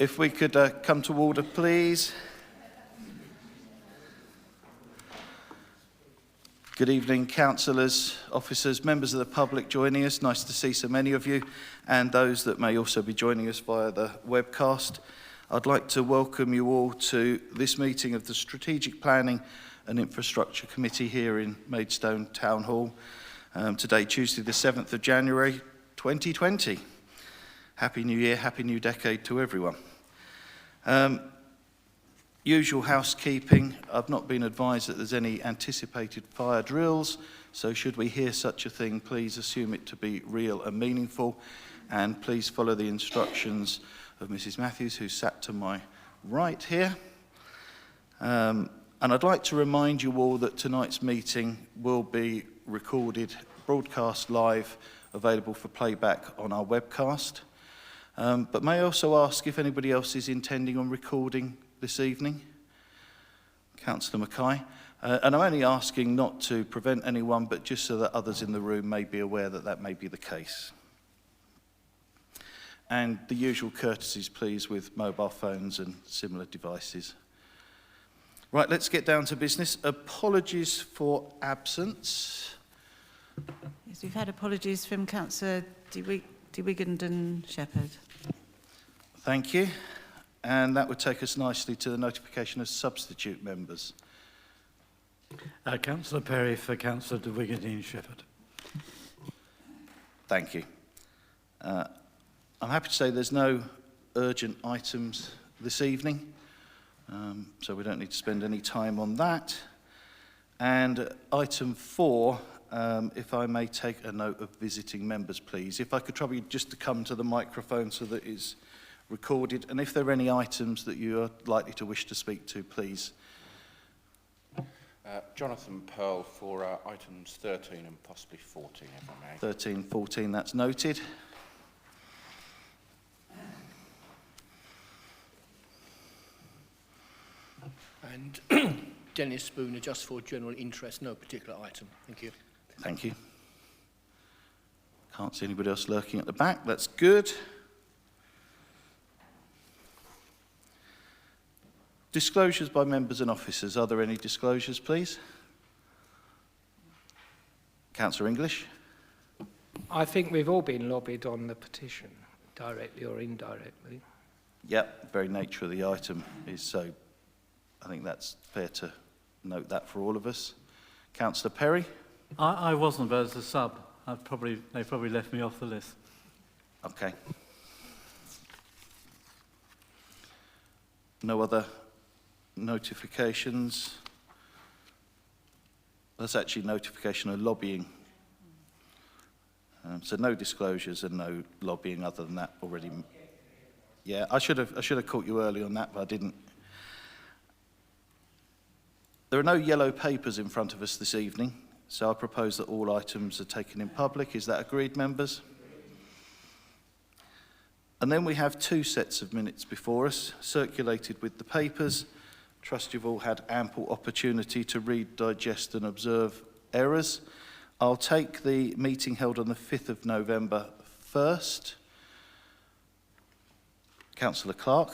If we could come to order, please. Good evening, councillors, officers, members of the public joining us. Nice to see so many of you, and those that may also be joining us via the webcast. I'd like to welcome you all to this meeting of the Strategic Planning and Infrastructure Committee here in Maidstone Town Hall. Today, Tuesday the 7th of January 2020. Happy New Year, Happy New Decade to everyone. Usual housekeeping. I've not been advised that there's any anticipated fire drills, so should we hear such a thing, please assume it to be real and meaningful, and please follow the instructions of Mrs. Matthews, who sat to my right here. And I'd like to remind you all that tonight's meeting will be recorded, broadcast live, available for playback on our webcast. But may I also ask if anybody else is intending on recording this evening? Councillor Mackay. And I'm only asking not to prevent anyone, but just so that others in the room may be aware that that may be the case. And the usual courtesies, please, with mobile phones and similar devices. Right, let's get down to business. Apologies for absence. Yes, we've had apologies from Councillor de Wiggand and Shepherd. Thank you. And that would take us nicely to the notification of substitute members. Councillor Perry for Councillor de Wiggand and Shepherd. Thank you. I'm happy to say there's no urgent items this evening, so we don't need to spend any time on that. And item 4, if I may take a note of visiting members, please. If I could trouble you just to come to the microphone so that it's recorded, and if there are any items that you are likely to wish to speak to, please. Jonathan Pearl for items 13 and possibly 14, if I may. 13, 14, that's noted. And Dennis Spooner, just for general interest, no particular item. Thank you. Thank you. Can't see anybody else lurking at the back. That's good. Disclosures by members and officers. Are there any disclosures, please? Councillor English. I think we've all been lobbied on the petition, directly or indirectly. Yep, the very nature of the item is so. I think that's fair to note that for all of us. Councillor Perry. I wasn't, but as a sub, they probably left me off the list. Okay. No other notifications. That's actually notification of lobbying. So no disclosures and no lobbying other than that already. Yeah, I should have caught you early on that, but I didn't. There are no yellow papers in front of us this evening, so I propose that all items are taken in public. Is that agreed, members? And then we have 2 sets of minutes before us, circulated with the papers. Trust you've all had ample opportunity to read, digest and observe errors. I'll take the meeting held on the 5th of November first. Councillor Clark.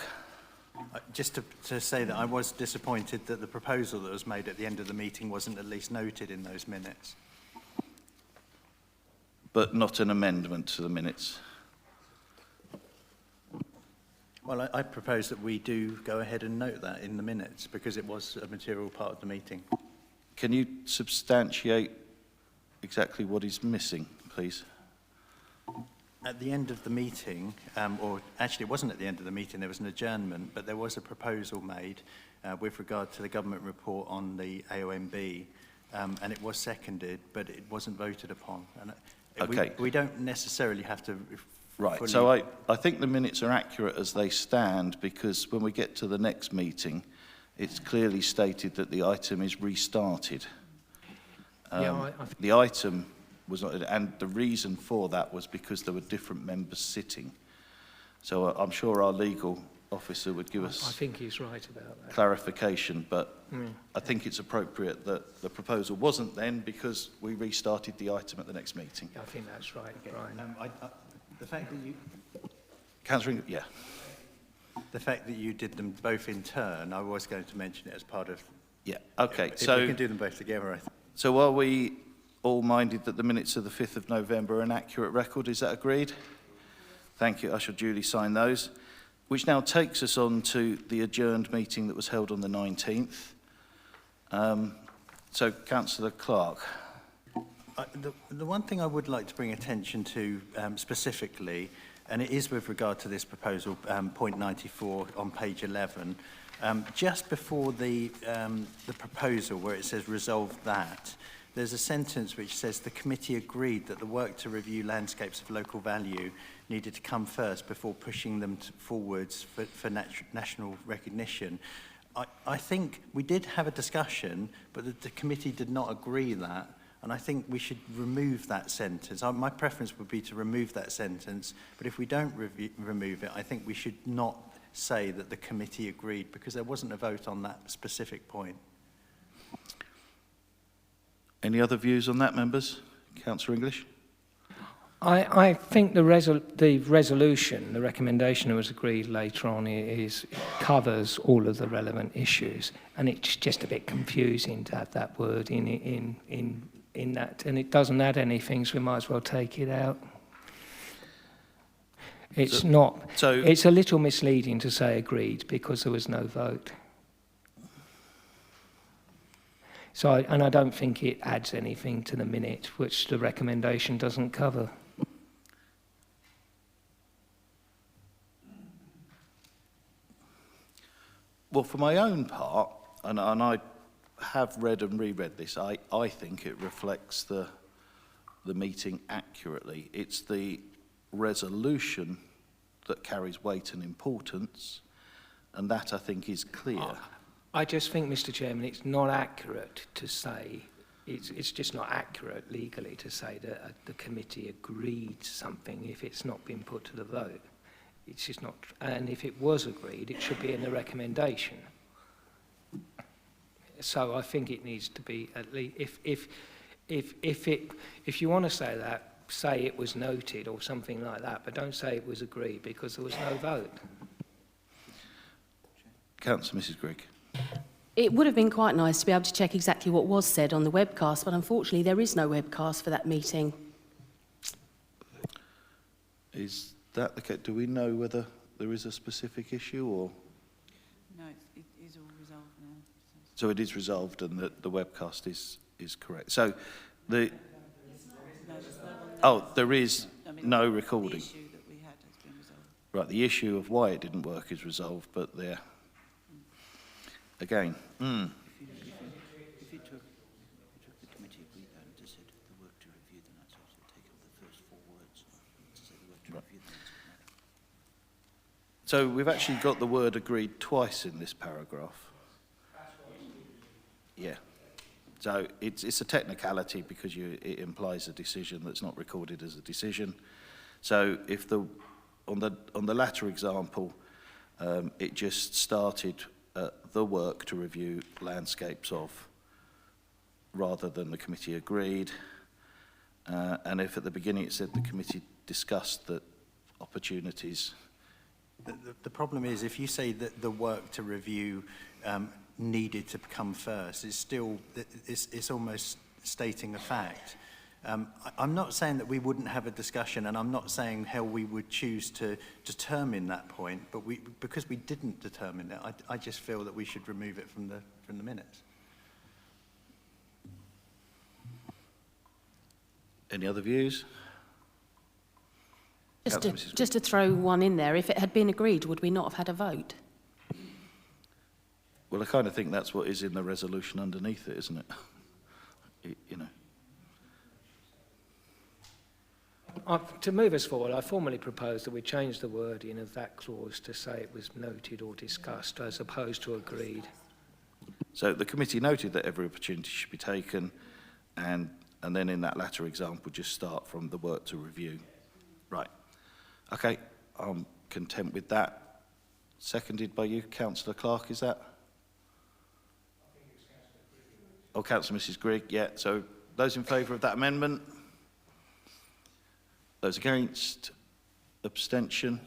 Just to say that I was disappointed that the proposal that was made at the end of the meeting wasn't at least noted in those minutes. But not an amendment to the minutes. Well, I propose that we do go ahead and note that in the minutes because it was a material part of the meeting. Can you substantiate exactly what is missing, please? At the end of the meeting, or actually it wasn't at the end of the meeting, there was an adjournment, but there was a proposal made with regard to the government report on the AOMB, and it was seconded, but it wasn't voted upon. And okay. We don't necessarily have to... Right, so I think the minutes are accurate as they stand because when we get to the next meeting, it's clearly stated that the item is restarted. The item was not, and the reason for that was because there were different members sitting. So I'm sure our legal officer would give us I think he's right about that. Clarification, but I think it's appropriate that the proposal wasn't then because we restarted the item at the next meeting. I think that's right, Okay. Brian. The fact that you... Councillor, yeah. the fact that you did them both in turn, I was going to mention it as part of... Yeah, okay. If So we can do them both together, I think. So are we all minded that the minutes of the 5th of November are an accurate record? Is that agreed? Thank you. I shall duly sign those. Which now takes us on to the adjourned meeting that was held on the 19th. So, Councillor Clark. The one thing I would like to bring attention to specifically, and it is with regard to this proposal, point 94 on page 11, just before the proposal where it says resolve that, there's a sentence which says the committee agreed that the work to review landscapes of local value needed to come first before pushing them forwards for national recognition. I think we did have a discussion, but the committee did not agree that, and I think we should remove that sentence. My preference would be to remove that sentence, but if we don't remove it, I think we should not say that the committee agreed, because there wasn't a vote on that specific point. Any other views on that, members? Councillor English? I think the resolution, the recommendation that was agreed later on covers all of the relevant issues, and it's just a bit confusing to have that word in that, and it doesn't add anything, so we might as well take it out. It's it's a little misleading to say agreed because there was no vote. So, and I don't think it adds anything to the minute, which the recommendation doesn't cover. Well, for my own part, and I have read and reread this, I think it reflects the meeting accurately. It's the resolution that carries weight and importance, and that I think is clear. I just think, Mr. Chairman, it's not accurate to say, it's just not accurate legally to say that the committee agreed something if it's not been put to the vote. It's just not, and if it was agreed, it should be in the recommendation. So I think it needs to be at least, if you want to say that, say it was noted or something like that, but don't say it was agreed because there was no vote. Councillor Mrs Grigg. It would have been quite nice to be able to check exactly what was said on the webcast, but unfortunately there is no webcast for that meeting. Is that the case? Do we know whether there is a specific issue or? No, it is all resolved now. So it is resolved and the webcast is correct. So the... Oh, there is no recording. The issue that we had has been resolved. Right, the issue of why it didn't work is resolved, but there... Again, If you took the committee agreed that and just said the work to review, then that's actually take up the first 4 words to say the work to review. So we've actually got the word agreed twice in this paragraph. Yeah. So it's a technicality because it implies a decision that's not recorded as a decision. So if on the latter example, it just started the work to review landscapes of, rather than the committee agreed. And if at the beginning it said the committee discussed that opportunities. The problem is if you say that the work to review needed to come first, it's almost stating a fact. I'm not saying that we wouldn't have a discussion, and I'm not saying how we would choose to determine that point, but because we didn't determine it, I just feel that we should remove it from the minutes. Any other views? Just to throw one in there, if it had been agreed, would we not have had a vote? Well, I kind of think that's what is in the resolution underneath it, isn't it? You know. To move us forward, I formally propose that we change the wording of that clause to say it was noted or discussed as opposed to agreed. So the committee noted that every opportunity should be taken, and then in that latter example just start from the work to review. Right. Okay, I'm content with that. Seconded by you, Councillor Clark, is that? Oh, Councillor Mrs Grigg, yeah. So those in favour of that amendment? Those against? Abstention?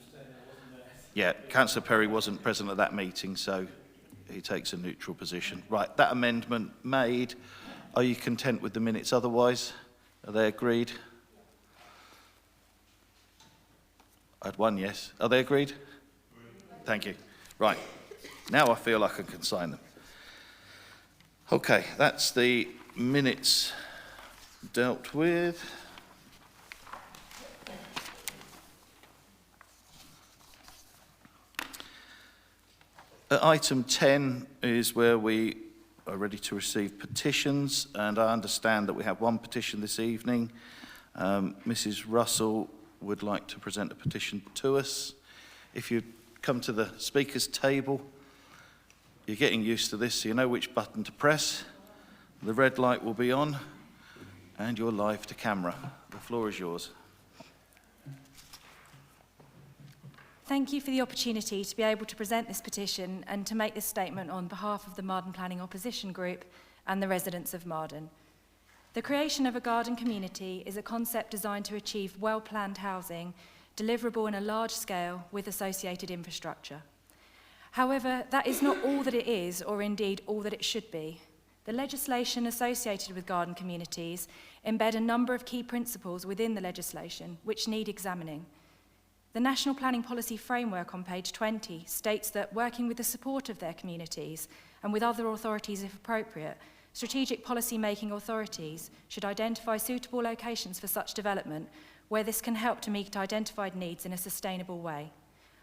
Yeah, Councillor Perry wasn't present at that meeting, so he takes a neutral position. Right, that amendment made. Are you content with the minutes otherwise? Are they agreed? I had one yes. Are they agreed? Thank you. Right, now I feel like I can sign them. Okay, that's the minutes dealt with. Item 10 is where we are ready to receive petitions, and I understand that we have one petition this evening. Mrs. Russell would like to present a petition to us. If you come to the speaker's table, you're getting used to this, so you know which button to press. The red light will be on, and you're live to camera. The floor is yours. Thank you for the opportunity to be able to present this petition and to make this statement on behalf of the Marden Planning Opposition Group and the residents of Marden. The creation of a garden community is a concept designed to achieve well-planned housing, deliverable in a large scale with associated infrastructure. However, that is not all that it is, or indeed all that it should be. The legislation associated with garden communities embed a number of key principles within the legislation which need examining. The National Planning Policy Framework on page 20 states that working with the support of their communities and with other authorities if appropriate, strategic policy-making authorities should identify suitable locations for such development where this can help to meet identified needs in a sustainable way.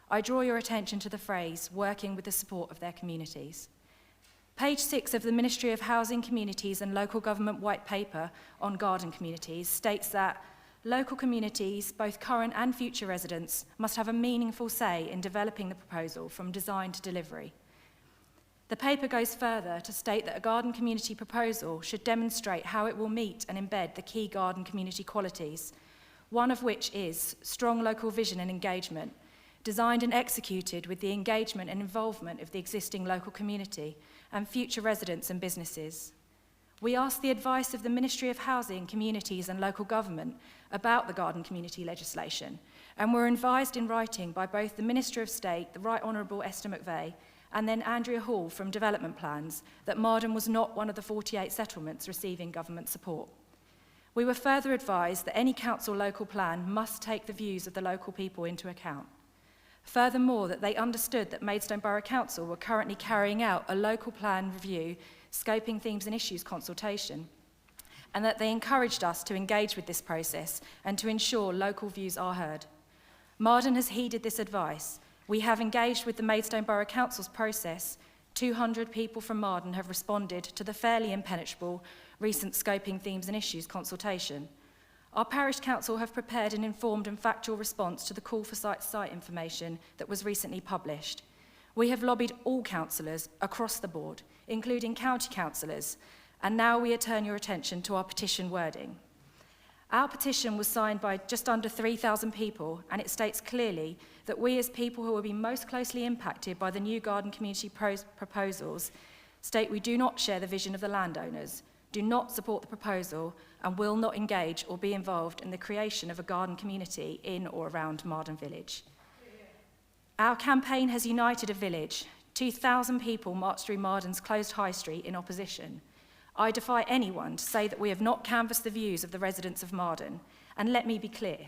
I draw your attention to the phrase, working with the support of their communities. Page 6 of the Ministry of Housing, Communities and Local Government White Paper on Garden Communities states that local communities, both current and future residents, must have a meaningful say in developing the proposal from design to delivery. The paper goes further to state that a garden community proposal should demonstrate how it will meet and embed the key garden community qualities, one of which is strong local vision and engagement, designed and executed with the engagement and involvement of the existing local community and future residents and businesses. We asked the advice of the Ministry of Housing, Communities and Local Government about the garden community legislation, and were advised in writing by both the Minister of State, the Right Honourable Esther McVeigh, and then Andrea Hall from Development Plans, that Marden was not one of the 48 settlements receiving government support. We were further advised that any council local plan must take the views of the local people into account. Furthermore, that they understood that Maidstone Borough Council were currently carrying out a local plan review, scoping themes and issues consultation, and that they encouraged us to engage with this process and to ensure local views are heard. Marden has heeded this advice. We have engaged with the Maidstone Borough Council's process. 200 people from Marden have responded to the fairly impenetrable recent scoping themes and issues consultation. Our parish council have prepared an informed and factual response to the call for site information that was recently published. We have lobbied all councillors across the board, including county councillors, and now we turn your attention to our petition wording. Our petition was signed by just under 3,000 people, and it states clearly that we as people who will be most closely impacted by the new garden community proposals state we do not share the vision of the landowners, do not support the proposal, and will not engage or be involved in the creation of a garden community in or around Marden Village. Our campaign has united a village. 2,000 people marched through Marden's closed high street in opposition. I defy anyone to say that we have not canvassed the views of the residents of Marden. And let me be clear,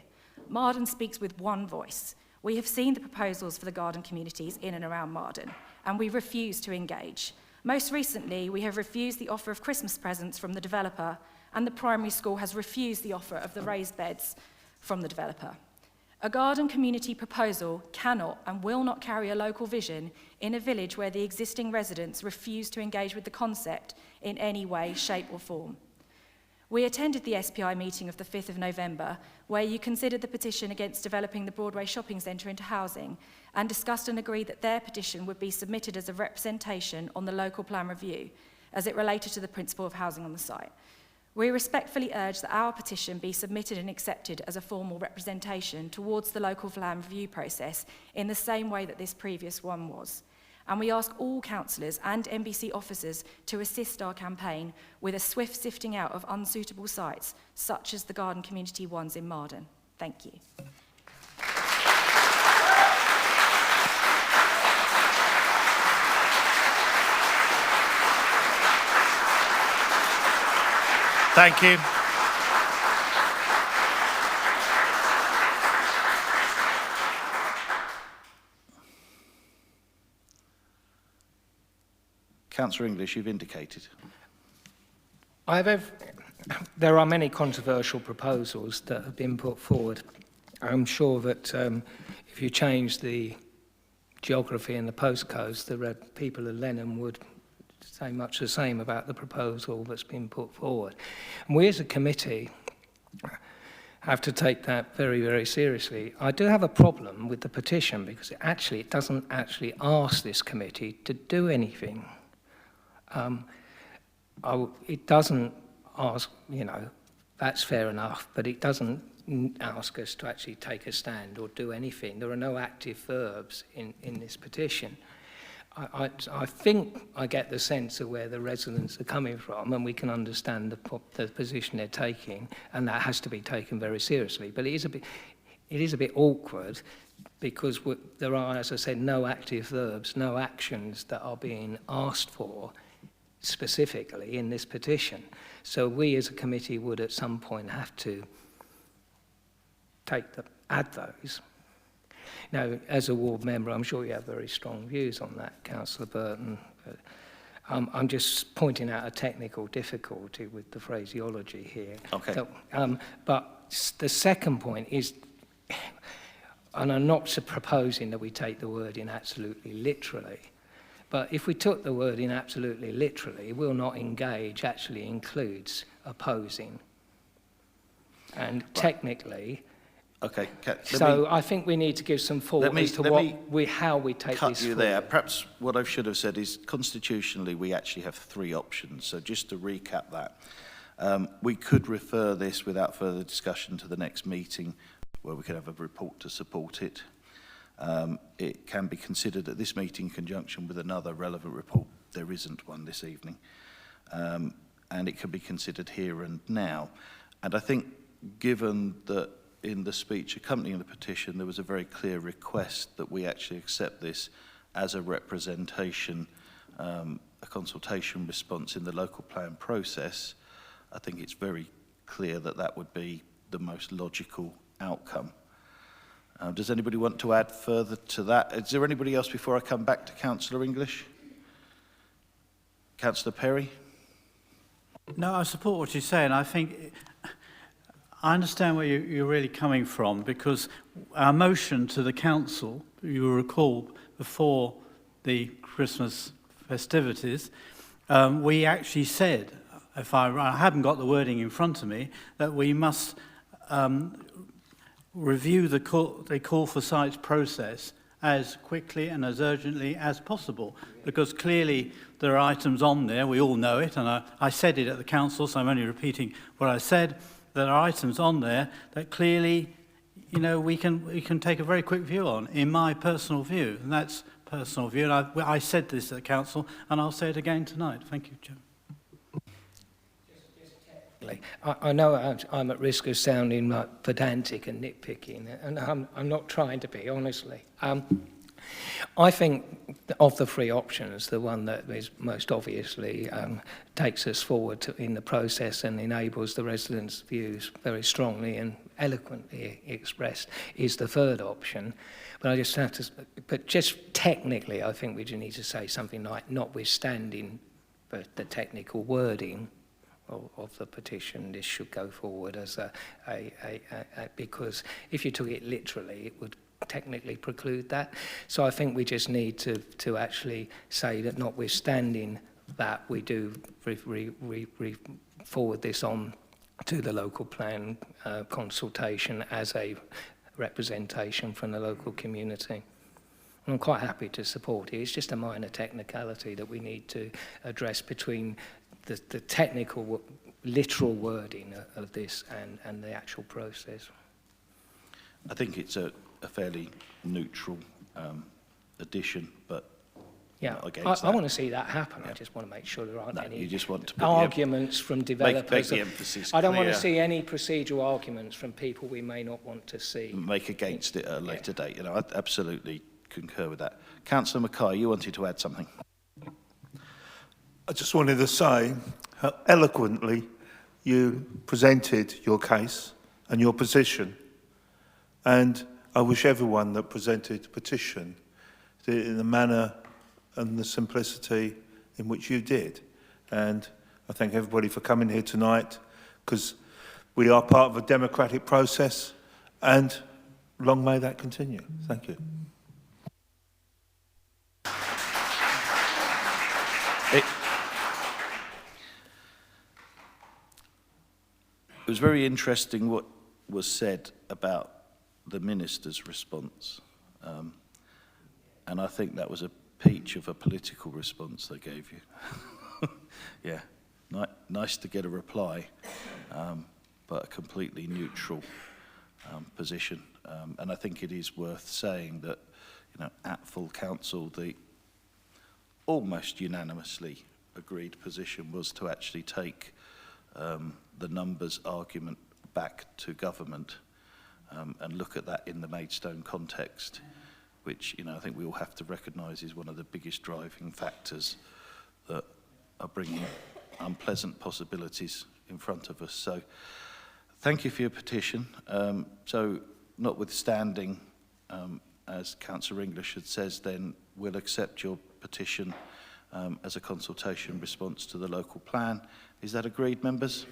Marden speaks with one voice. We have seen the proposals for the garden communities in and around Marden, and we refuse to engage. Most recently, we have refused the offer of Christmas presents from the developer, and the primary school has refused the offer of the raised beds from the developer. A garden community proposal cannot and will not carry a local vision in a village where the existing residents refuse to engage with the concept in any way, shape or form. We attended the SPI meeting of the 5th of November, where you considered the petition against developing the Broadway shopping centre into housing, and discussed and agreed that their petition would be submitted as a representation on the local plan review, as it related to the principle of housing on the site. We respectfully urge that our petition be submitted and accepted as a formal representation towards the local plan review process in the same way that this previous one was. And we ask all councillors and NBC officers to assist our campaign with a swift sifting out of unsuitable sites, such as the garden community ones in Marden. Thank you. Thank you. Councillor English, you've indicated. There are many controversial proposals that have been put forward. I'm sure that if you change the geography and the postcodes, the people of Lenham would say much the same about the proposal that's been put forward. And we as a committee have to take that very, very seriously. I do have a problem with the petition because it doesn't actually ask this committee to do anything. It doesn't ask, that's fair enough, but it doesn't ask us to actually take a stand or do anything. There are no active verbs in this petition. I think I get the sense of where the residents are coming from, and we can understand the position they're taking, and that has to be taken very seriously. But it is a bit awkward because there are, as I said, no active verbs, no actions that are being asked for specifically in this petition. So we as a committee would at some point have to add those. Now, as a ward member, I'm sure you have very strong views on that, Councillor Burton. I'm just pointing out a technical difficulty with the phraseology here. Okay. So, but the second point is, and I'm not proposing that we take the word in absolutely literally, but if we took the word in absolutely literally, will not engage actually includes opposing. And technically, okay. I think we need to give some thought as to how we take this forward. There. Perhaps what I should have said is constitutionally we actually have three options. So just to recap that, we could refer this without further discussion to the next meeting where we could have a report to support it. It can be considered at this meeting in conjunction with another relevant report. There isn't one this evening. And it can be considered here and now. And I think given that in the speech accompanying the petition, there was a very clear request that we actually accept this as a representation, a consultation response in the local plan process. I think it's very clear that that would be the most logical outcome. Does anybody want to add further to that? Is there anybody else before I come back to Councillor English? Councillor Perry? No, I support what you say, and I think I understand where you're really coming from, because our motion to the council, you will recall, before the Christmas festivities, we actually said, if I haven't got the wording in front of me, that we must review the call for sites process as quickly and as urgently as possible, because clearly there are items on there, we all know it, and I said it at the council, so I'm only repeating what I said. There are items on there that clearly, we can take a very quick view on, in my personal view, and that's personal view, and I said this at the council, and I'll say it again tonight. Thank you, Chair. I know I'm at risk of sounding like pedantic and nitpicking, and I'm not trying to be, honestly. I think of the three options, the one that is most obviously takes us forward in the process and enables the residents' views very strongly and eloquently expressed is the third option. But I just have to, but just technically, I think we just need to say something like, notwithstanding the technical wording of the petition, this should go forward as because if you took it literally, it would technically preclude that. So I think we just need to actually say that notwithstanding that, we do forward this on to the local plan consultation as a representation from the local community. And I'm quite happy to support it. It's just a minor technicality that we need to address between the technical, literal wording of this and the actual process. I think it's a fairly neutral addition, but yeah, I want to see that happen. Yeah. I just want to make sure there aren't any arguments from developers. Make the emphasis I don't clear. want to see any procedural arguments from people we may not want to see. Make against it at a later date. I absolutely concur with that. Councillor Mackay, you wanted to add something. I just wanted to say how eloquently you presented your case and your position, and I wish everyone that presented a petition did it in the manner and the simplicity in which you did. And I thank everybody for coming here tonight, because we are part of a democratic process, and long may that continue. Thank you. It was very interesting what was said about the Minister's response. And I think that was a peach of a political response they gave you. Yeah, nice to get a reply, but a completely neutral position. And I think it is worth saying that, you know, at full council, the almost unanimously agreed position was to actually take the numbers argument back to government and look at that in the Maidstone context, which, you know, I think we all have to recognise is one of the biggest driving factors that are bringing unpleasant possibilities in front of us. So thank you for your petition. So notwithstanding, as Councillor English had says, then we'll accept your petition as a consultation response to the local plan. Is that agreed, members?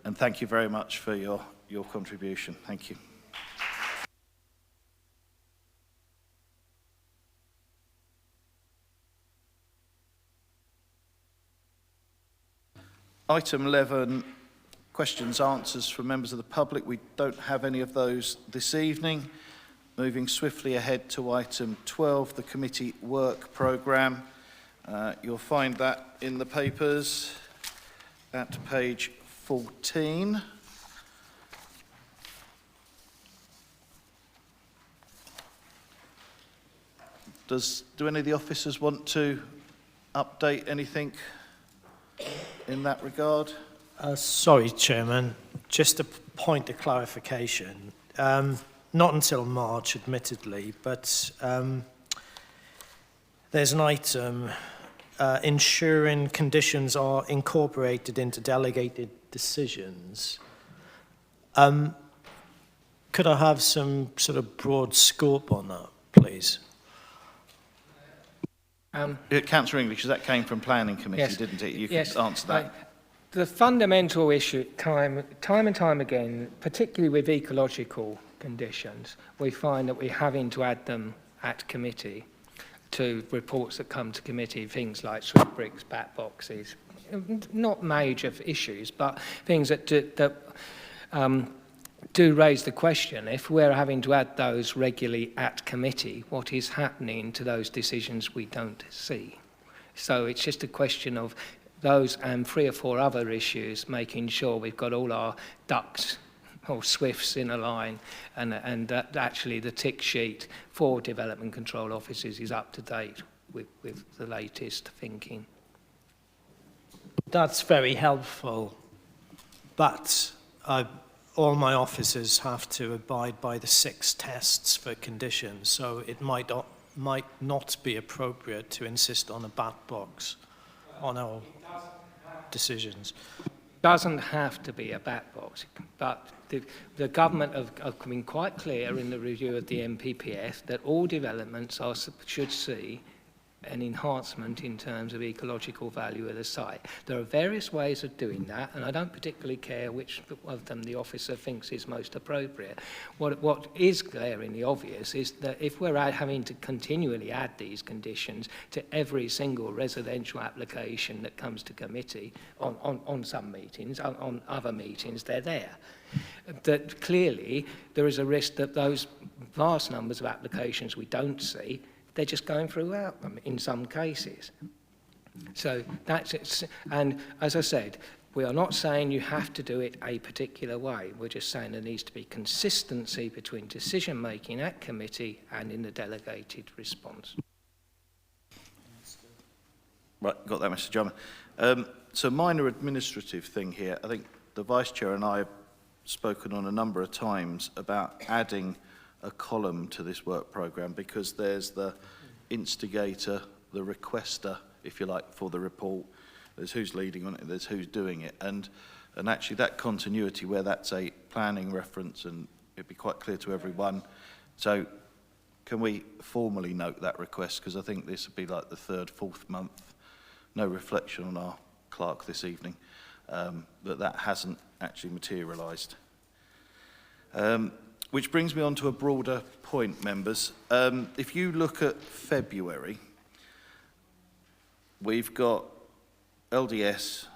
And thank you very much for your contribution. Thank you. Item 11, questions, answers from members of the public. We don't have any of those this evening. Moving swiftly ahead to item 12, the committee work programme. You'll find that in the papers at page 14. Do any of the officers want to update anything in that regard? Sorry, Chairman, just a point of clarification. Not until March, admittedly, but there's an item ensuring conditions are incorporated into delegated decisions. Could I have some sort of broad scope on that, please? Councillor English, that came from Planning Committee, yes, didn't it? You yes, can answer that. The fundamental issue, time and time again, particularly with ecological conditions, we find that we're having to add them at committee to reports that come to committee, things like swift bricks, bat boxes, not major issues, but things that do raise the question, if we're having to add those regularly at committee, what is happening to those decisions we don't see? So it's just a question of those and 3 or 4 other issues, making sure we've got all our ducks or swifts in a line, and that actually the tick sheet for development control officers is up to date with the latest thinking. That's very helpful, but all my officers have to abide by the 6 tests for conditions, so it might not be appropriate to insist on a bat box on our decisions. Doesn't have to be a bat box, but the government have been quite clear in the review of the MPPF that all developments should see an enhancement in terms of ecological value of the site. There are various ways of doing that, and I don't particularly care which of them the officer thinks is most appropriate. What is glaringly obvious is that if we're having to continually add these conditions to every single residential application that comes to committee on some meetings, on other meetings, they're there. That clearly there is a risk that those vast numbers of applications we don't see, they're just going throughout them in some cases. So that's it. And as I said, we are not saying you have to do it a particular way. We're just saying there needs to be consistency between decision making at committee and in the delegated response. Right, got that, Mr. Jarman. So minor administrative thing here. I think the Vice Chair and I have spoken on a number of times about adding a column to this work programme, because there's the instigator, the requester, if you like, for the report. There's who's leading on it, there's who's doing it. And And actually that continuity where that's a planning reference, and it'd be quite clear to everyone. So can we formally note that request? Because I think this would be like the third, fourth month, no reflection on our clerk this evening, that hasn't actually materialised. Which brings me on to a broader point, members. If you look at February, we've got LDS,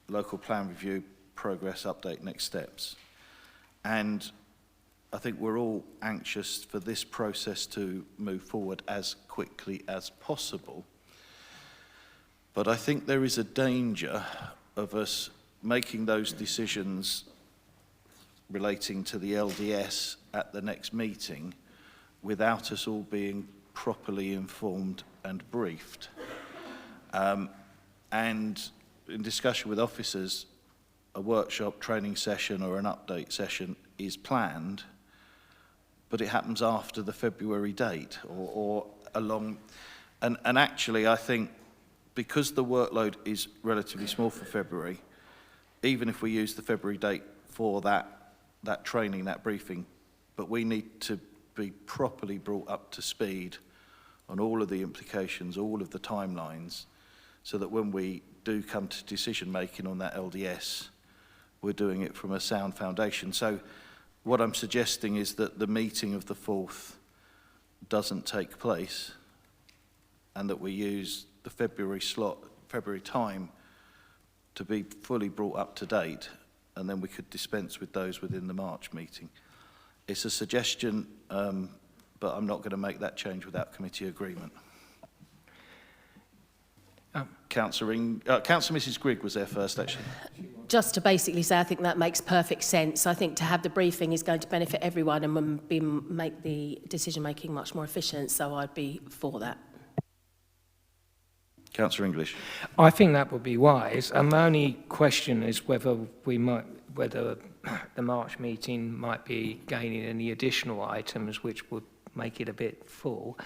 local plan review, progress update, next steps. And I think we're all anxious for this process to move forward as quickly as possible. But I think there is a danger of us making those decisions relating to the LDS at the next meeting without us all being properly informed and briefed. And in discussion with officers, a workshop, training session or an update session is planned, but it happens after the February date or along. And actually, I think because the workload is relatively small for February, even if we use the February date for that training, that briefing, but we need to be properly brought up to speed on all of the implications, all of the timelines, so that when we do come to decision making on that LDS, we're doing it from a sound foundation. So what I'm suggesting is that the meeting of the 4th doesn't take place and that we use the February slot, February time, to be fully brought up to date, and then we could dispense with those within the March meeting. It's a suggestion, but I'm not going to make that change without committee agreement. Councillor Mrs Grigg was there first, actually. Just to basically say, I think that makes perfect sense. I think to have the briefing is going to benefit everyone and make the decision-making much more efficient, so I'd be for that. Councillor English. I think that would be wise. My only question is whether the March meeting might be gaining any additional items which would make it a bit full.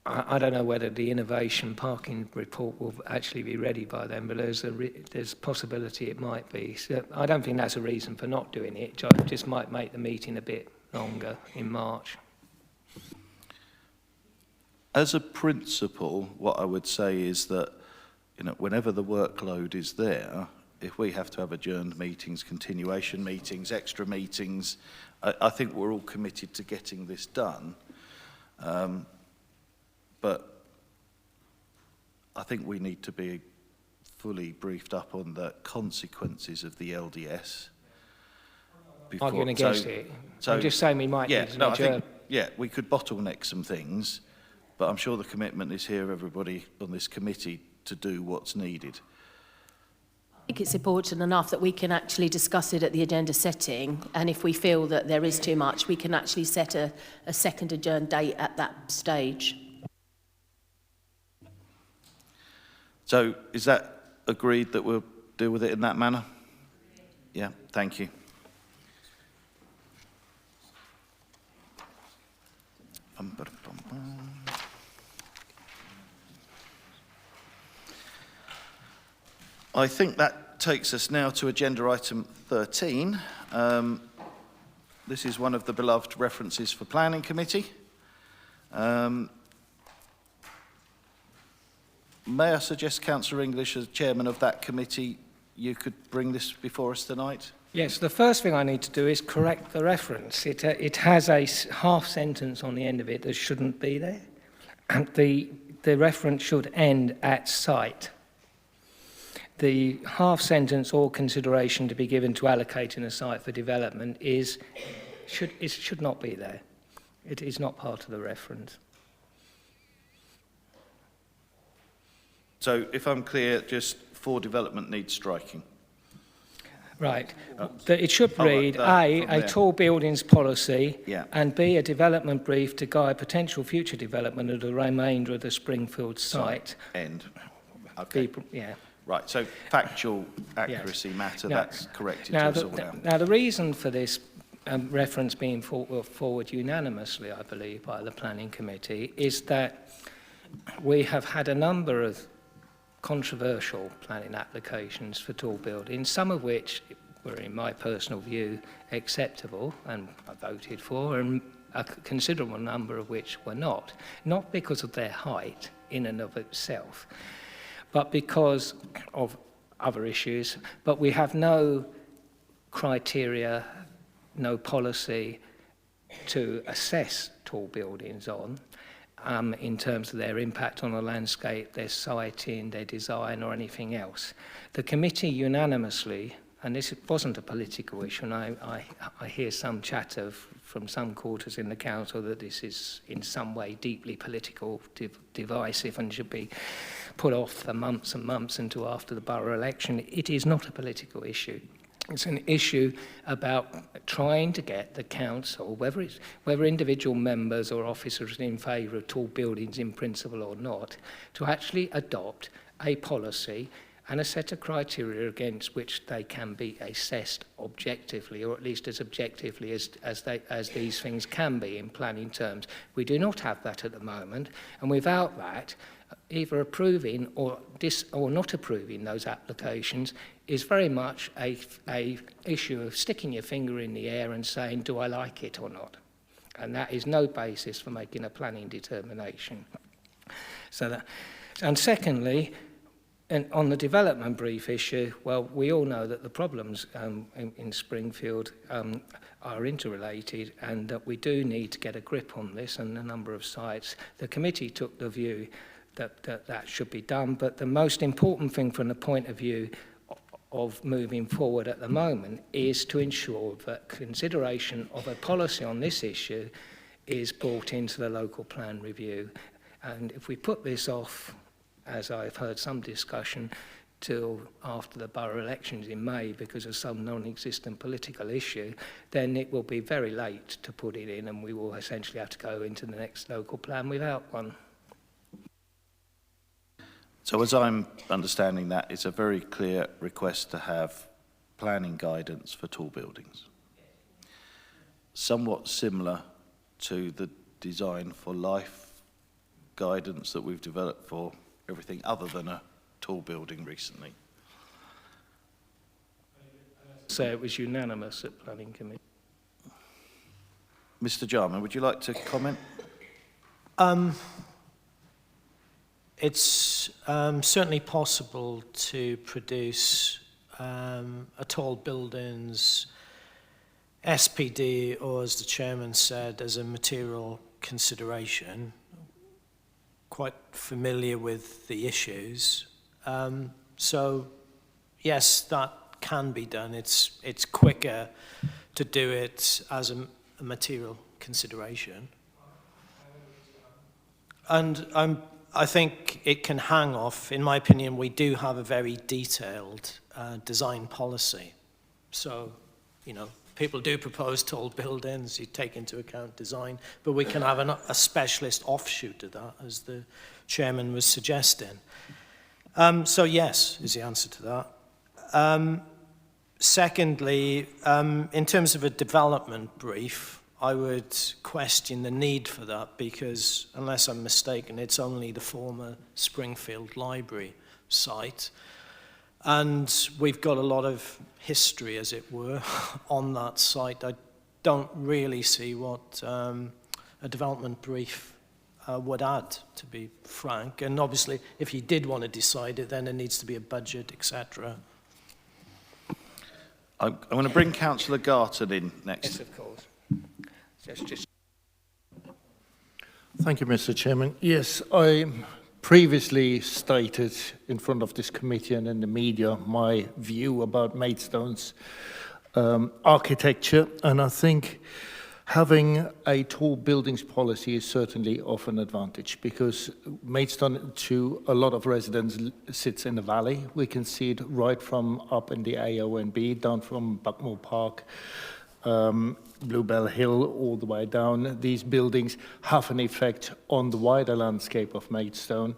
I don't know whether the innovation parking report will actually be ready by then, but there's a possibility it might be. So I don't think that's a reason for not doing it. It just might make the meeting a bit longer in March. As a principle, what I would say is that, whenever the workload is there, if we have to have adjourned meetings, continuation meetings, extra meetings, I think we're all committed to getting this done. But I think we need to be fully briefed up on the consequences of the LDS. Arguing against it. I'm just saying we might need to adjourn. We could bottleneck some things, but I'm sure the commitment is here of everybody on this committee to do what's needed. I think it's important enough that we can actually discuss it at the agenda setting, and if we feel that there is too much, we can actually set a second adjourned date at that stage. So is that agreed that we'll deal with it in that manner? Yeah, thank you. I think that takes us now to agenda item 13. This is one of the beloved references for Planning Committee. May I suggest, Councillor English, as chairman of that committee, you could bring this before us tonight? Yes, the first thing I need to do is correct the reference. It has a half sentence on the end of it that shouldn't be there. And the reference should end at site. The half sentence, or consideration to be given to allocating a site for development, should not be there. It is not part of the reference. So, if I'm clear, just for development needs striking. Right. It should read, A tall buildings policy, and B, a development brief to guide potential future development of the remainder of the Springfield site. End. Okay. Right, so factual accuracy matter, that's corrected to us all now. Now, the reason for this reference being forward unanimously, I believe, by the Planning Committee, is that we have had a number of controversial planning applications for tall buildings, some of which were, in my personal view, acceptable and I voted for, and a considerable number of which were not because of their height in and of itself, but because of other issues. But we have no criteria, no policy to assess tall buildings on in terms of their impact on the landscape, their siting, their design, or anything else. The committee unanimously, and this wasn't a political issue, and I hear some chatter from some quarters in the council that this is in some way deeply political, divisive, and should be put off for months and months until after the borough election. It is not a political issue. It's an issue about trying to get the council, whether individual members or officers are in favour of tall buildings in principle or not, to actually adopt a policy and a set of criteria against which they can be assessed objectively, or at least as objectively as these things can be in planning terms. We do not have that at the moment, and without that, either approving or not approving those applications is very much a issue of sticking your finger in the air and saying, do I like it or not? And that is no basis for making a planning determination. And secondly, and on the development brief issue, well, we all know that the problems in Springfield are interrelated, and that we do need to get a grip on this and a number of sites. The committee took the view that should be done, but the most important thing from the point of view of moving forward at the moment is to ensure that consideration of a policy on this issue is brought into the local plan review. And if we put this off, as I've heard some discussion, till after the borough elections in May because of some non-existent political issue, then it will be very late to put it in, and we will essentially have to go into the next local plan without one. So as I'm understanding that, it's a very clear request to have planning guidance for tall buildings. Somewhat similar to the design for life guidance that we've developed for everything other than a tall building recently. So it was unanimous at Planning Committee. Mr. Jarman, would you like to comment? It's certainly possible to produce a tall buildings SPD, or as the chairman said, as a material consideration. Quite familiar with the issues. So yes, that can be done. It's quicker to do it as a material consideration. And I think it can hang off. In my opinion, we do have a very detailed design policy. So, you know, people do propose tall buildings, you take into account design, but we can have a specialist offshoot of that, as the chairman was suggesting. So yes, is the answer to that. Secondly, in terms of a development brief, I would question the need for that because, unless I'm mistaken, it's only the former Springfield Library site. And we've got a lot of history, as it were, on that site. I don't really see what a development brief would add, to be frank. And obviously, if you did want to decide it, then there needs to be a budget, etc. I'm going to bring Councillor Garton in next. Yes, of course. Just... Thank you, Mr. Chairman. Yes, I previously stated in front of this committee and in the media my view about Maidstone's architecture, and I think having a tall buildings policy is certainly of an advantage because Maidstone, to a lot of residents, sits in the valley. We can see it right from up in the AONB, down from Buckmore Park, Bluebell Hill, all the way down. These buildings have an effect on the wider landscape of Maidstone,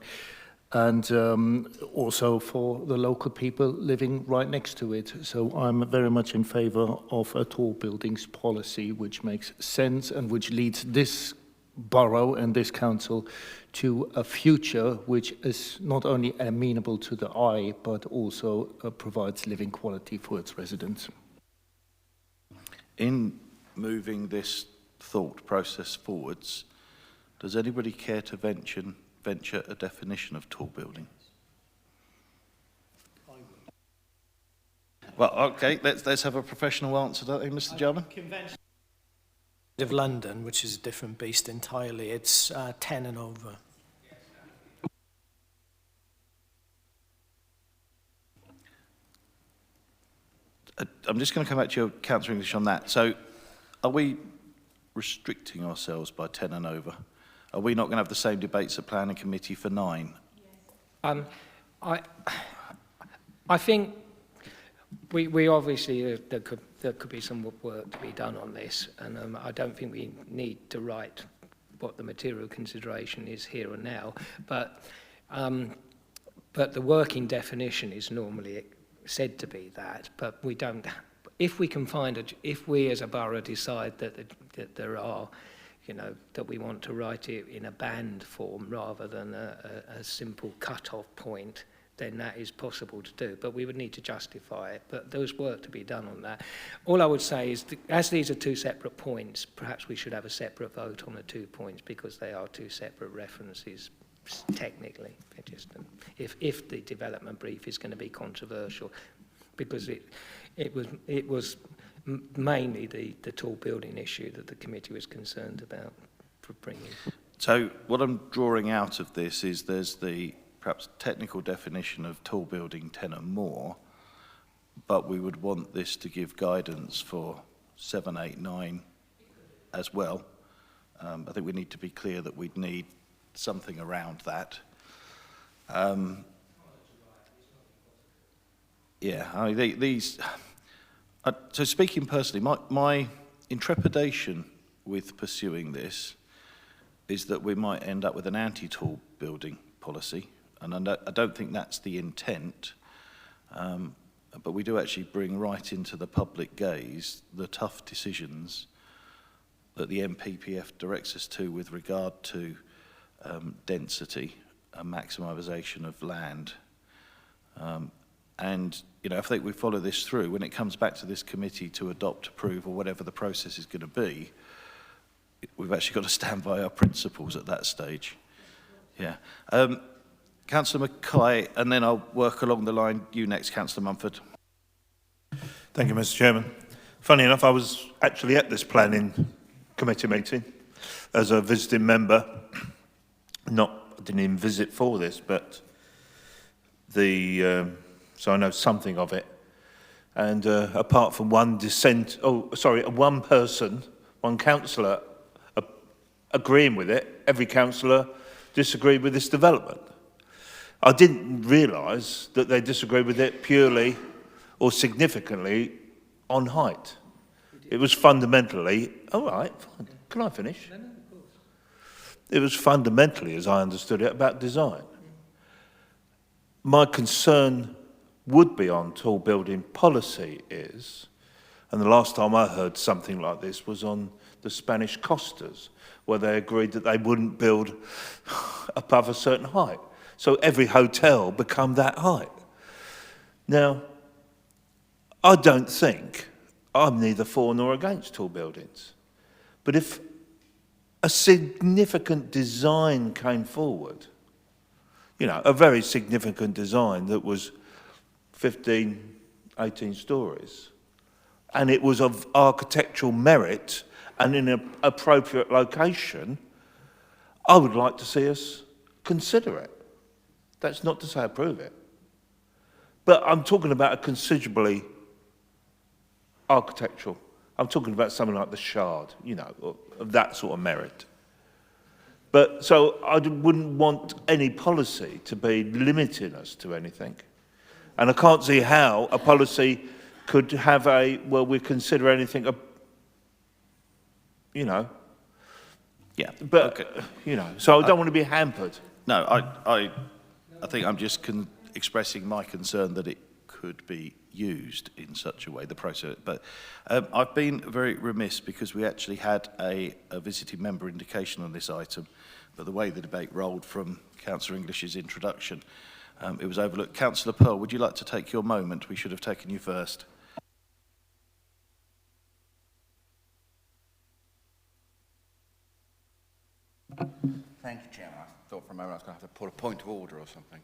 and also for the local people living right next to it. So I'm very much in favour of a tall buildings policy which makes sense and which leads this borough and this council to a future which is not only amenable to the eye, but also provides living quality for its residents. In moving this thought process forwards, does anybody care to venture a definition of tall building? Well, okay, let's have a professional answer to that, Mr. Jarman. Of London, which is a different beast entirely, it's 10 and over. I'm just going to come back to your Councillor English on that. So, are we restricting ourselves by 10 and over? Are we not going to have the same debates at Planning Committee for 9? I think we obviously there could be some work to be done on this, and I don't think we need to write what the material consideration is here and now. But the working definition is normally said to be that, but we don't. If we can find if we as a borough decide that there are, that we want to write it in a band form rather than a simple cut-off point, then that is possible to do. But we would need to justify it. But there's work to be done on that. All I would say is, as these are two separate points, perhaps we should have a separate vote on the 2 points because they are two separate references technically. If the development brief is going to be controversial, because it was mainly the tall building issue that the committee was concerned about for bringing. So what I'm drawing out of this is there's the perhaps technical definition of tall building 10 and more, but we would want this to give guidance for 7, 8, 9 as well. I think we need to be clear that we'd need something around that. Yeah, I mean, so speaking personally, my intrepidation with pursuing this is that we might end up with an anti-tall building policy, and I don't think that's the intent, but we do actually bring right into the public gaze the tough decisions that the MPPF directs us to with regard to density and maximisation of land. And, I think we follow this through, when it comes back to this committee to adopt, approve, or whatever the process is going to be, we've actually got to stand by our principles at that stage. Yeah. Councillor Mackay, and then I'll work along the line. You next, Councillor Mumford. Thank you, Mr. Chairman. Funny enough, I was actually at this planning committee meeting as a visiting member. I didn't even visit for this, but so I know something of it. And apart from one person, one councillor agreeing with it, every councillor disagreed with this development. I didn't realise that they disagreed with it purely or significantly on height. It was fundamentally, all right, fine, can I finish? It was fundamentally, as I understood it, about design. My concern would be on tall building policy is, and the last time I heard something like this was on the Spanish costas, where they agreed that they wouldn't build above a certain height. So every hotel become that height. Now, I don't think, I'm neither for nor against tall buildings, but if a significant design came forward, a very significant design that was 15, 18 stories, and it was of architectural merit and in an appropriate location, I would like to see us consider it. That's not to say approve it. But I'm talking about a considerably architectural. I'm talking about something like the Shard, of that sort of merit. But so I wouldn't want any policy to be limiting us to anything. And I can't see how a policy could have we consider anything, Yeah. But, okay. So I don't want to be hampered. No, I think I'm just expressing my concern that it could be used in such a way, the process. But I've been very remiss because we actually had a visiting member indication on this item, but the way the debate rolled from Councillor English's introduction, it was overlooked. Councillor Pearl, would you like to take your moment? We should have taken you first. Thank you, Chairman. I thought for a moment I was going to have to put a point of order or something.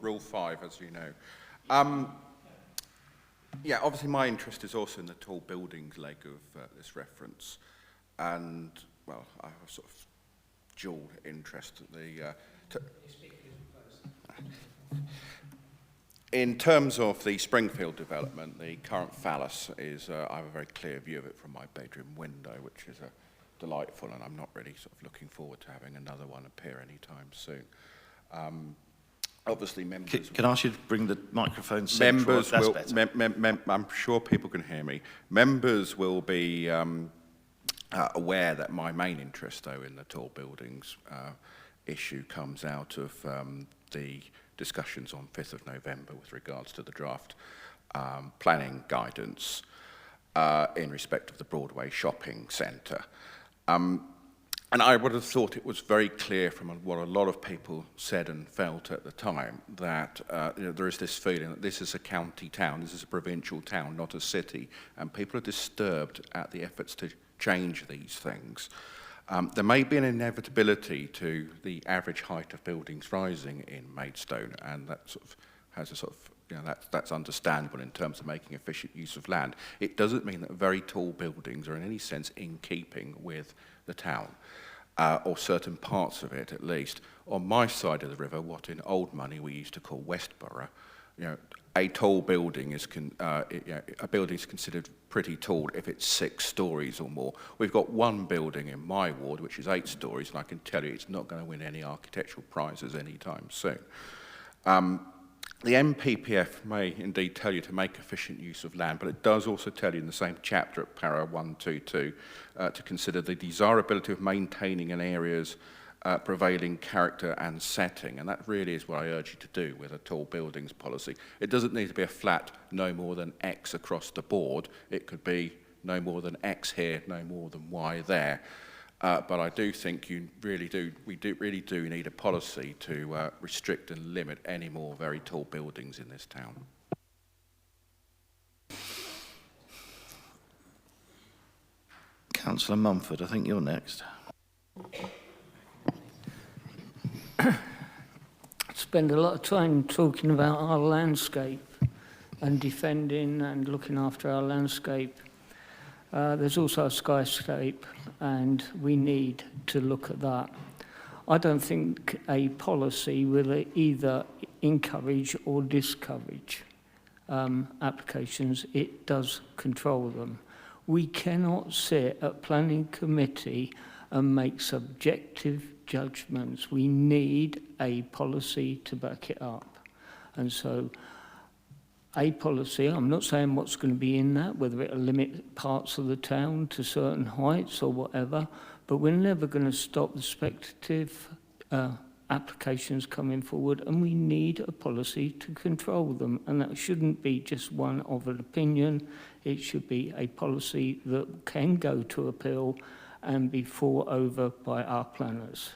Rule 5, as you know. Yeah, obviously my interest is also in the tall buildings leg of this reference. And, well, I have a sort of dual interest. In terms of the Springfield development, the current phallus is, I have a very clear view of it from my bedroom window, which is delightful, and I'm not really sort of looking forward to having another one appear anytime soon. Obviously, members... Can I ask you to bring the microphone central? Members will... I'm sure people can hear me. Members will be aware that my main interest, though, in the tall buildings issue comes out of the discussions on 5th of November with regards to the draft planning guidance in respect of the Broadway shopping centre. And I would have thought it was very clear from what a lot of people said and felt at the time that there is this feeling that this is a county town, this is a provincial town, not a city, and people are disturbed at the efforts to change these things. There may be an inevitability to the average height of buildings rising in Maidstone, and that sort of has a sort of, that's understandable in terms of making efficient use of land. It doesn't mean that very tall buildings are in any sense in keeping with the town, or certain parts of it at least. On my side of the river, what in old money we used to call West Borough, a tall building is a building is considered pretty tall if it's 6 stories or more. We've got one building in my ward which is 8 stories, and I can tell you it's not going to win any architectural prizes anytime soon. The MPPF may indeed tell you to make efficient use of land, but it does also tell you in the same chapter at para 122 to consider the desirability of maintaining an area's prevailing character and setting, and that really is what I urge you to do with a tall buildings policy. It doesn't need to be a flat no more than X across the board. It could be no more than X here, no more than Y there. But I do think we really do need a policy to restrict and limit any more very tall buildings in this town. Councillor Mumford, I think you're next. Spend a lot of time talking about our landscape and defending and looking after our landscape. There's also a skyscape, and we need to look at that. I don't think a policy will either encourage or discourage applications. It does control them. We cannot sit at planning committee and make subjective judgments. We need a policy to back it up. And so a policy, I'm not saying what's going to be in that, whether it'll limit parts of the town to certain heights or whatever, but we're never going to stop the speculative applications coming forward, and we need a policy to control them. And that shouldn't be just one of an opinion. It should be a policy that can go to appeal and be fought over by our planners.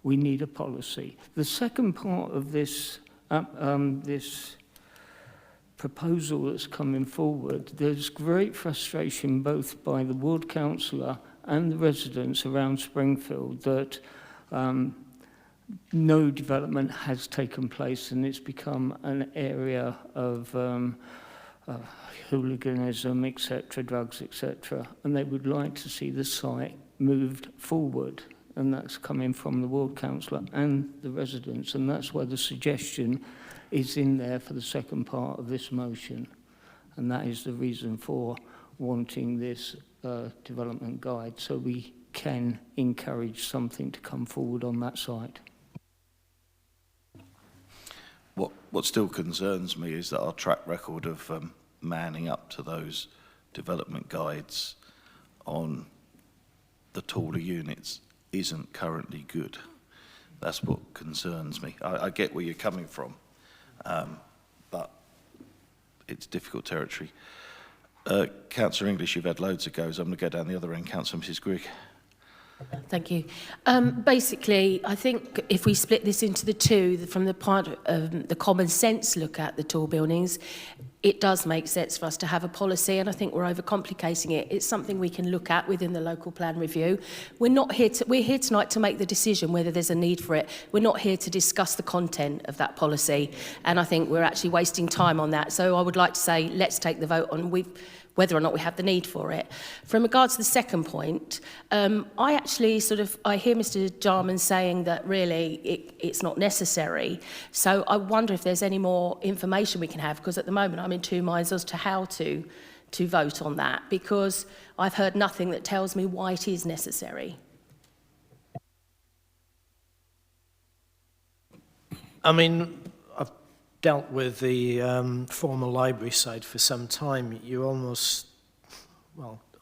We need a policy. The second part of this this proposal that's coming forward, there's great frustration both by the ward councillor and the residents around Springfield that no development has taken place, and it's become an area of hooliganism, etc., drugs, etc., and they would like to see the site moved forward, and that's coming from the ward councillor and the residents, and that's why the suggestion is in there for the second part of this motion, and that is the reason for wanting this development guide, so we can encourage something to come forward on that site. What still concerns me is that our track record of manning up to those development guides on the taller units isn't currently good. That's what concerns me. I get where you're coming from, but it's difficult territory. Councillor English, you've had loads of goes. I'm going to go down the other end. Councillor Mrs Grigg. Thank you. Basically, I think if we split this into the two, from the part of the common sense look at the tall buildings, it does make sense for us to have a policy, and I think we're overcomplicating it. It's something we can look at within the local plan review. We're here tonight to make the decision whether there's a need for it. We're not here to discuss the content of that policy, and I think we're actually wasting time on that. So I would like to say, let's take the vote on whether or not we have the need for it. From regards to the second point, I hear Mr Jarman saying that really it's not necessary. So I wonder if there's any more information we can have, because at the moment I'm in two minds as to how to vote on that, because I've heard nothing that tells me why it is necessary. I mean, I've dealt with the former library site for some time.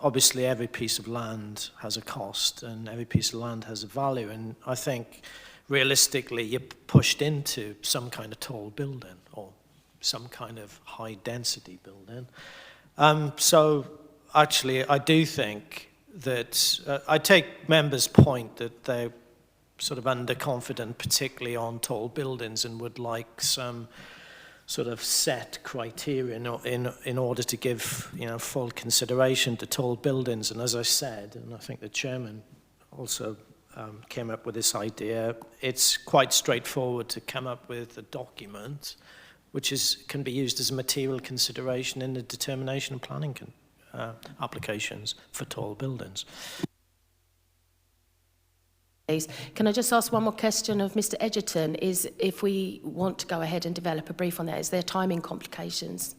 Obviously every piece of land has a cost and every piece of land has a value, and I think realistically you're pushed into some kind of tall building or some kind of high density building. So actually I do think that I take members' point that they're sort of underconfident, particularly on tall buildings, and would like some sort of set criteria in order to give full consideration to tall buildings. And as I said, and I think the chairman also came up with this idea, it's quite straightforward to come up with a document which can be used as a material consideration in the determination of planning applications for tall buildings. Can I just ask one more question of Mr Edgerton? Is if we want to go ahead and develop a brief on that, is there timing complications?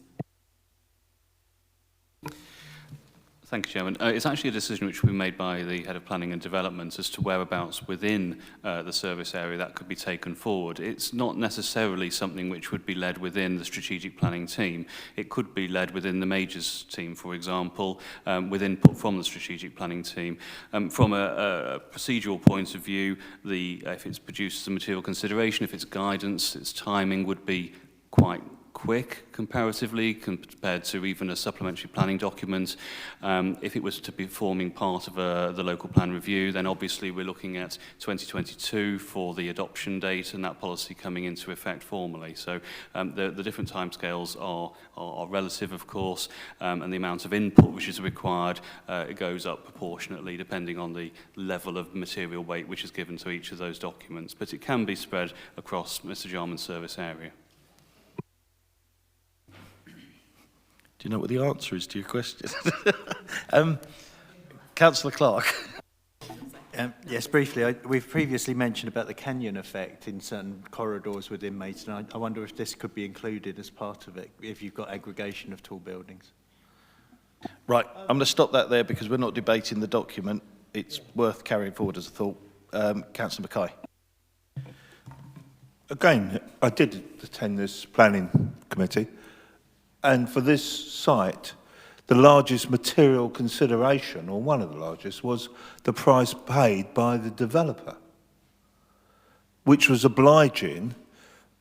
Thank you, Chairman. It's actually a decision which will be made by the Head of Planning and Development as to whereabouts within the service area that could be taken forward. It's not necessarily something which would be led within the strategic planning team. It could be led within the majors team, for example, with input from the strategic planning team. From a procedural point of view, if it's produced as a material consideration, if it's guidance, its timing would be quite quick comparatively compared to even a supplementary planning document. If it was to be forming part of the local plan review, then obviously we're looking at 2022 for the adoption date and that policy coming into effect formally. So the different timescales are relative, of course, and the amount of input which is required it goes up proportionately depending on the level of material weight which is given to each of those documents. But it can be spread across Mr Jarman's service area. Do you know what the answer is to your question? Councillor Clark. Yes, briefly. We've previously mentioned about the canyon effect in certain corridors within Maidstone. I wonder if this could be included as part of it, if you've got aggregation of tall buildings. Right, I'm going to stop that there because we're not debating the document. It's worth carrying forward as a thought. Councillor Mackay. Again, I did attend this planning committee. And for this site, the largest material consideration, or one of the largest, was the price paid by the developer, which was obliging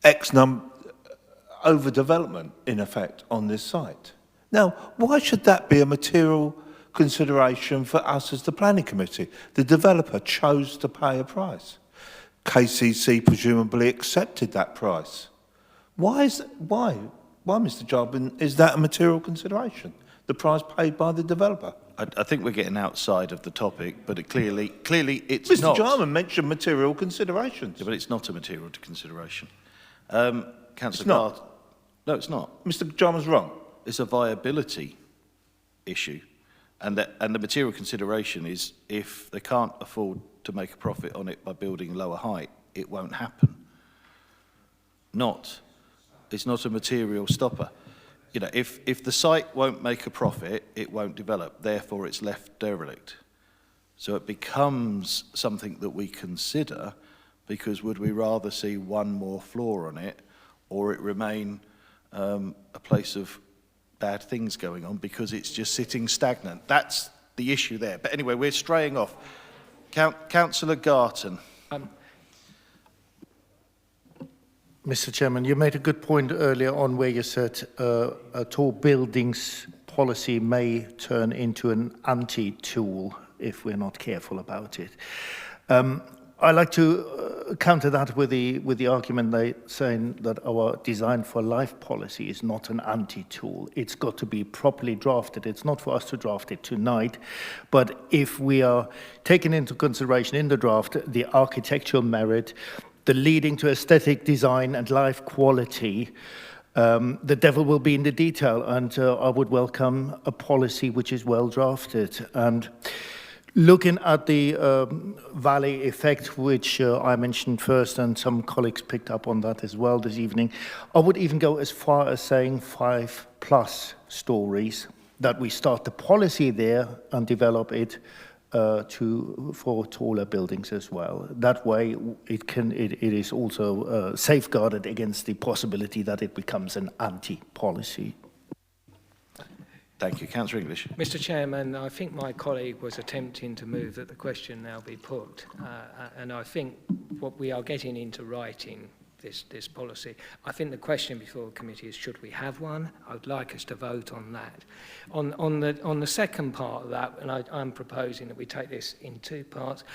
overdevelopment, in effect, on this site. Now, why should that be a material consideration for us as the planning committee? The developer chose to pay a price. KCC presumably accepted that price. Why, Mr. Jarman, is that a material consideration? The price paid by the developer? I think we're getting outside of the topic, but clearly it's Mr. not. Mr. Jarman mentioned material considerations. Yeah, but it's not a material consideration. It's not. No, it's not. Mr. Jarman's wrong. It's a viability issue, and the material consideration is if they can't afford to make a profit on it by building lower height, it won't happen. It's not a material stopper. You know, if the site won't make a profit, it won't develop. Therefore, it's left derelict. So it becomes something that we consider, because would we rather see one more floor on it, or it remain a place of bad things going on because it's just sitting stagnant? That's the issue there. But anyway, we're straying off. Councillor Garton. Mr. Chairman, you made a good point earlier on where you said a tall buildings policy may turn into an anti-tool if we're not careful about it. I like to counter that with the argument saying that our design for life policy is not an anti-tool. It's got to be properly drafted. It's not for us to draft it tonight, but if we are taking into consideration in the draft the architectural merit, the leading to aesthetic design and life quality, the devil will be in the detail, and I would welcome a policy which is well drafted. And looking at the valley effect, which I mentioned first, and some colleagues picked up on that as well this evening, I would even go as far as saying 5+ stories, that we start the policy there and develop it for taller buildings as well. That way it is also safeguarded against the possibility that it becomes an anti-policy. Thank you. Councillor English. Mr. Chairman, I think my colleague was attempting to move that the question now be put, and I think what we are getting into writing this policy. I think the question before the committee is, should we have one? I would like us to vote on that. On the second part of that, and I'm proposing that we take this in 2 parts.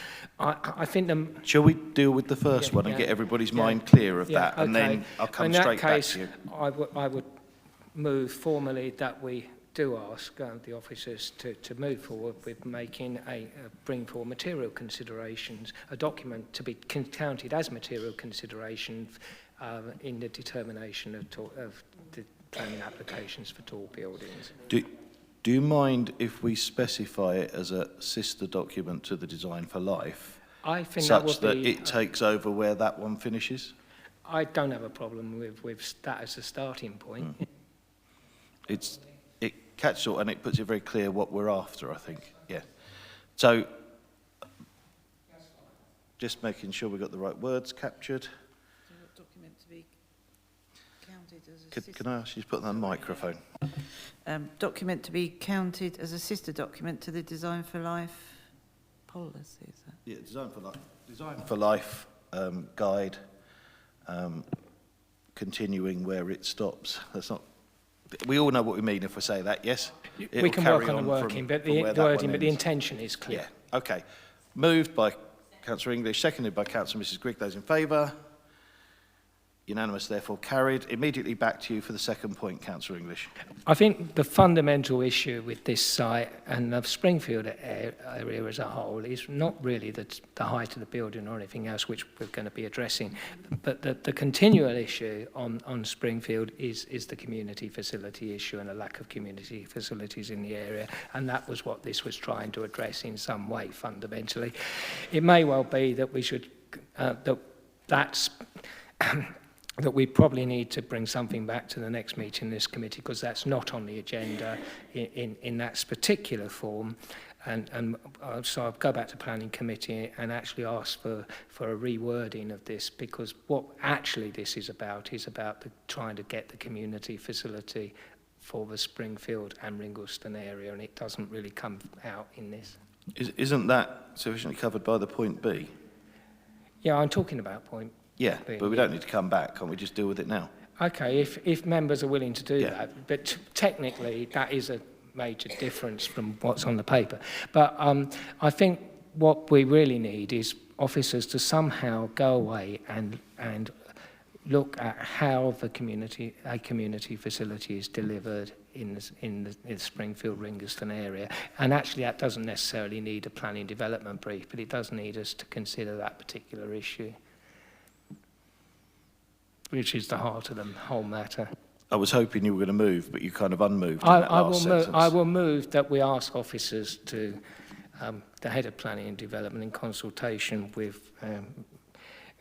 I think the... Shall we deal with the first one and get everybody's mind clear of that, and then I'll come straight back to you. I would move formally that we do ask the officers to move forward with making bring forward material considerations, a document to be counted as material consideration in the determination of the planning applications for tall buildings. Do you mind if we specify it as a sister document to the Design for Life? I think such that would be, it takes over where that one finishes? I don't have a problem with that as a starting point. It catches all, and it puts it very clear what we're after, I think. Yeah. So, just making sure we've got the right words captured. Document to be counted as a Can I ask you to put that on the microphone? document to be counted as a sister document to the Design for Life policy, is that? Yeah, Design for Life. Design for Life guide, continuing where it stops. That's not. We all know what we mean if we say that, yes? We can work on the working, but the wording, but the intention is clear. Yeah, okay. Moved by Councillor English, seconded by Councillor Mrs Grigg. Those in favour? Unanimous, therefore carried. Immediately back to you for the second point, Councillor English. I think the fundamental issue with this site and the Springfield area as a whole is not really the height of the building or anything else, which we're going to be addressing, but the continual issue on Springfield is the community facility issue and a lack of community facilities in the area, and that was what this was trying to address in some way fundamentally. It may well be that we should, that we probably need to bring something back to the next meeting in this committee, because that's not on the agenda in that particular form. And so I'll go back to planning committee and actually ask for a rewording of this, because what actually this is about trying to get the community facility for the Springfield and Ringleton area, and it doesn't really come out in this. Isn't that sufficiently covered by the point B? Yeah, I'm talking about point Yeah, B, but we don't need to come back. Can't we just deal with it now? Okay, if members are willing to do that, but technically that is a major difference from what's on the paper. But I think what we really need is officers to somehow go away and look at how a community facility is delivered in the Springfield Ringleton area. And actually that doesn't necessarily need a planning development brief, but it does need us to consider that particular issue, which is the heart of the whole matter. I was hoping you were going to move, but you kind of unmoved in that I last sentence. I will move that we ask officers to, the head of planning and development in consultation with,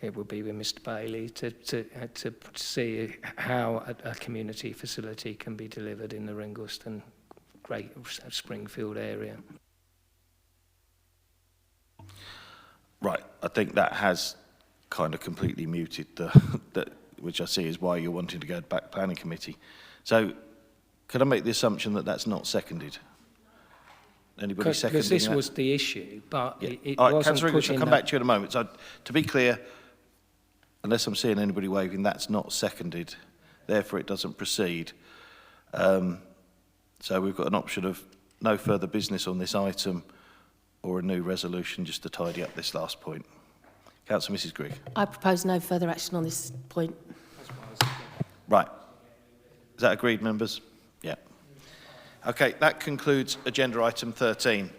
it will be with Mr Bailey, to see how a community facility can be delivered in the Ringleton Great Springfield area. Right, I think that has kind of completely muted which I see is why you're wanting to go back to planning committee. So, could I make the assumption that that's not seconded? Anybody seconding that? Because this was the issue, but it All right, wasn't Councillor English, I'll come back to you in a moment. So, to be clear, Unless I'm seeing anybody waving, that's not seconded. Therefore, it doesn't proceed. So we've got an option of no further business on this item or a new resolution just to tidy up this last point. Councillor Mrs Grigg. I propose no further action on this point. Right. Is that agreed, members? Yeah. Okay, that concludes agenda item 13.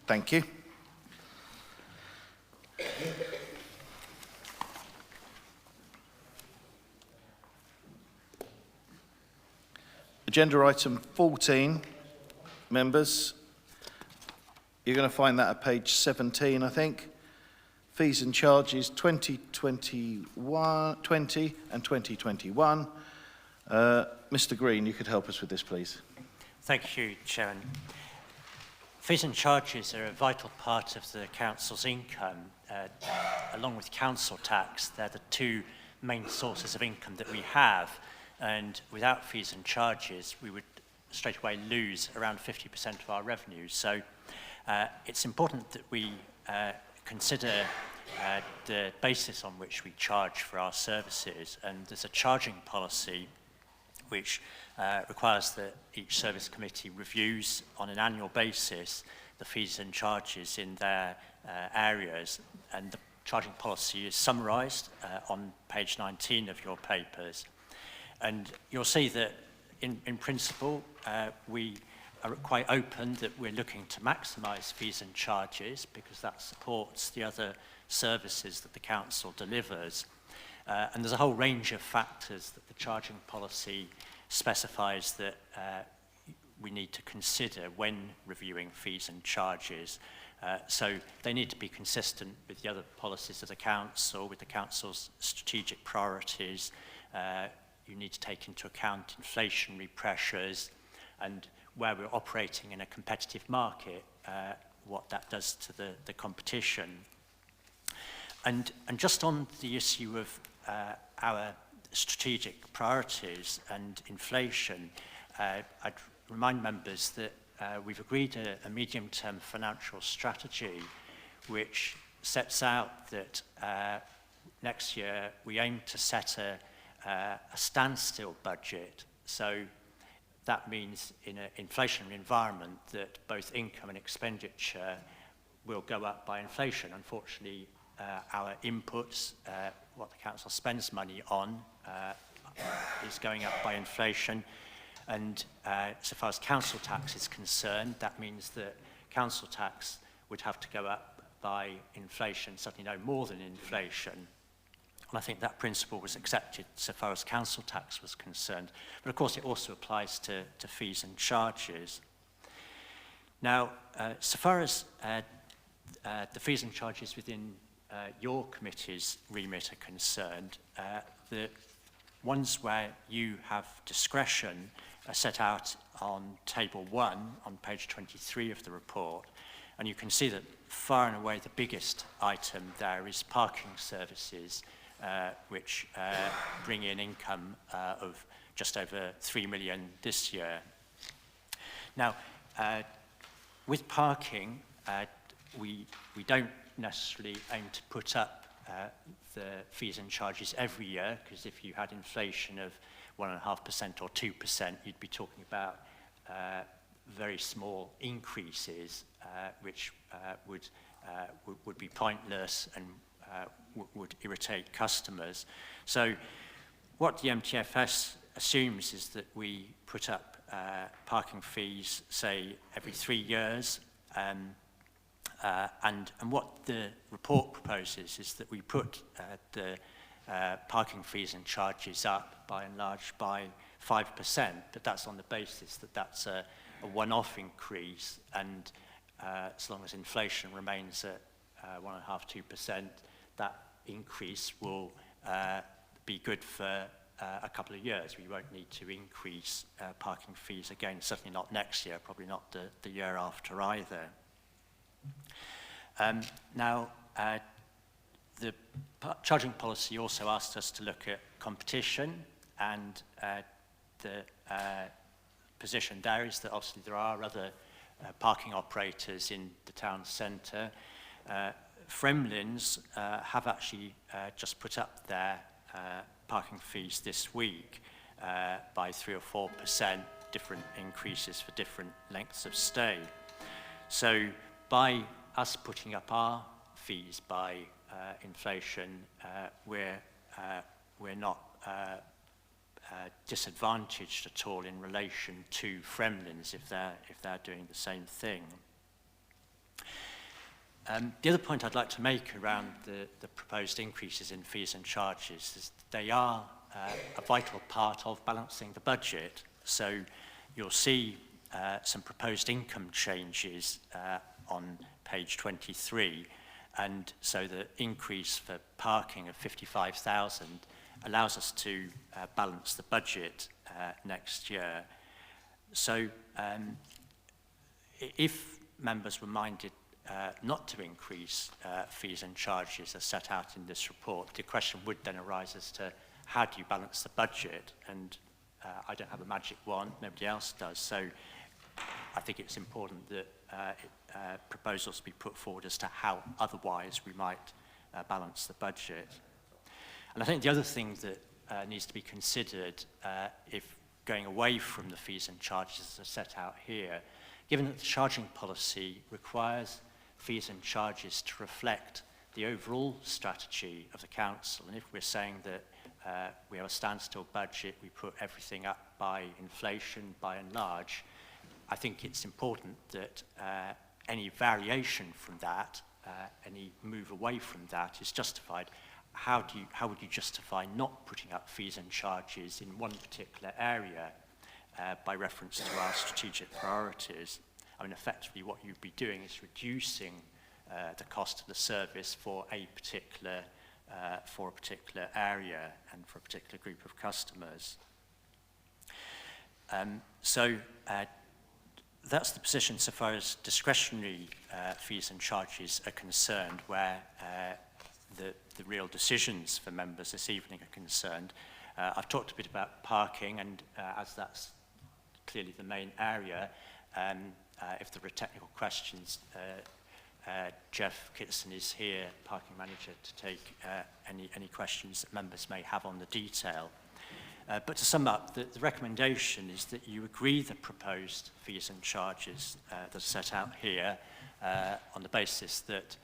Thank you. Agenda item 14, members. You're going to find that at page 17, I think. Fees and charges 2020 and 2021. Mr Green, you could help us with this, please. Thank you, Chairman. Fees and charges are a vital part of the council's income. Along with council tax, they're the two main sources of income that we have. And without fees and charges, we would straight away lose around 50% of our revenue. So it's important that we consider the basis on which we charge for our services. And there's a charging policy which requires that each service committee reviews on an annual basis the fees and charges in their areas. And the charging policy is summarised on page 19 of your papers. And you'll see that in principle, we are quite open that we're looking to maximise fees and charges because that supports the other services that the council delivers. And there's a whole range of factors that the charging policy specifies that we need to consider when reviewing fees and charges. So they need to be consistent with the other policies of the council, with the council's strategic priorities. You need to take into account inflationary pressures and where we're operating in a competitive market, what that does to the competition. And just on the issue of our strategic priorities and inflation, I'd remind members that we've agreed a medium-term financial strategy which sets out that next year we aim to set a standstill budget. So that means in an inflationary environment that both income and expenditure will go up by inflation. Unfortunately, our inputs, what the council spends money on, is going up by inflation. And so far as council tax is concerned, that means that council tax would have to go up by inflation, certainly no more than inflation. And I think that principle was accepted so far as council tax was concerned. But of course, it also applies to fees and charges. Now, so far as the fees and charges within your committee's remit are concerned, the ones where you have discretion are set out on table 1 on page 23 of the report. And you can see that far and away the biggest item there is parking services, which bring in income of just over 3 million this year. Now, with parking, we don't necessarily aim to put up the fees and charges every year, because if you had inflation of 1.5% or 2%, you'd be talking about very small increases, which would be pointless and would irritate customers. So what the MTFS assumes is that we put up parking fees, say, every 3 years, and what the report proposes is that we put the parking fees and charges up, by and large, by 5%, but that's on the basis that that's a one-off increase, and as long as inflation remains at 1.5–2%, that increase will be good for a couple of years. We won't need to increase parking fees again, certainly not next year, probably not the year after either. Now, the charging policy also asked us to look at competition, and the position there is that obviously there are other parking operators in the town centre. Fremlins have actually just put up their parking fees this week by 3 or 4%, different increases for different lengths of stay. So by us putting up our fees by inflation, we're not disadvantaged at all in relation to Fremlins if they're doing the same thing. The other point I'd like to make around the proposed increases in fees and charges is they are a vital part of balancing the budget. So you'll see some proposed income changes on page 23, and so the increase for parking of 55,000 allows us to balance the budget next year. So if members were minded not to increase fees and charges as set out in this report, the question would then arise as to how do you balance the budget? And I don't have a magic wand, nobody else does. So I think it's important that proposals be put forward as to how otherwise we might balance the budget. And I think the other thing that needs to be considered if going away from the fees and charges as set out here, given that the charging policy requires fees and charges to reflect the overall strategy of the council, and if we're saying that we have a standstill budget, we put everything up by inflation by and large, I think it's important that any variation from that, any move away from that is justified. How would you justify not putting up fees and charges in one particular area by reference to our strategic priorities? I mean, effectively what you'd be doing is reducing the cost of the service for a particular area and for a particular group of customers. So that's the position so far as discretionary fees and charges are concerned, where the real decisions for members this evening are concerned. I've talked a bit about parking, and as that's clearly the main area, if there are technical questions, Jeff Kitson is here, parking manager, to take any questions that members may have on the detail. But to sum up, the recommendation is that you agree the proposed fees and charges that are set out here on the basis that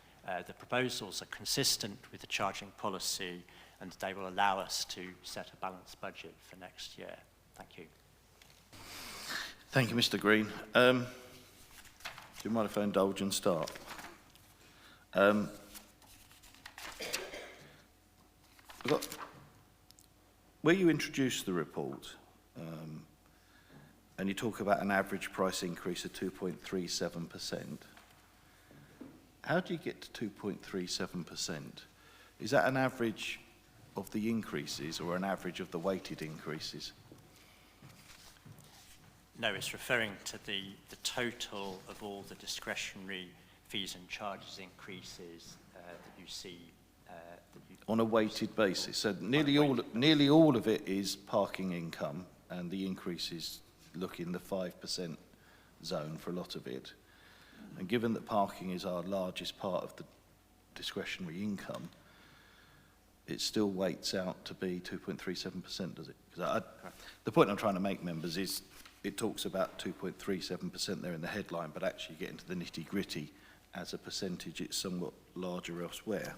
the proposals are consistent with the charging policy and they will allow us to set a balanced budget for next year. Thank you. Thank you, Mr. Green. Do you mind if I indulge and start? Where you introduce the report and you talk about an average price increase of 2.37%, how do you get to 2.37%? Is that an average of the increases or an average of the weighted increases? No, it's referring to the total of all the discretionary fees and charges increases that you see. On a weighted basis. So nearly all of it is parking income, and the increases look in the 5% zone for a lot of it. And given that parking is our largest part of the discretionary income, it still weights out to be 2.37%, does it? Because the point I'm trying to make, members, is it talks about 2.37% there in the headline, but actually get into the nitty-gritty as a percentage, it's somewhat larger elsewhere.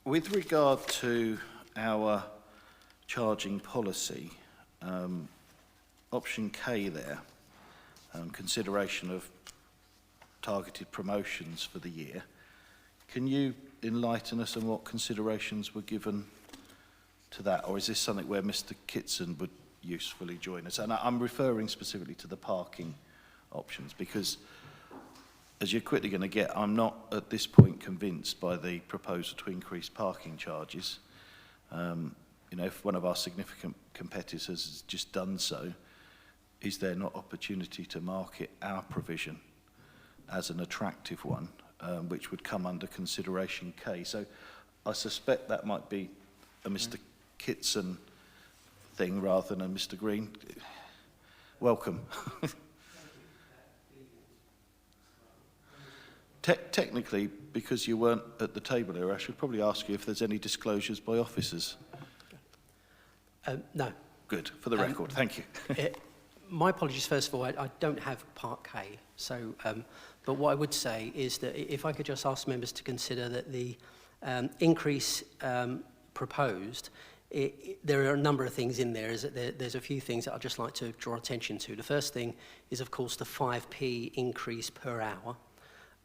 With regard to our charging policy, option K there, consideration of targeted promotions for the year. Can you enlighten us on what considerations were given to that, or is this something where Mr. Kitson would usefully join us? And I'm referring specifically to the parking options, because as you're quickly going to get, I'm not at this point convinced by the proposal to increase parking charges. You know, if one of our significant competitors has just done so, is there not opportunity to market our provision as an attractive one, which would come under consideration K? So I suspect that might be a Mr. Kitson thing rather than a Mr. Green. Welcome. Technically, because you weren't at the table here, I should probably ask you if there's any disclosures by officers. No. Good, for the record, thank you. My apologies, first of all, I don't have Part K, so, but what I would say is that if I could just ask members to consider that the increase proposed, there are a number of things in there. There's a few things that I'd just like to draw attention to. The first thing is, of course, the 5p increase per hour,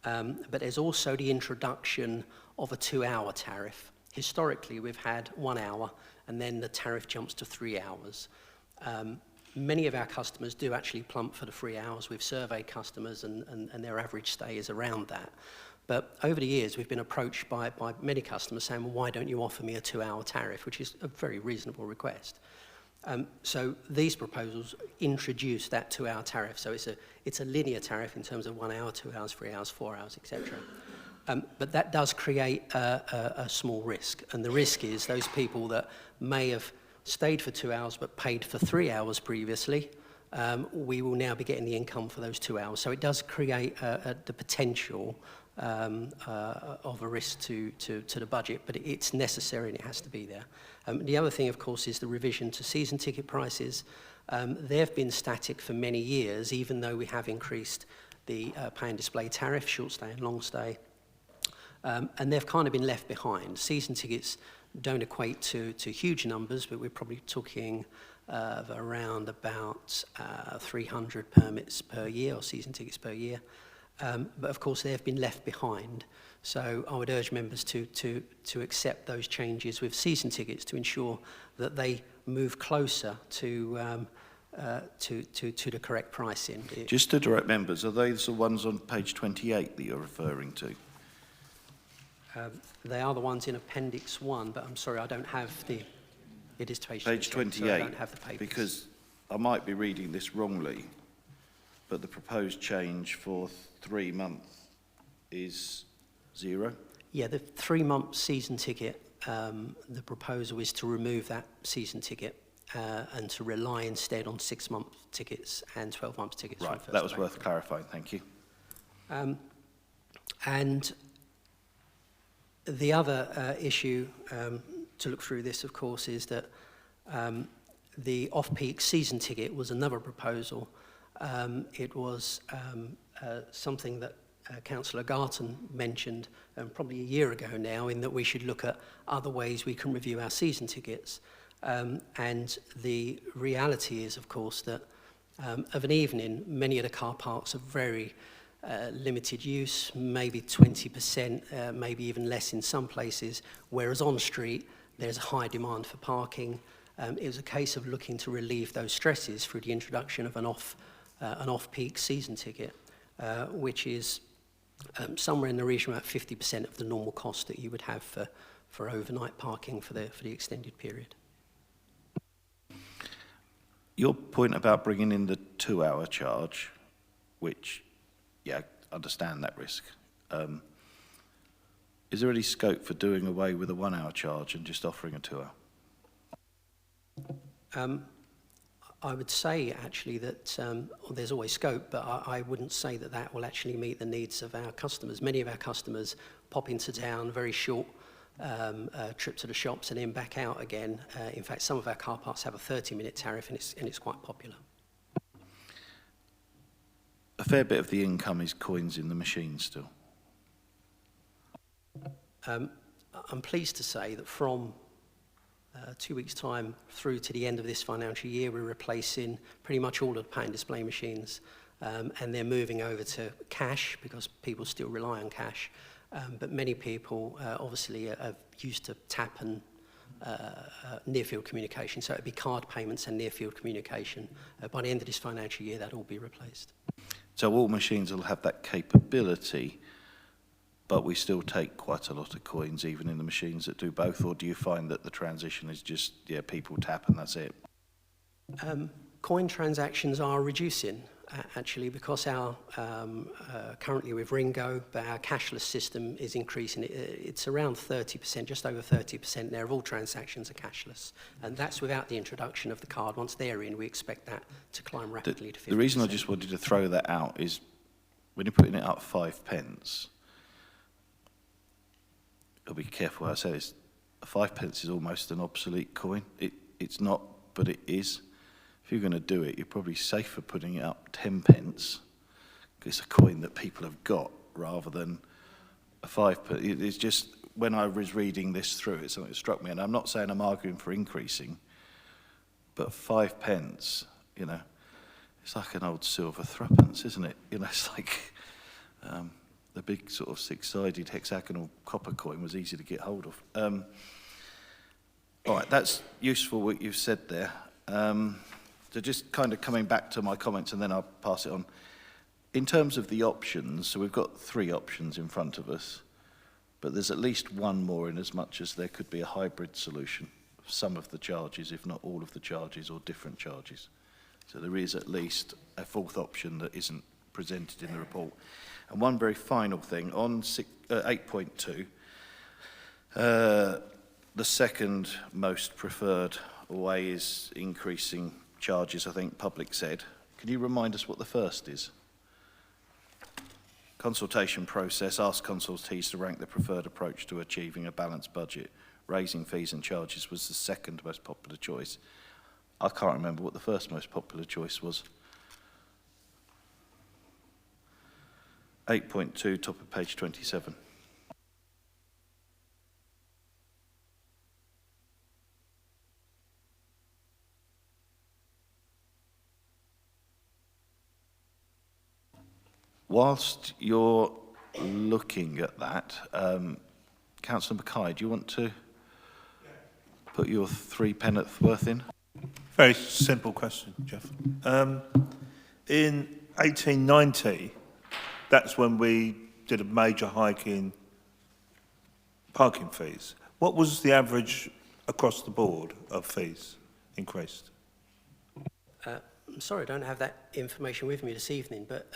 but there's also the introduction of a 2-hour tariff. Historically, we've had 1 hour, and then the tariff jumps to 3 hours. Many of our customers do actually plump for the 3 hours. We've surveyed customers, and their average stay is around that. But over the years, we've been approached by many customers saying, well, why don't you offer me a 2-hour tariff, which is a very reasonable request. So these proposals introduce that 2-hour tariff. So it's a linear tariff in terms of 1 hour, 2 hours, 3 hours, 4 hours, etc. But that does create a small risk. And the risk is those people that may have stayed for 2 hours but paid for 3 hours previously, we will now be getting the income for those 2 hours. So it does create the potential of a risk to the budget, but it's necessary and it has to be there. The other thing, of course, is the revision to season ticket prices. They've been static for many years, even though we have increased the pay and display tariff, short stay and long stay. And they've kind of been left behind. Season tickets don't equate to huge numbers, but we're probably talking of around about 300 permits per year, or season tickets per year. But of course, they've been left behind. So I would urge members to accept those changes with season tickets to ensure that they move closer to the correct pricing. Just to direct members, are those the ones on page 28 that you're referring to? They are the ones in Appendix 1, but I'm sorry, I don't have the... It is page 28, so I don't have the papers. Because I might be reading this wrongly, but the proposed change for 3 months is 0? Yeah, the 3-month season ticket, the proposal is to remove that season ticket and to rely instead on 6-month tickets and 12-month tickets. Right, that was worth clarifying, thank you. And the other issue to look through this, of course, is that the off-peak season ticket was another proposal. It was something that Councillor Garton mentioned probably a year ago now, in that we should look at other ways we can review our season tickets. And the reality is, of course, that of an evening, many of the car parks are very limited use, maybe 20%, maybe even less in some places, whereas on street, there's a high demand for parking. It was a case of looking to relieve those stresses through the introduction of an off-peak season ticket, which is somewhere in the region of about 50% of the normal cost that you would have for overnight parking for the extended period. Your point about bringing in the 2-hour charge, which, yeah, I understand that risk. Is there any scope for doing away with a 1-hour charge and just offering a 2-hour? I would say, actually, that there's always scope, but I wouldn't say that that will actually meet the needs of our customers. Many of our customers pop into town, very short trip to the shops and then back out again. In fact, some of our car parks have a 30-minute tariff, and it's quite popular. A fair bit of the income is coins in the machine still. I'm pleased to say that from 2 weeks' time through to the end of this financial year, we're replacing pretty much all of the pay and display machines, and they're moving over to cash because people still rely on cash. But many people obviously are used to tap and near-field communication, so it'd be card payments and near-field communication. By the end of this financial year, that'll all be replaced. So all machines will have that capability, but we still take quite a lot of coins even in the machines that do both, or do you find that the transition is just, yeah, people tap and that's it? Coin transactions are reducing, actually, because our currently with Ringo, but our cashless system is increasing. It's around 30%, just over 30% there of all transactions are cashless, and that's without the introduction of the card. Once they're in, we expect that to climb rapidly to 50%. The reason I just wanted to throw that out is when you're putting it up 5 pence, I'll be careful what I say this. 5 pence is almost an obsolete coin. It's not, but it is. If you're going to do it, you're probably safer putting it up 10 pence. It's a coin that people have got rather than a 5 pence. It's just, when I was reading this through, it's something that struck me, and I'm not saying I'm arguing for increasing, but 5 pence, you know, it's like an old silver threepence, isn't it? You know, it's like the big sort of six-sided hexagonal copper coin was easy to get hold of. All right, that's useful what you've said there. So just kind of coming back to my comments, and then I'll pass it on. In terms of the options, so we've got 3 options in front of us, but there's at least one more, in as much as there could be a hybrid solution of some of the charges, if not all of the charges, or different charges. So there is at least a 4th option that isn't presented in the report. And one very final thing, on 8.2, the second most preferred way is increasing charges, I think Public said. Can you remind us what the first is? Consultation process, ask consultees to rank the preferred approach to achieving a balanced budget. Raising fees and charges was the second most popular choice. I can't remember what the first most popular choice was. 8.2, top of page 27. Whilst you're looking at that, Councillor Mackay, do you want to put your 3 penneth worth in? Very simple question, Jeff. In 1890, that's when we did a major hike in parking fees. What was the average across the board of fees increased? I'm sorry, I don't have that information with me this evening, but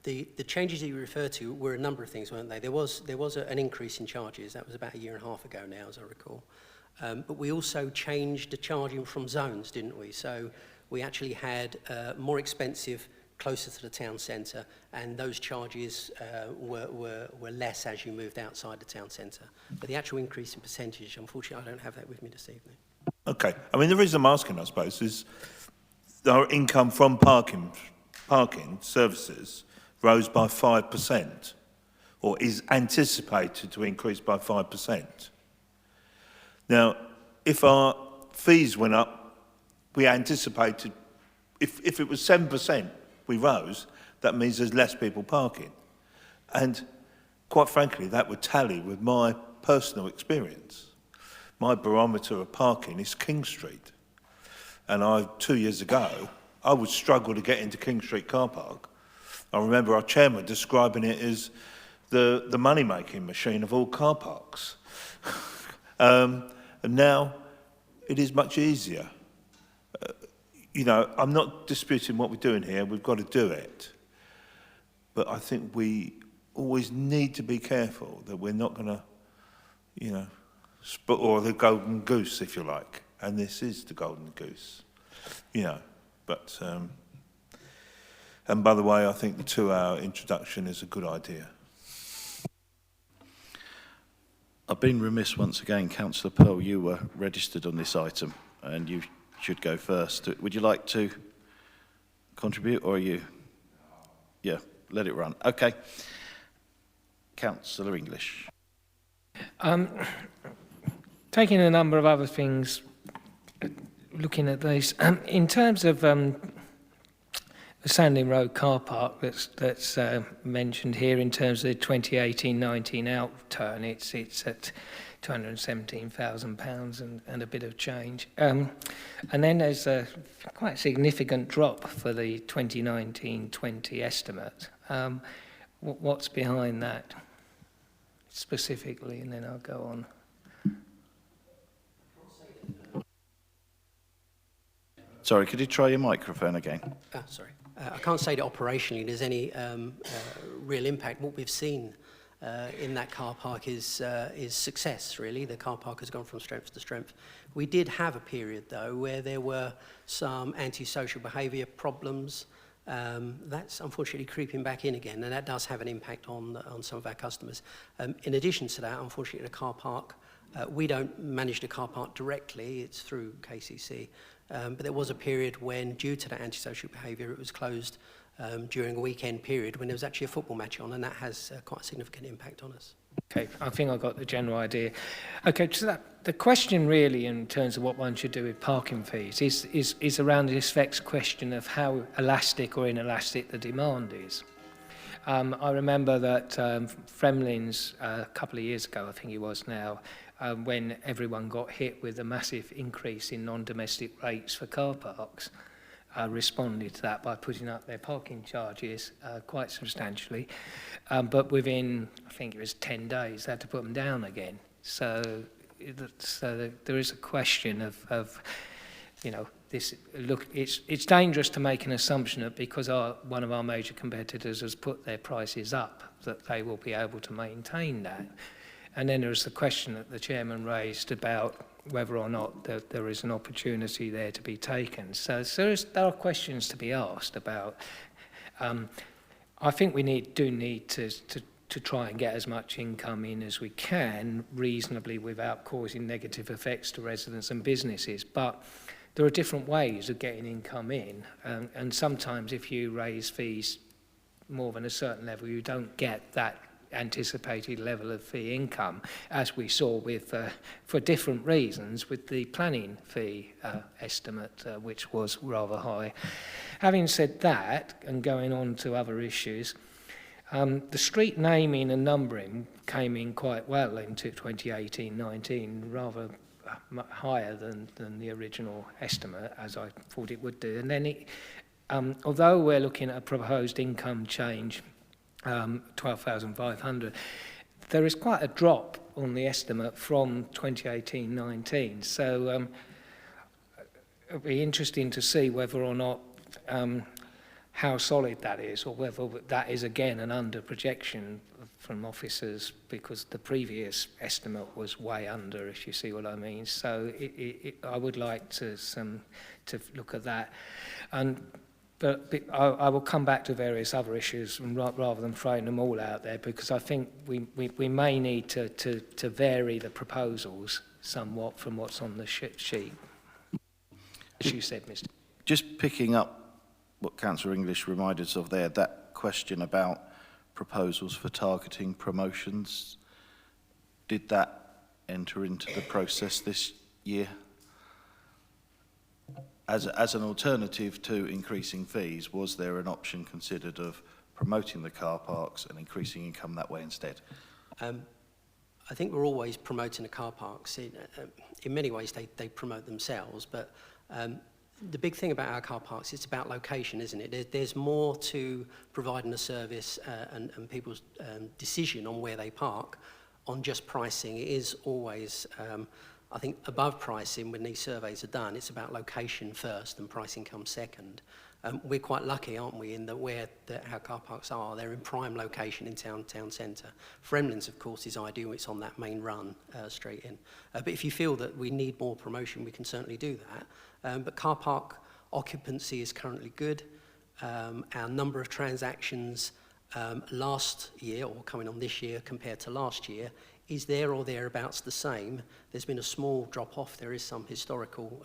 the changes that you refer to were a number of things, weren't they? There was an increase in charges. That was about 1.5 years ago now, as I recall. But we also changed the charging from zones, didn't we? So we actually had more expensive closer to the town centre, and those charges were less as you moved outside the town centre. But the actual increase in percentage, unfortunately, I don't have that with me this evening. Okay. I mean, the reason I'm asking, I suppose, is our income from parking services rose by 5%, or is anticipated to increase by 5%. Now, if our fees went up, we anticipated, if it was 7% we rose, that means there's less people parking. And quite frankly, that would tally with my personal experience. My barometer of parking is King Street. And 2 years ago, I would struggle to get into King Street car park. I remember our chairman describing it as the money-making machine of all car parks. And now it is much easier. You know, I'm not disputing what we're doing here. We've got to do it. But I think we always need to be careful that we're not going to, you know, or the golden goose, if you like. And this is the golden goose, you know. But, and by the way, I think the 2-hour introduction is a good idea. I've been remiss once again, Councillor Pearl, you were registered on this item and you should go first. Would you like to contribute, or are you? Yeah, let it run. Okay. Councillor English. Taking a number of other things, looking at these, in terms of the Sandling Road car park that's mentioned here, in terms of the 2018-19 outturn, it's at £217,000 and a bit of change. And then there's a quite significant drop for the 2019-20 estimate. What's behind that specifically? And then I'll go on. Sorry, could you try your microphone again? Sorry. I can't say that operationally there's any real impact. What we've seen in that car park is success, really. The car park has gone from strength to strength. We did have a period, though, where there were some antisocial behaviour problems, That's unfortunately creeping back in again, and that does have an impact on some of our customers. In addition to that, unfortunately, the car park, we don't manage the car park directly, it's through KCC, but there was a period when, due to that antisocial behaviour, it was closed during a weekend period when there was actually a football match on, and that has quite a significant impact on us. Okay, I think I got the general idea. Okay, so the question really in terms of what one should do with parking fees is around this vexed question of how elastic or inelastic the demand is. I remember that Fremlin's a couple of years ago, I think it was now, when everyone got hit with a massive increase in non-domestic rates for car parks, responded to that by putting up their parking charges quite substantially. But within, I think it was 10 days, they had to put them down again. So there is a question of you know, this. Look, it's dangerous to make an assumption that because one of our major competitors has put their prices up, that they will be able to maintain that. And then there's the question that the chairman raised about whether or not there is an opportunity there to be taken. So there are questions to be asked about. I think we do need to try and get as much income in as we can reasonably without causing negative effects to residents and businesses. But there are different ways of getting income in, and sometimes if you raise fees more than a certain level, you don't get that anticipated level of fee income, as we saw with, for different reasons, with the planning fee estimate, which was rather high. Having said that, and going on to other issues, the street naming and numbering came in quite well into 2018-19, rather higher than the original estimate, as I thought it would do. And then, although we're looking at a proposed income change, 12,500, there is quite a drop on the estimate from 2018-19. So it'll be interesting to see whether or not how solid that is, or whether that is again an under projection from officers, because the previous estimate was way under, if you see what I mean. So I would like to look at that. But I will come back to various other issues rather than throwing them all out there, because I think we may need to vary the proposals somewhat from what's on the sheet, as you said, Mr. Just picking up what Councillor English reminded us of there, that question about proposals for targeting promotions, did that enter into the process this year? As an alternative to increasing fees, was there an option considered of promoting the car parks and increasing income that way instead? I think we're always promoting the car parks. In many ways, they promote themselves, but the big thing about our car parks, it's about location, isn't it? There's more to providing a service and people's decision on where they park on just pricing. It is always, I think, above pricing when these surveys are done. It's about location first and pricing comes second. We're quite lucky, aren't we, in that where our car parks are. They're in prime location in town centre. Fremlin's, of course, is ideal. It's on that main run straight in. But if you feel that we need more promotion, we can certainly do that. But car park occupancy is currently good. Our number of transactions last year, or coming on this year compared to last year, is there or thereabouts the same. There's been a small drop-off. There is some historical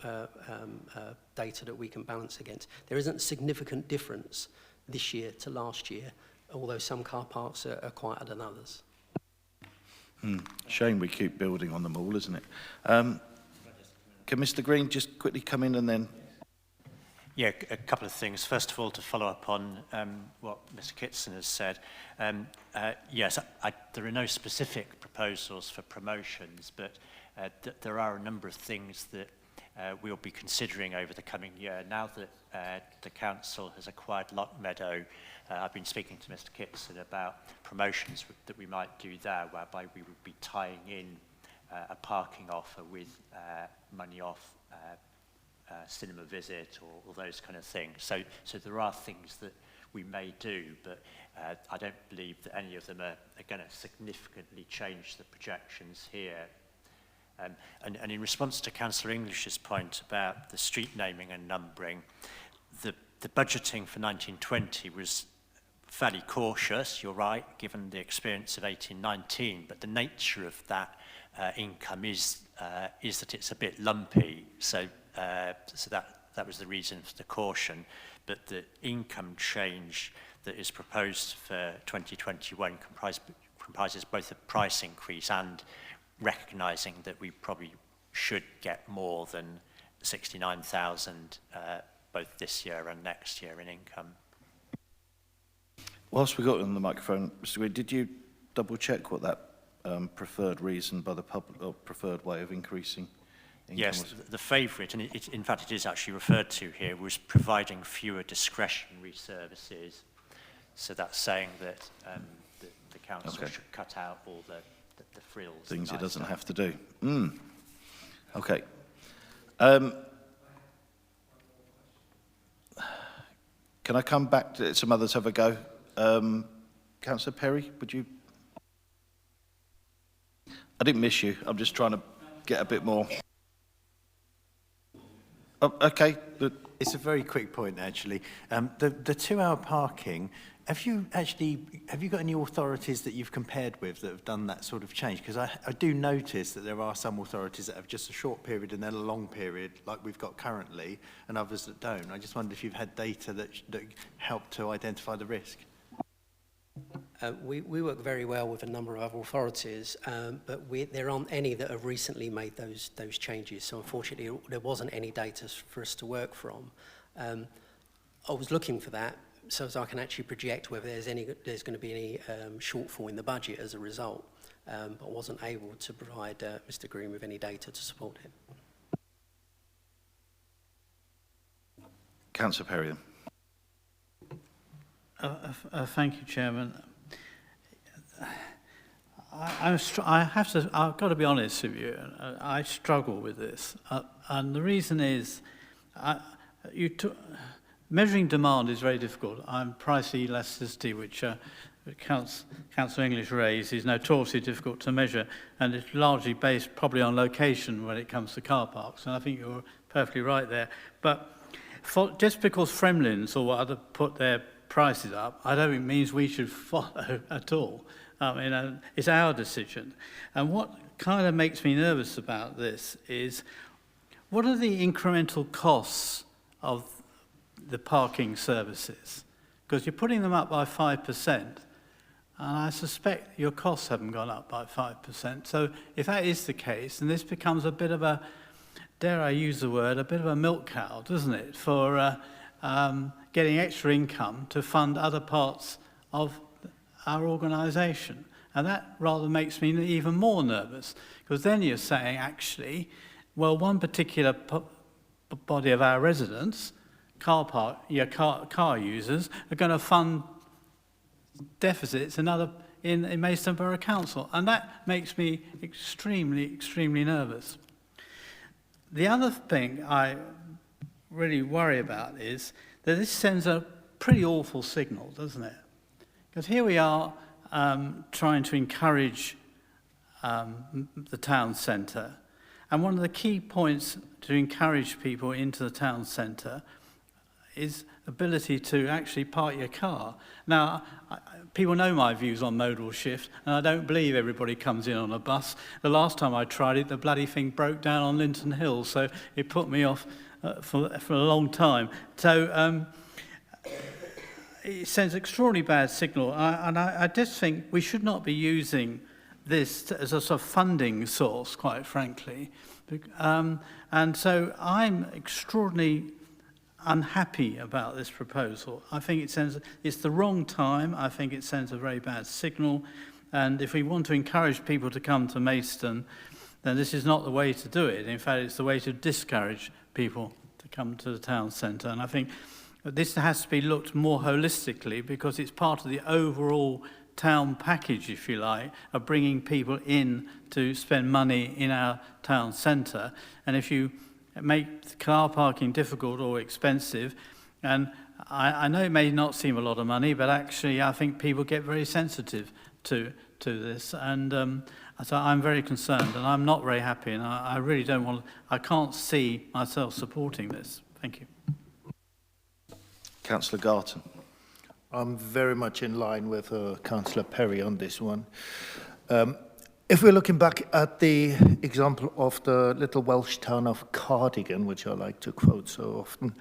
data that we can balance against. There isn't a significant difference this year to last year, although some car parks are quieter than others. Shame we keep building on them all, isn't it? Can Mr. Green just quickly come in and then... Yeah, a couple of things. First of all, to follow up on what Mr. Kitson has said, yes, there are no specific proposals for promotions, but there are a number of things that we'll be considering over the coming year. Now that the council has acquired Lockmeadow, I've been speaking to Mr. Kitson about promotions that we might do there, whereby we would be tying in a parking offer with money off cinema visit or those kind of things. So there are things that we may do, but I don't believe that any of them are going to significantly change the projections here. And in response to Councillor English's point about the street naming and numbering, the the budgeting for 1920 was fairly cautious, you're right, given the experience of 1819, but the nature of that income is that it's a bit lumpy, so that was the reason for the caution. But the income change that is proposed for 2021 comprises both a price increase and recognising that we probably should get more than 69,000 both this year and next year in income. Whilst we got on the microphone, Mr. Green, did you double check what that preferred reason by the public, or preferred way of increasing income yes, was? the favourite, and in fact it is actually referred to here, was providing fewer discretionary services. So that's saying that the council should cut out all the frills. Things it doesn't have to do. Okay. Can I come back to some others have a go? Councillor Perry, would you? I didn't miss you. I'm just trying to get a bit more. Oh, okay. It's a very quick point, actually. The 2-hour parking, have you got any authorities that you've compared with that have done that sort of change? Because I do notice that there are some authorities that have just a short period and then a long period, like we've got currently, and others that don't. I just wondered if you've had data that help to identify the risk. We work very well with a number of other authorities, but there aren't any that have recently made those changes. So unfortunately, there wasn't any data for us to work from. I was looking for that so as I can actually project whether there's going to be any shortfall in the budget as a result. But I wasn't able to provide Mr. Green with any data to support it. Councillor Perry. Thank you, Chairman. I've got to be honest with you. I struggle with this, and the reason is, measuring demand is very difficult. Price elasticity, which Councillor English raised, is notoriously difficult to measure, and it's largely based probably on location when it comes to car parks. And I think you're perfectly right there. But just because Fremlins or other put their prices up, I don't think it means we should follow at all. I mean, it's our decision. And what kind of makes me nervous about this is, what are the incremental costs of the parking services? Because you're putting them up by 5%, and I suspect your costs haven't gone up by 5%. So if that is the case, then this becomes a bit of a, dare I use the word, a bit of a milk cow, doesn't it, for getting extra income to fund other parts of our organisation. And that rather makes me even more nervous, because then you're saying, actually, well, one particular body of our residents, car users, are going to fund deficits in Maidstone Borough Council. And that makes me extremely, extremely nervous. The other thing I really worry about is that this sends a pretty awful signal, doesn't it? Because here we are trying to encourage the town centre. And one of the key points to encourage people into the town centre is ability to actually park your car. Now, people know my views on modal shift, and I don't believe everybody comes in on a bus. The last time I tried it, the bloody thing broke down on Linton Hill, so it put me off for a long time. So it sends an extraordinarily bad signal, and I just think we should not be using this as a sort of funding source, quite frankly. And so I'm extraordinarily unhappy about this proposal. I think it's the wrong time. I think it sends a very bad signal. And if we want to encourage people to come to Maidstone, then this is not the way to do it. In fact, it's the way to discourage people to come to the town centre. And I think this has to be looked more holistically, because it's part of the overall town package, if you like, of bringing people in to spend money in our town centre. And if you make car parking difficult or expensive, and I know it may not seem a lot of money, but actually I think people get very sensitive to this, and so I'm very concerned, and I'm not very happy, and I really don't want, I can't see myself supporting this. Thank you. Councillor Garton. I'm very much in line with Councillor Perry on this one. If we're looking back at the example of the little Welsh town of Cardigan, which I like to quote so often,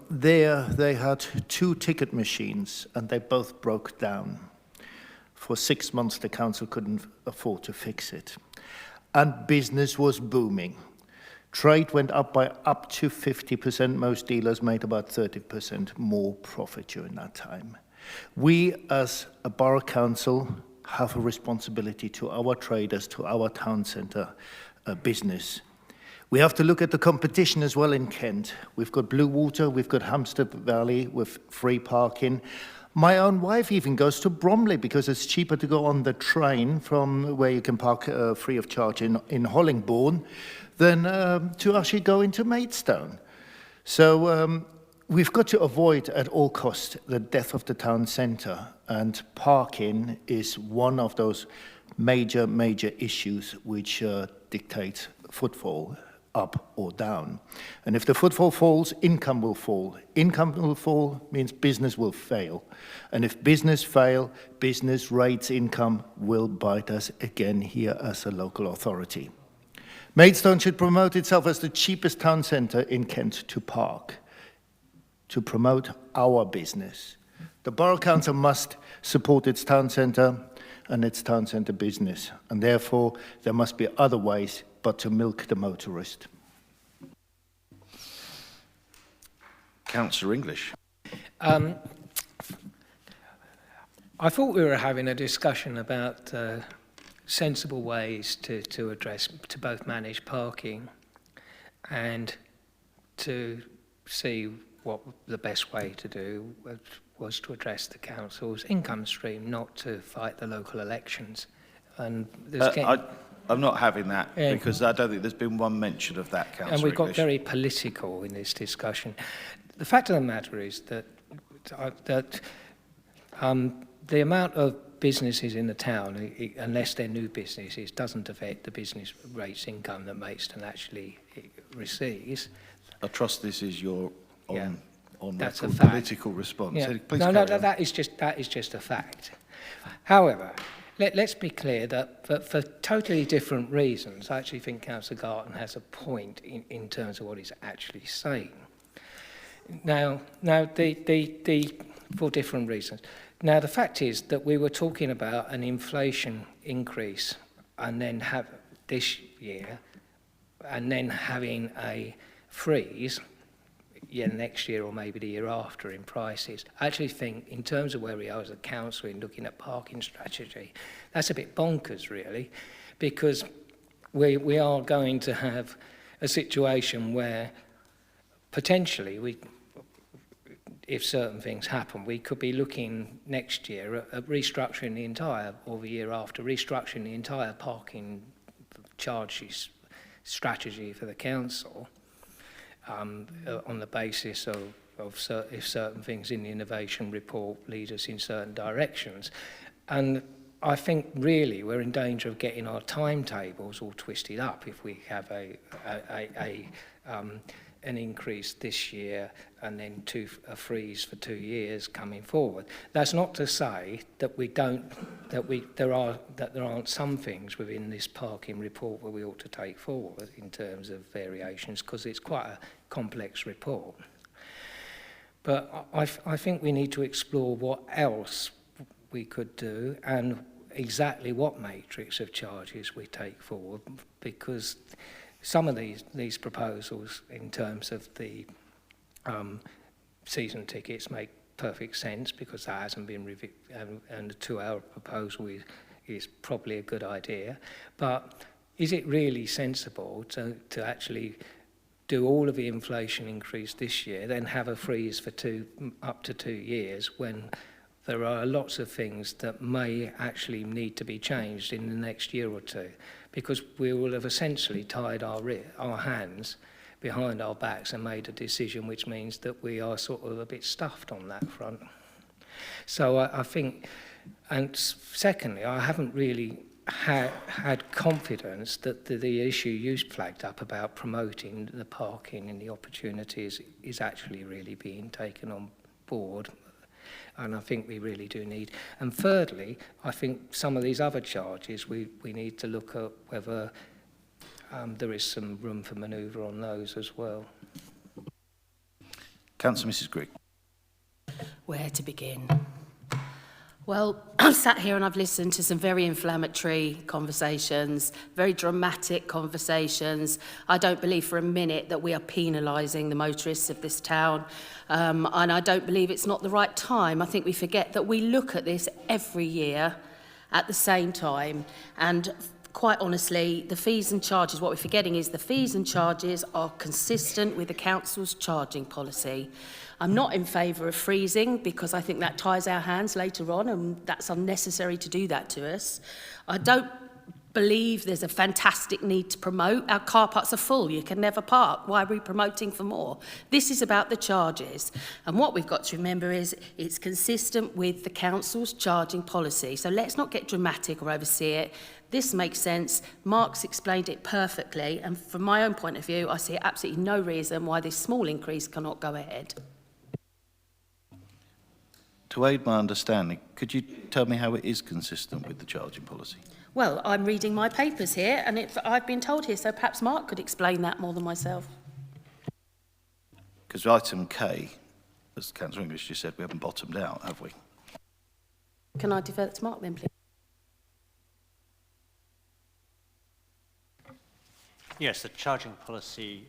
there they had 2 ticket machines and they both broke down. For 6 months, the council couldn't afford to fix it. And business was booming. Trade went up by up to 50%. Most dealers made about 30% more profit during that time. We, as a borough council, have a responsibility to our traders, to our town centre business. We have to look at the competition as well in Kent. We've got Blue Water, we've got Hampstead Valley with free parking. My own wife even goes to Bromley because it's cheaper to go on the train from where you can park free of charge in Hollingbourne than to actually go into Maidstone. So we've got to avoid at all costs the death of the town centre, and parking is one of those major issues which dictate footfall up or down. And if the footfall falls, income will fall. Income will fall means business will fail. And if business fail, business rates income will bite us again here as a local authority. Maidstone should promote itself as the cheapest town centre in Kent to park, to promote our business. The Borough Council must support its town centre and its town centre business, and therefore there must be other ways but to milk the motorist. Councillor English. I thought we were having a discussion about sensible ways to address, to both manage parking and to see what the best way to do was to address the council's income stream, not to fight the local elections. And I'm not having that, Yeah. because I don't think there's been one mention of that, Councillor And we got English. very political in this discussion. The fact of the matter is that the amount of businesses in the town, unless they're new businesses, doesn't affect the business rates income that Maidstone actually receives. I trust this is your on That's a record fact. political response. Yeah. Please No, carry on. that is just a fact. However, let's be clear that for totally different reasons, I actually think Councillor Garton has a point in terms of what he's actually saying. Now, for different reasons. Now, the fact is that we were talking about an inflation increase and then have this year and then having a freeze next year or maybe the year after in prices. I actually think in terms of where we are as a council in looking at parking strategy, that's a bit bonkers really, because we are going to have a situation where potentially if certain things happen, we could be looking next year at restructuring the entire, or the year after, restructuring the entire parking charges strategy for the council on the basis of if certain things in the innovation report lead us in certain directions. And I think really we're in danger of getting our timetables all twisted up if we have an increase this year and then a freeze for 2 years coming forward. That's not to say that there aren't some things within this parking report where we ought to take forward in terms of variations, because it's quite a complex report. But I think we need to explore what else we could do and exactly what matrix of charges we take forward, because some of these proposals in terms of the season tickets make perfect sense because that hasn't been reviewed, and the 2-hour proposal is probably a good idea. But is it really sensible to actually do all of the inflation increase this year, then have a freeze for up to 2 years when there are lots of things that may actually need to be changed in the next year or two? Because we will have essentially tied our hands behind our backs and made a decision which means that we are sort of a bit stuffed on that front. So I think, and secondly, I haven't really had confidence that the issue you flagged up about promoting the parking and the opportunities is actually really being taken on board. And I think we really do need. And thirdly, I think some of these other charges, we need to look at whether there is some room for manoeuvre on those as well. Councillor Mrs Grigg. Where to begin? Well, I've sat here and I've listened to some very inflammatory conversations, very dramatic conversations. I don't believe for a minute that we are penalising the motorists of this town, and I don't believe it's not the right time. I think we forget that we look at this every year at the same time, and quite honestly, the fees and charges, what we're forgetting is the fees and charges are consistent with the council's charging policy. I'm not in favour of freezing because I think that ties our hands later on, and that's unnecessary to do that to us. I don't believe there's a fantastic need to promote. Our car parks are full. You can never park. Why are we promoting for more? This is about the charges. And what we've got to remember is it's consistent with the council's charging policy. So let's not get dramatic or oversee it. This makes sense. Mark's explained it perfectly. And from my own point of view, I see absolutely no reason why this small increase cannot go ahead. To aid my understanding, could you tell me how it is consistent with the charging policy? Well, I'm reading my papers here, and I've been told here, so perhaps Mark could explain that more than myself. Because item K, as Councillor English just said, we haven't bottomed out, have we? Can I defer that to Mark then, please? Yes, the charging policy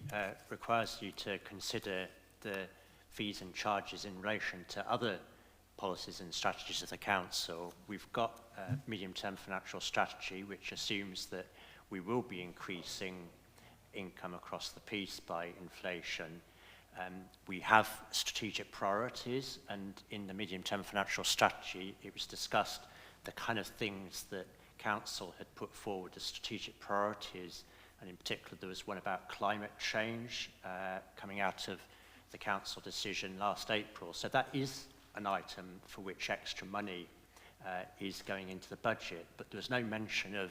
requires you to consider the fees and charges in relation to other policies and strategies of the council. We've got a medium-term financial strategy which assumes that we will be increasing income across the piece by inflation. We have strategic priorities, and in the medium-term financial strategy it was discussed the kind of things that council had put forward as strategic priorities, and in particular there was one about climate change coming out of the council decision last April. So that is an item for which extra money is going into the budget, but there was no mention of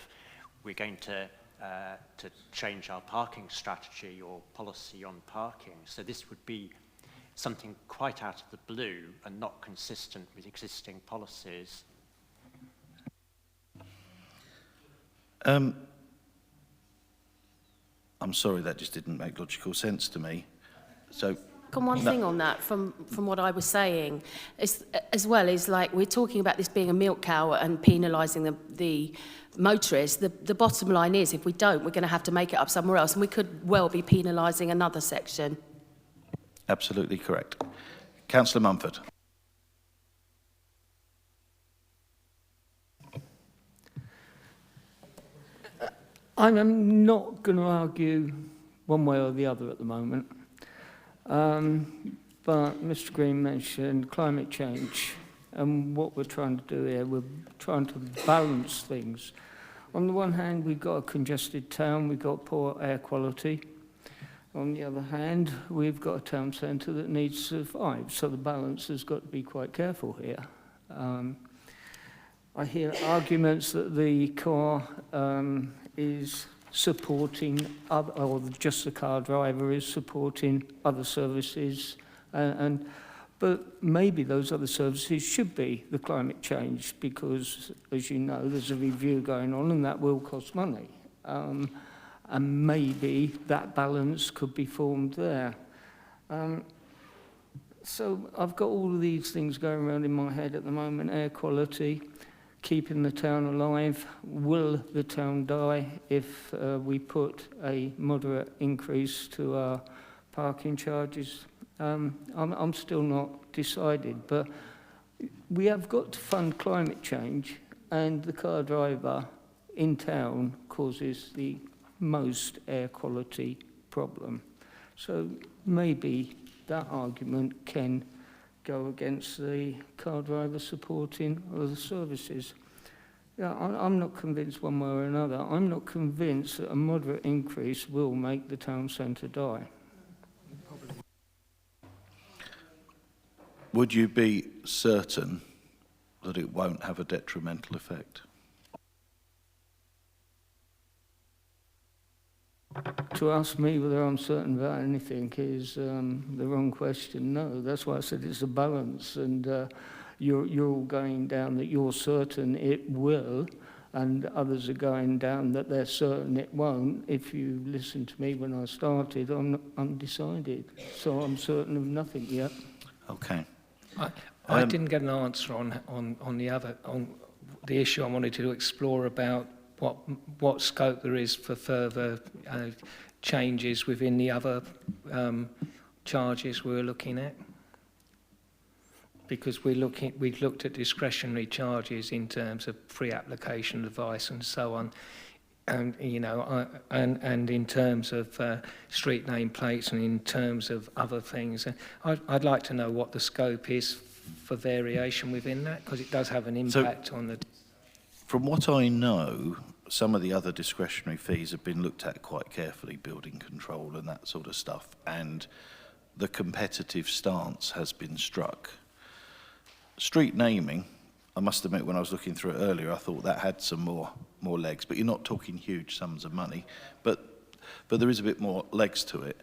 we're going to change our parking strategy or policy on parking. So this would be something quite out of the blue and not consistent with existing policies. I'm sorry, that just didn't make logical sense to me. So. One thing on that, from what I was saying, is, as well, is like we're talking about this being a milk cow and penalising the motorists. The bottom line is, if we don't, we're going to have to make it up somewhere else, and we could well be penalising another section. Absolutely correct. Councillor Mumford. I'm not going to argue one way or the other at the moment. But Mr. Green mentioned climate change, and what we're trying to do here, we're trying to balance things. On the one hand, we've got a congested town, we've got poor air quality. On the other hand, we've got a town centre that needs to survive, so the balance has got to be quite careful here. I hear arguments that the car is supporting other, or just the car driver is supporting other services, but maybe those other services should be the climate change, because, as you know, there's a review going on and that will cost money. And maybe that balance could be formed there. So I've got all of these things going around in my head at the moment: air quality, keeping the town alive. Will the town die if we put a moderate increase to our parking charges? I'm still not decided, but we have got to fund climate change, and the car driver in town causes the most air quality problem. So maybe that argument can go against the car driver supporting other services. Yeah, I'm not convinced one way or another. I'm not convinced that a moderate increase will make the town centre die. Would you be certain that it won't have a detrimental effect? to ask me whether I'm certain about anything is the wrong question. No, that's why I said it's a balance, and you're all going down that you're certain it will, and others are going down that they're certain it won't. If you listen to me when I started, I'm undecided, so I'm certain of nothing yet. Okay. I didn't get an answer on the issue I wanted to explore about what scope there is for further changes within the other charges we're looking at. Because we've looked at discretionary charges in terms of pre-application advice and so on, and and in terms of street name plates and in terms of other things. I'd like to know what the scope is for variation within that, because it does have an impact on the... From what I know, some of the other discretionary fees have been looked at quite carefully, building control and that sort of stuff, and the competitive stance has been struck. Street naming, I must admit, when I was looking through it earlier, I thought that had some more legs, but you're not talking huge sums of money, but there is a bit more legs to it.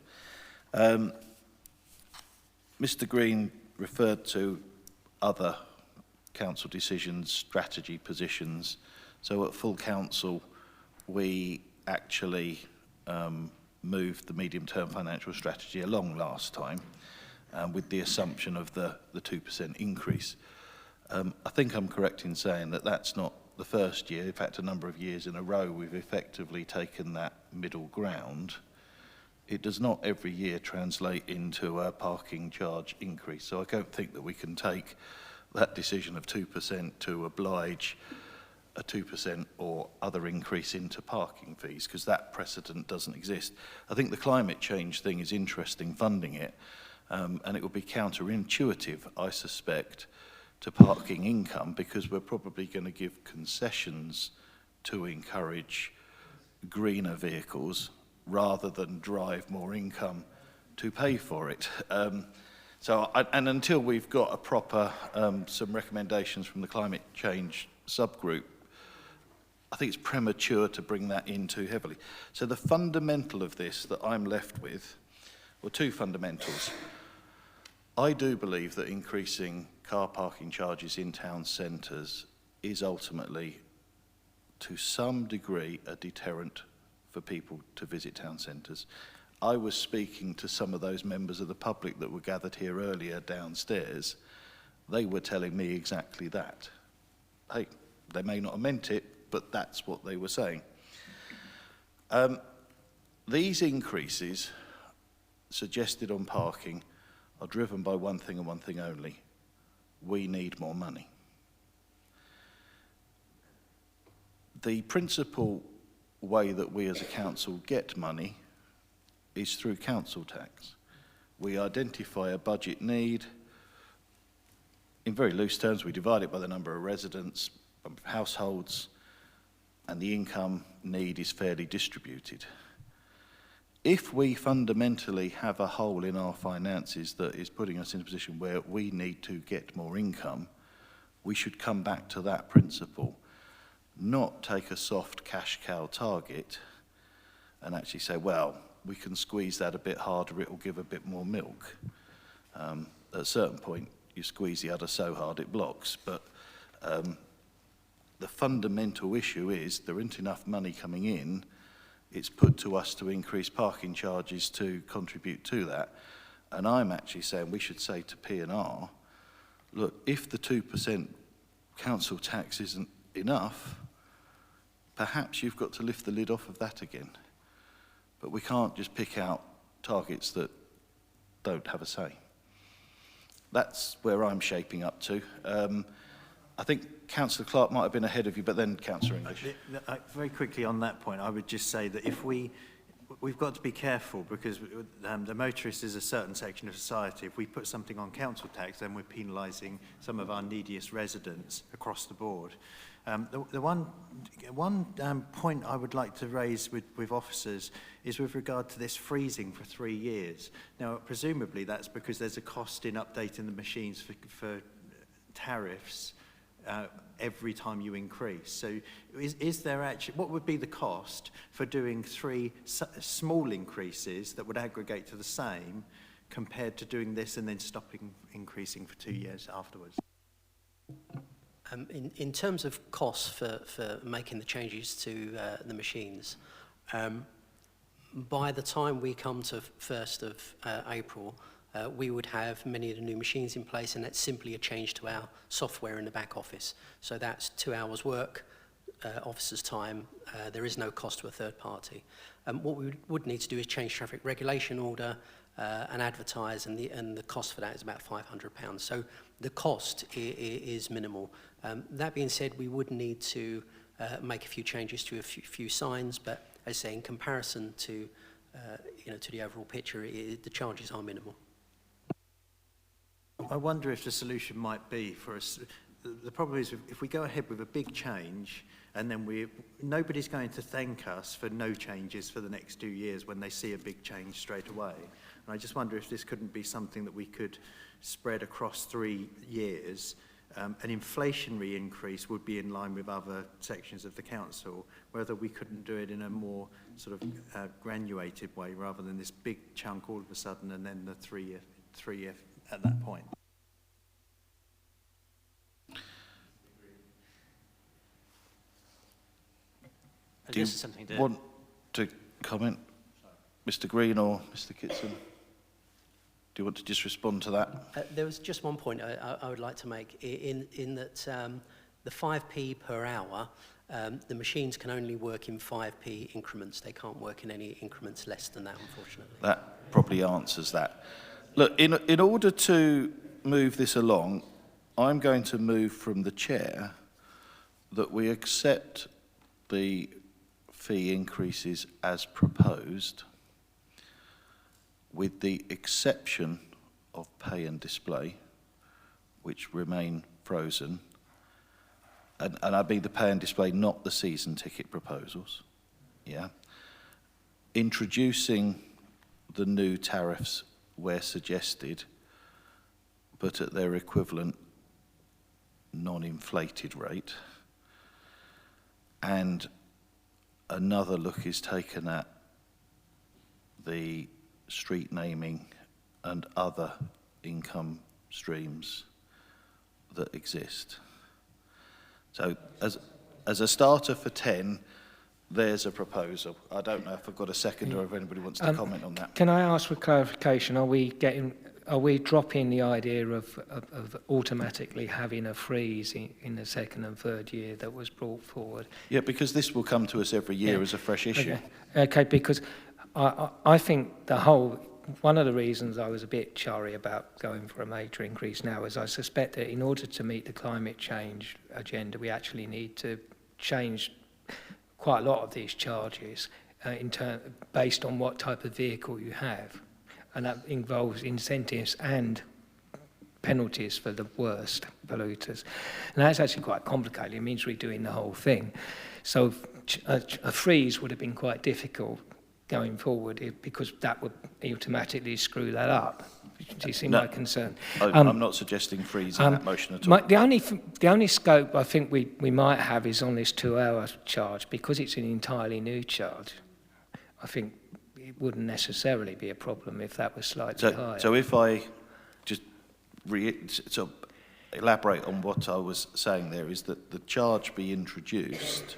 Mr. Green referred to other council decisions, strategy positions. So at full council, we actually moved the medium-term financial strategy along last time with the assumption of the 2% increase. I think I'm correct in saying that that's not the first year. In fact, a number of years in a row, we've effectively taken that middle ground. It does not every year translate into a parking charge increase. So I don't think that we can take that decision of 2% to oblige a 2% or other increase into parking fees, because that precedent doesn't exist. I think the climate change thing is interesting, funding it, and it will be counterintuitive, I suspect, to parking income, because we're probably going to give concessions to encourage greener vehicles rather than drive more income to pay for it. And until we've got a proper, some recommendations from the climate change subgroup, I think it's premature to bring that in too heavily. So the fundamental of this that I'm left with, or two fundamentals. I do believe that increasing car parking charges in town centres is ultimately, to some degree, a deterrent for people to visit town centres. I was speaking to some of those members of the public that were gathered here earlier downstairs. They were telling me exactly that. Hey, they may not have meant it, but that's what they were saying. These increases suggested on parking are driven by one thing and one thing only. We need more money. The principal way that we as a council get money is through council tax. We identify a budget need. In very loose terms, we divide it by the number of residents, households, and the income need is fairly distributed. If we fundamentally have a hole in our finances that is putting us in a position where we need to get more income, we should come back to that principle, not take a soft cash cow target and actually say, well, we can squeeze that a bit harder, it will give a bit more milk. At a certain point, you squeeze the udder so hard it blocks, but the fundamental issue is there isn't enough money coming in. It's put to us to increase parking charges to contribute to that. And I'm actually saying we should say to P&R, look, if the 2% council tax isn't enough, perhaps you've got to lift the lid off of that again. But we can't just pick out targets that don't have a say. That's where I'm shaping up to. I think Councillor Clark might have been ahead of you, but then Councillor English. Very quickly on that point, I would just say that if we've got to be careful, because the motorist is a certain section of society. If we put something on council tax, then we're penalising some of our neediest residents across the board. The one point I would like to raise with officers is with regard to this freezing for 3 years. Now, presumably that's because there's a cost in updating the machines for tariffs every time you increase. So is there actually, what would be the cost for doing 3 small increases that would aggregate to the same compared to doing this and then stopping increasing for 2 years afterwards? In terms of costs for making the changes to the machines, by the time we come to 1st of April, we would have many of the new machines in place, and that's simply a change to our software in the back office. So that's 2 hours work, officers' time. There is no cost to a third party. What we would need to do is change traffic regulation order and advertise, and the cost for that is about £500. So the cost is minimal. That being said, we would need to make a few changes to a few signs, but as I say, in comparison to to the overall picture, the charges are minimal. I wonder if the solution might be for us. The problem is if we go ahead with a big change and then nobody's going to thank us for no changes for the next 2 years when they see a big change straight away. And I just wonder if this couldn't be something that we could spread across 3 years. An inflationary increase would be in line with other sections of the council, whether we couldn't do it in a more sort of granuated way rather than this big chunk all of a sudden and then the 3 year at that point. Do you want to comment, Mr. Green or Mr. Kitson? Do you want to just respond to that? There was just one point I would like to make in that the 5p per hour, the machines can only work in 5p increments. They can't work in any increments less than that, unfortunately. That probably answers that. Look, in order to move this along, I'm going to move from the chair that we accept the fee increases as proposed, with the exception of pay and display, which remain frozen. And I mean the pay and display, not the season ticket proposals. Yeah. Introducing the new tariffs where suggested, but at their equivalent non-inflated rate. And another look is taken at the street naming and other income streams that exist. So as a starter for 10, there's a proposal. I don't know if I've got a second or if anybody wants to comment on that. Can I ask for clarification? Are we dropping the idea of automatically having a freeze in the second and third year that was brought forward? Yeah, because this will come to us every year as a fresh issue. Okay, because I think one of the reasons I was a bit chary about going for a major increase now is I suspect that in order to meet the climate change agenda, we actually need to change quite a lot of these charges based on what type of vehicle you have. And that involves incentives and penalties for the worst polluters. And that's actually quite complicated. It means redoing the whole thing. So a freeze would have been quite difficult going forward because that would automatically screw that up. Do you see my concern? I'm not suggesting freezing that motion at all. The only scope I think we might have is on this 2-hour charge, because it's an entirely new charge. I think it wouldn't necessarily be a problem if that was slightly higher. So if I just elaborate on what I was saying there, is that the charge be introduced,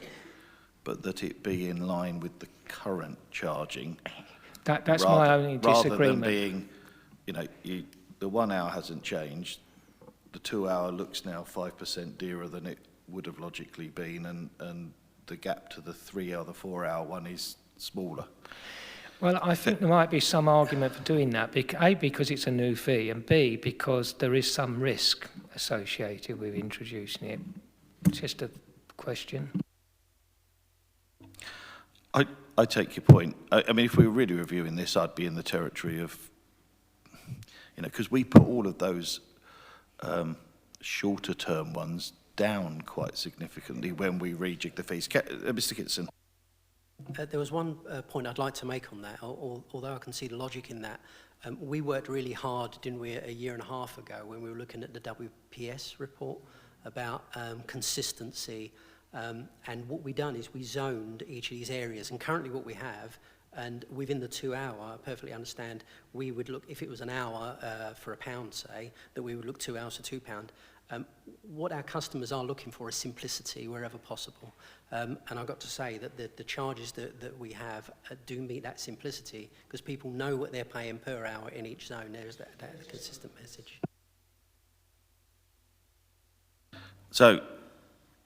but that it be in line with the current charging. That's my only disagreement. Rather than being, the 1 hour hasn't changed, the 2 hour looks now 5% dearer than it would have logically been, and the gap to the 3 or the 4 hour one is smaller. Well, I think there might be some argument for doing that, A, because it's a new fee, and B, because there is some risk associated with introducing it. It's just a question. I take your point. I mean, if we were really reviewing this, I'd be in the territory of, because we put all of those shorter term ones down quite significantly when we rejig the fees. Mr. Kitson. There was one point I'd like to make on that, although I can see the logic in that. We worked really hard, didn't we, a year and a half ago when we were looking at the WPS report, about consistency. And what we've done is we zoned each of these areas. And currently what we have, and within the 2 hour, I perfectly understand, we would look, if it was an hour for £1, say, that we would look 2 hours for £2. What our customers are looking for is simplicity wherever possible. And I've got to say that the charges that we have do meet that simplicity, because people know what they're paying per hour in each zone. There's that consistent message. So,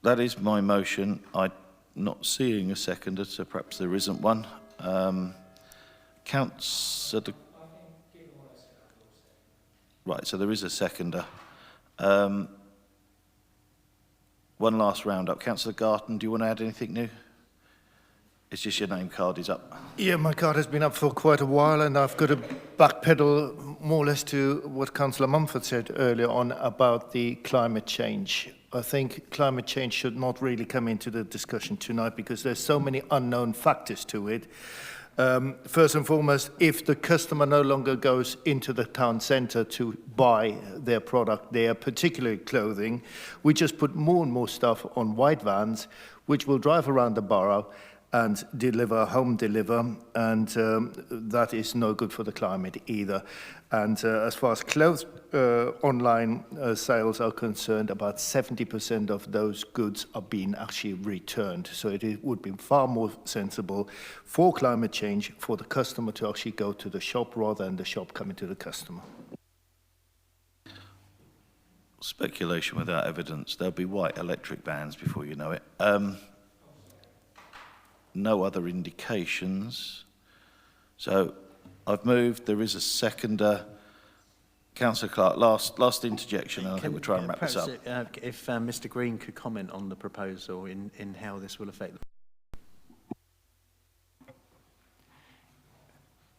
that is my motion. I'm not seeing a seconder, so perhaps there isn't one. Councillor... Right, so there is a seconder. One last round up. Councillor Garton, do you want to add anything new? It's just your name card is up. Yeah, my card has been up for quite a while, and I've got to backpedal more or less to what Councillor Mumford said earlier on about the climate change. I think climate change should not really come into the discussion tonight because there's so many unknown factors to it. First and foremost, if the customer no longer goes into the town centre to buy their product there, particularly clothing, we just put more and more stuff on white vans, which will drive around the borough and home deliver, and that is no good for the climate either. And as far as clothes online sales are concerned, about 70% of those goods are being actually returned. So it would be far more sensible for climate change for the customer to actually go to the shop rather than the shop coming to the customer. Speculation without evidence. There'll be white electric vans before you know it. No other indications. So I've moved. There is a seconder. Councillor Clark, last interjection, and I think we'll try and wrap this up. If Mr. Green could comment on the proposal in how this will affect.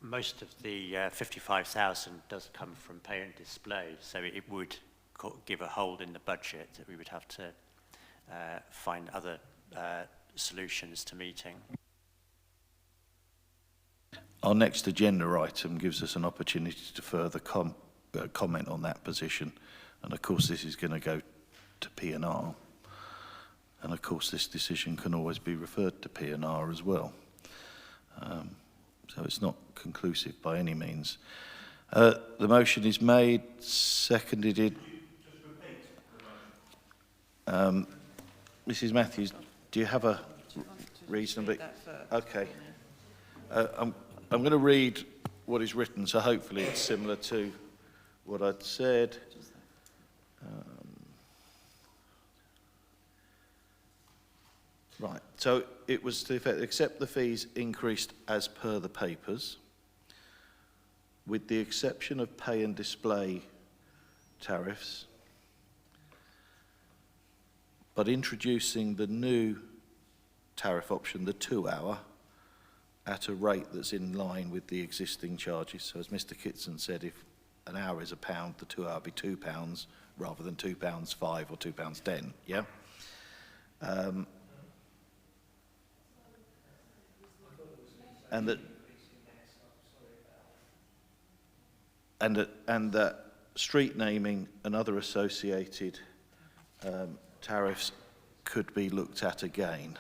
Most of the 55,000 does come from pay and display, so it would give a hole in the budget that we would have to find other solutions to meeting. Our next agenda item gives us an opportunity to further comment on that position, and of course this is going to go to P&R, and of course this decision can always be referred to P&R as well. So it's not conclusive by any means. The motion is made, seconded. Mrs. Matthews, do you have a reasonably... Okay. I'm going to read what is written, so hopefully it's similar to what I'd said. Right, so it was to effect, accept the fees increased as per the papers, with the exception of pay and display tariffs, but introducing the new tariff option, the 2 hour, at a rate that's in line with the existing charges. So as Mr. Kitson said, if an hour is £1, the 2 hour would be £2 rather than £2.05 or £2.10, yeah? And that street naming and other associated tariffs could be looked at again.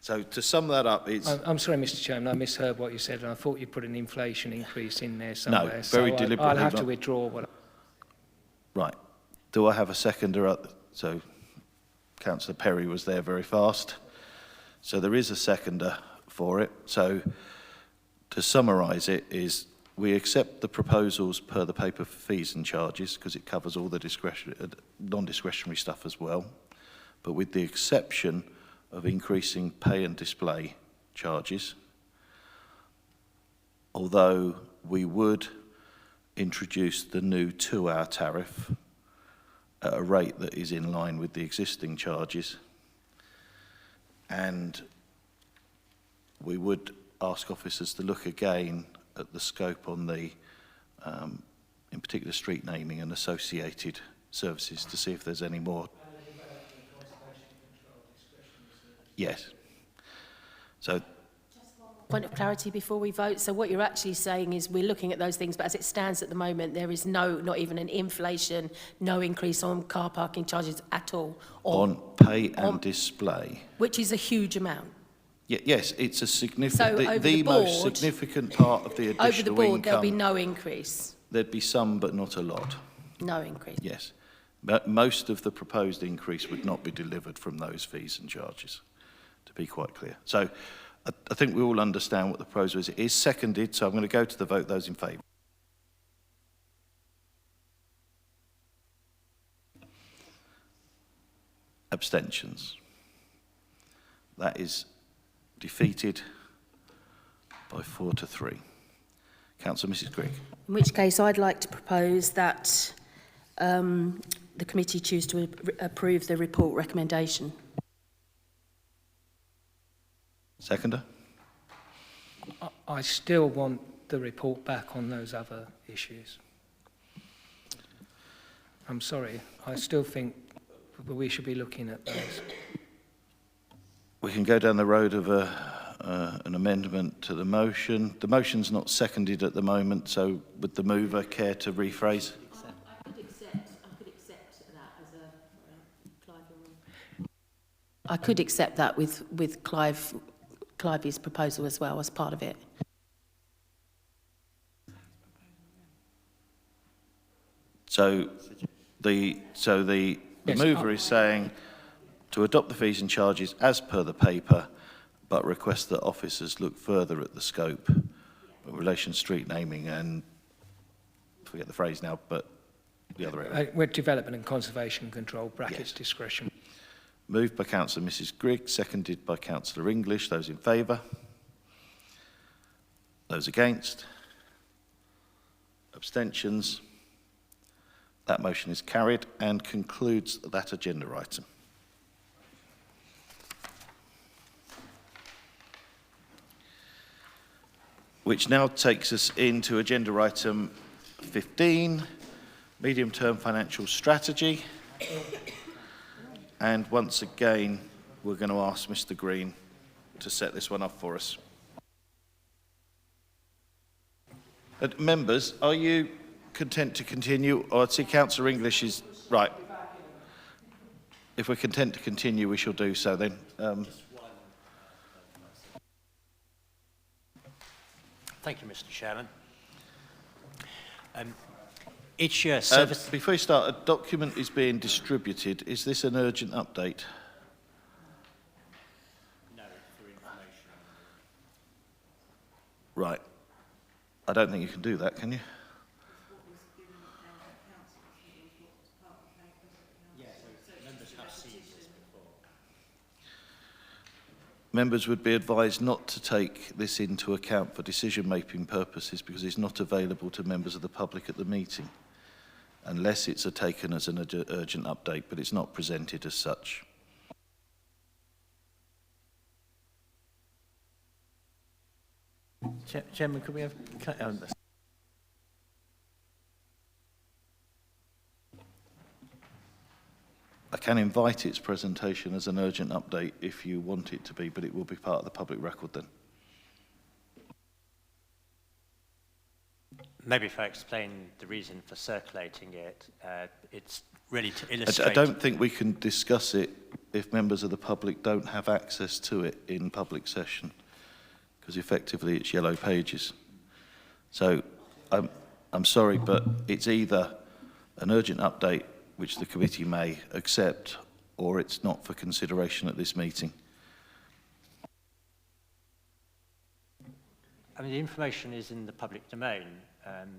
So to sum that up, it's... I'm sorry, Mr. Chairman, I misheard what you said, and I thought you put an inflation increase in there somewhere. No, very so deliberately. I'll have to withdraw what... Right. Do I have a seconder? So Councillor Perry was there very fast. So there is a seconder for it. So to summarise it is we accept the proposals per the paper for fees and charges because it covers all the non-discretionary stuff as well, but with the exception of increasing pay and display charges, although we would introduce the new 2 hour tariff at a rate that is in line with the existing charges, and we would ask officers to look again at the scope on the, in particular, street naming and associated services to see if there's any more. Yes. So, point of clarity before we vote. So what you're actually saying is we're looking at those things, but as it stands at the moment, there is not even an inflation, no increase on car parking charges at all. On pay and display. Which is a huge amount. Yes, it's a significant, So over the most board- significant part of the additional Over the board, there'll be income. no increase. There'd be some, but not a lot. No increase. Yes. But most of the proposed increase would not be delivered from those fees and charges, to be quite clear. So I think we all understand what the proposal is. It is seconded, so I'm going to go to the vote. Those in favour? Abstentions? That is defeated by 4 to 3. Councillor Mrs Grigg. In which case, I'd like to propose that the committee choose to approve the report recommendation. Seconder? I still want the report back on those other issues. I'm sorry, I still think we should be looking at those. We can go down the road of an amendment to the motion. The motion's not seconded at the moment, so would the mover care to rephrase? I could accept that as a Clive. I could accept that with Clive's proposal as well as part of it. So the Yes, mover is saying to adopt the fees and charges as per the paper, but request that officers look further at the scope in relation to street naming and, forget the phrase now, but the other area. With development and conservation control, brackets Yes. discretion. Moved by Councillor Mrs Grigg, seconded by Councillor English. Those in favour? Those against? Abstentions? That motion is carried and concludes that agenda item. Which now takes us into agenda item 15, medium-term financial strategy. And once again, we're going to ask Mr Green to set this one up for us. Members, are you content to continue? Or I see Councillor English is... Right. If we're content to continue, we shall do so then. Thank you, Mr Chairman. Each year, service... Before you start, a document is being distributed. Is this an urgent update? No, for information. Right. I don't think you can do that, can you? Yes, members have seen this before. Members would be advised not to take this into account for decision-making purposes because it's not available to members of the public at the meeting, unless it's taken as an urgent update, but it's not presented as such. Chairman, could we have... I can invite its presentation as an urgent update if you want it to be, but it will be part of the public record then. Maybe if I explain the reason for circulating it, it's really to illustrate... I don't think we can discuss it if members of the public don't have access to it in public session, because effectively it's yellow pages. So I'm sorry, but it's either an urgent update which the committee may accept, or it's not for consideration at this meeting. I mean, the information is in the public domain.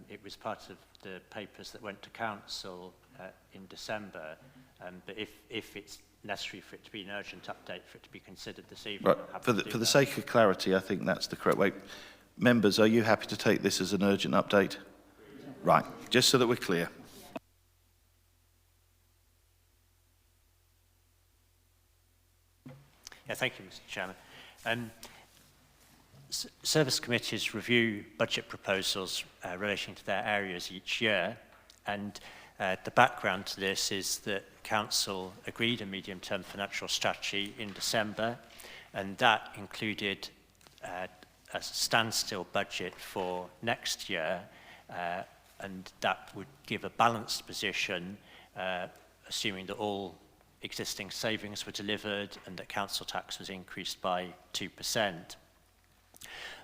It was part of the papers that went to council in December. But if it's necessary for it to be an urgent update, for it to be considered this evening, Right. For the sake of clarity, I think that's the correct way. Members, are you happy to take this as an urgent update? Right. Just so that we're clear. Yeah, thank you, Mr Chairman. Service committees review budget proposals relating to their areas each year, and the background to this is that Council agreed a medium-term financial strategy in December, and that included a standstill budget for next year, and that would give a balanced position, assuming that all existing savings were delivered and that council tax was increased by 2%.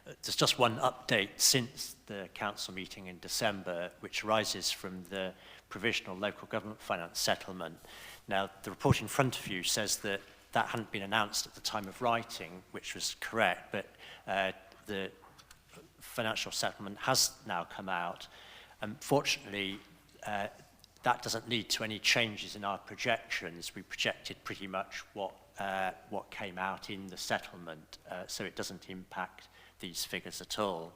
There's just one update since the council meeting in December, which arises from the provisional local government finance settlement. Now, the report in front of you says that that hadn't been announced at the time of writing, which was correct, but the financial settlement has now come out. Fortunately, that doesn't lead to any changes in our projections. We projected pretty much what came out in the settlement, so it doesn't impact these figures at all.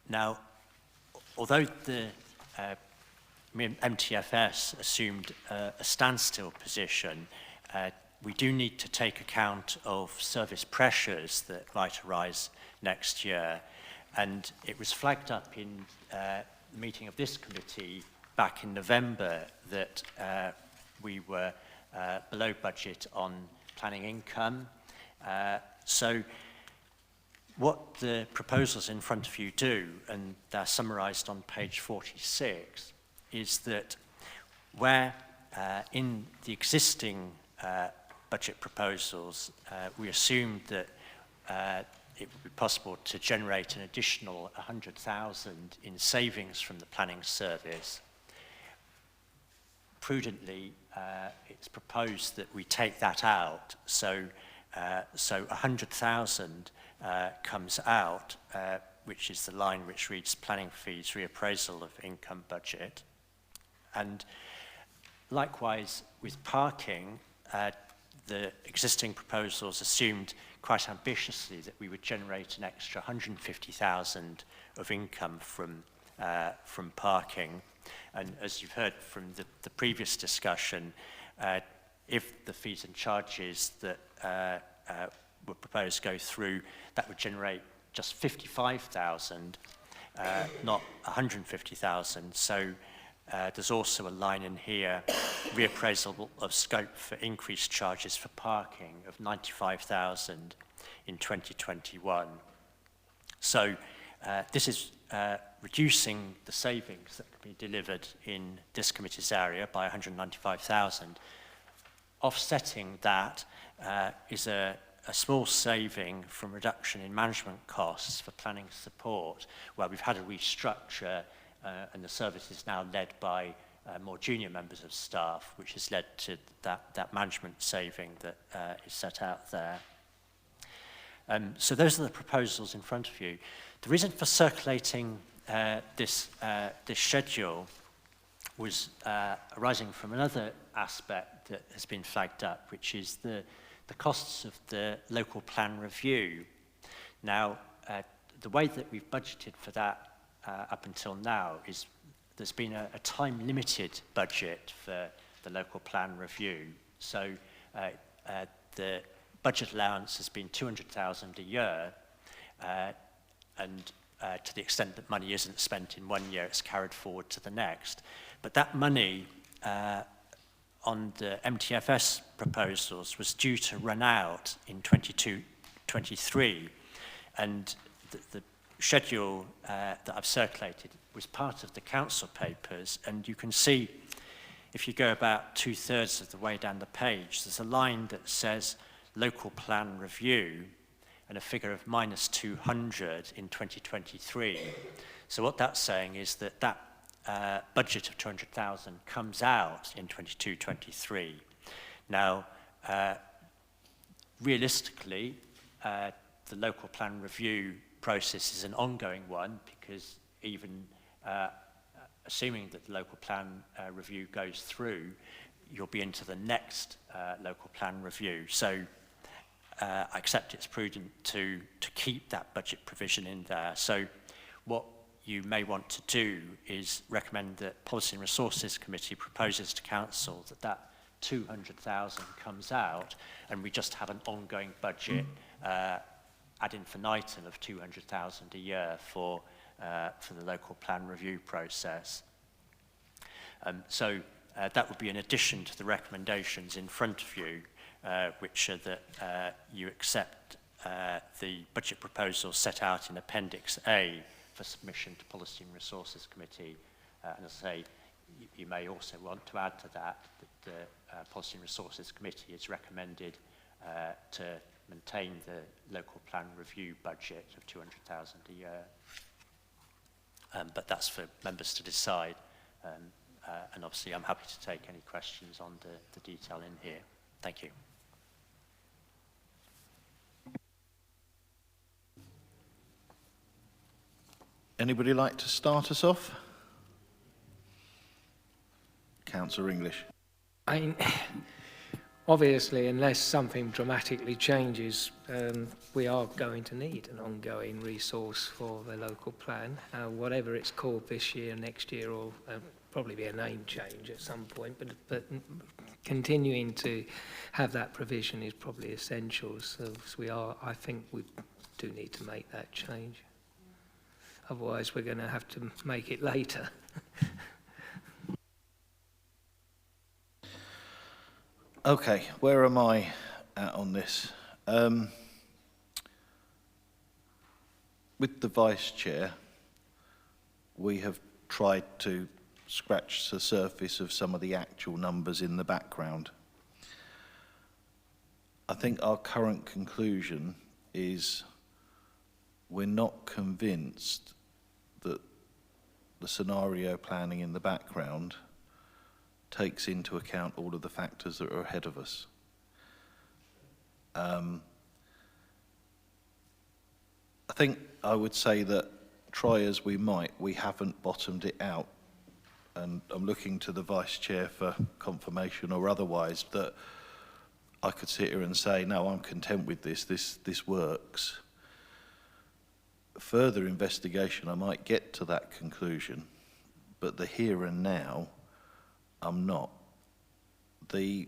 Now, although the MTFS assumed a standstill position, we do need to take account of service pressures that might arise next year. And it was flagged up in the meeting of this committee back in November that we were below budget on planning income. So what the proposals in front of you do, and they're summarised on page 46, is that where in the existing budget proposals we assumed that it would be possible to generate an additional 100,000 in savings from the planning service, prudently it's proposed that we take that out. So 100,000 comes out, which is the line which reads planning fees, reappraisal of income budget. And likewise with parking, the existing proposals assumed quite ambitiously that we would generate an extra 150,000 of income from parking. And as you've heard from the previous discussion, if the fees and charges that were proposed go through, that would generate just 55,000, not 150,000. So there's also a line in here, reappraisal of scope for increased charges for parking of 95,000 in 2021. So this is reducing the savings that can be delivered in this committee's area by 195,000. Offsetting that is a small saving from reduction in management costs for planning support, where we've had a restructure and the service is now led by more junior members of staff, which has led to that management saving that is set out there. So those are the proposals in front of you. The reason for circulating this schedule was arising from another aspect that has been flagged up, which is the costs of the local plan review. Now, the way that we've budgeted for that up until now is there's been a time-limited budget for the local plan review. So the budget allowance has been 200,000 a year, and to the extent that money isn't spent in one year, it's carried forward to the next. But that money on the MTFS proposals was due to run out in 22-23, and the schedule that I've circulated was part of the council papers, and you can see if you go about 2/3 of the way down the page, there's a line that says local plan review and a figure of -200 in 2023. So what that's saying is that budget of 200,000 comes out in 22-23. Now, realistically, the local plan review process is an ongoing one, because even assuming that the local plan review goes through, you'll be into the next local plan review. So I accept it's prudent to keep that budget provision in there. So what you may want to do is recommend that Policy and Resources Committee proposes to Council that 200,000 comes out, and we just have an ongoing budget ad infinitum of 200,000 a year for the local plan review process. So that would be in addition to the recommendations in front of you, which are that you accept the budget proposal set out in Appendix A for submission to Policy and Resources Committee. And as I say, you may also want to add to that the Policy and Resources Committee has recommended to maintain the local plan review budget of 200,000 a year. But that's for members to decide. And obviously, I'm happy to take any questions on the detail in here. Thank you. Anybody like to start us off? Councillor English. I mean, obviously, unless something dramatically changes, we are going to need an ongoing resource for the local plan. Whatever it's called this year, next year, or probably be a name change at some point, but continuing to have that provision is probably essential. So I think we do need to make that change. Otherwise, we're going to have to make it later. Okay, where am I at on this? With the Vice Chair, we have tried to scratch the surface of some of the actual numbers in the background. I think our current conclusion is we're not convinced that the scenario planning in the background takes into account all of the factors that are ahead of us. I think I would say that try as we might, we haven't bottomed it out. And I'm looking to the Vice Chair for confirmation or otherwise that I could sit here and say, no, I'm content with this works. Further investigation, I might get to that conclusion, but the here and now, I'm not. The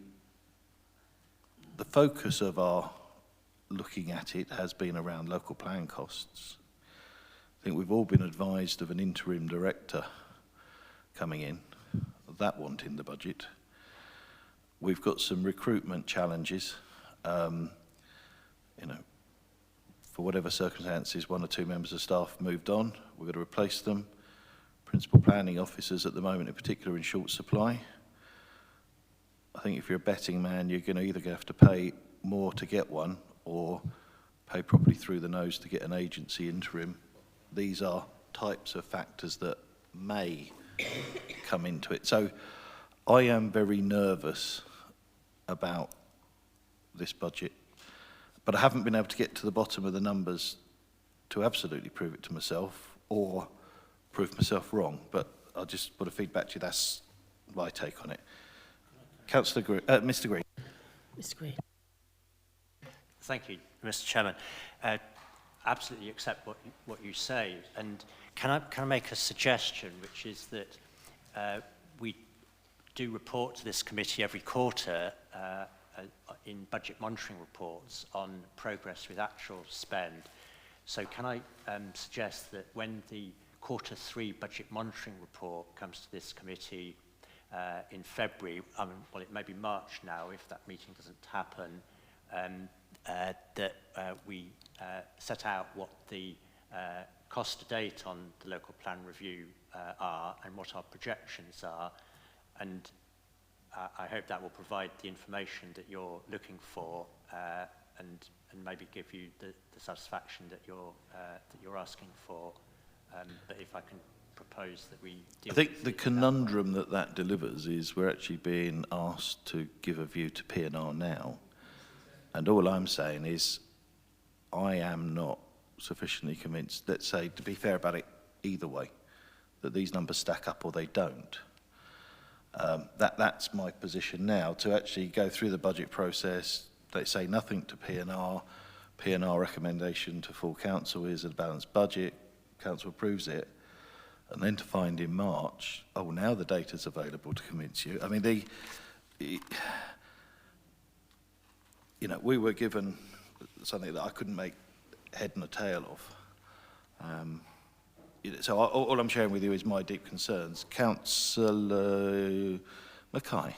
focus of our looking at it has been around local plan costs. I think we've all been advised of an interim director coming in, that wasn't in the budget. We've got some recruitment challenges. You know, for whatever circumstances, one or two members of staff moved on. We've got to replace them. Principal planning officers at the moment in particular are in short supply. I think if you're a betting man, you're going to either have to pay more to get one or pay properly through the nose to get an agency interim. These are types of factors that may come into it. So I am very nervous about this budget, but I haven't been able to get to the bottom of the numbers to absolutely prove it to myself or prove myself wrong, but I'll just put a feedback to you. That's my take on it. Councillor Green, Mr. Green. Mr. Green. Thank you, Mr. Chairman. Absolutely accept what you say, and can I make a suggestion, which is that we do report to this committee every quarter in budget monitoring reports on progress with actual spend. So can I suggest that when the Q3 budget monitoring report comes to this committee in February, well, it may be March now if that meeting doesn't happen, that we set out what the cost to date on the local plan review are and what our projections are, and I hope that will provide the information that you're looking for and maybe give you the satisfaction that you're asking for. But if I can propose that we deal I think the conundrum that delivers is we're actually being asked to give a view to P&R now. And all I'm saying is I am not sufficiently convinced, let's say, to be fair about it either way, that these numbers stack up or they don't. That's my position now, to actually go through the budget process, let's say nothing to P&R recommendation to full council is a balanced budget, council approves it, and then to find in March, oh, now the data's available to convince you. I mean, you know, we were given something that I couldn't make head and a tail of. So all I'm sharing with you is my deep concerns. Councillor Mackay.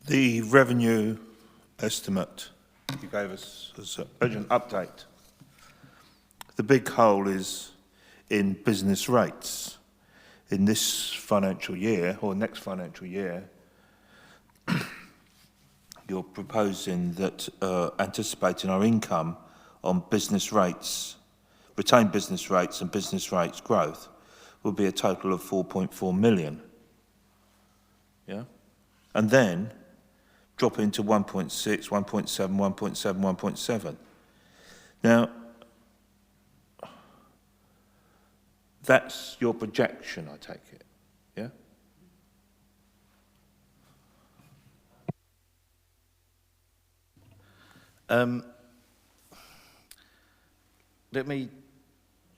The revenue estimate you gave us as an urgent update. The big hole is in business rates. In this financial year, or next financial year, you're proposing that anticipating our income on business rates, retained business rates and business rates growth will be a total of 4.4 million. Yeah? And then drop into 1.6, 1.7, 1.7, 1.7. Now, that's your projection, I take it, yeah? Let me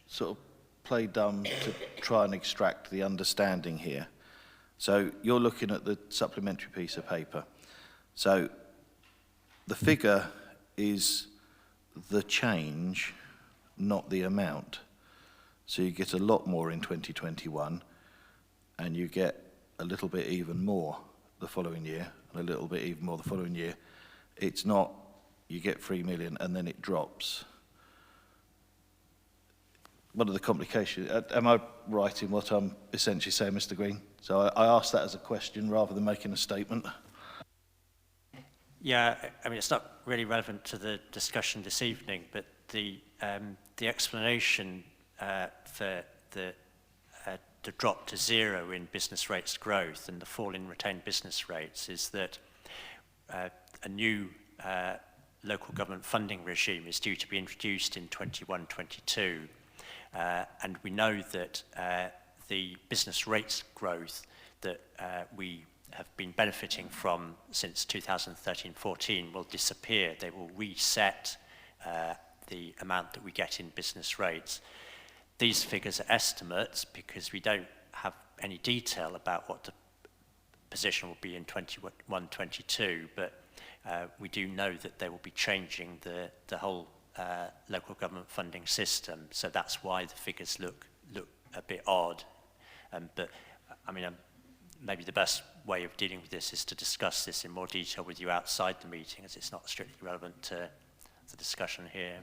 sort of play dumb to try and extract the understanding here. So you're looking at the supplementary piece of paper. So the figure is the change, not the amount. So you get a lot more in 2021, and you get a little bit even more the following year, and a little bit even more the following year. It's not you get 3 million and then it drops. One of the complications, am I right in what I'm essentially saying, Mr. Green? So I asked that as a question rather than making a statement. Yeah, I mean, it's not really relevant to the discussion this evening, but the explanation for the drop to zero in business rates growth and the fall in retained business rates is that a new local government funding regime is due to be introduced in 21-22. And we know that the business rates growth that we have been benefiting from since 2013-14 will disappear. They will reset the amount that we get in business rates. These figures are estimates because we don't have any detail about what the position will be in 21-22, but we do know that they will be changing the whole local government funding system, so that's why the figures look a bit odd. But I mean, maybe the best way of dealing with this is to discuss this in more detail with you outside the meeting, as it's not strictly relevant to the discussion here.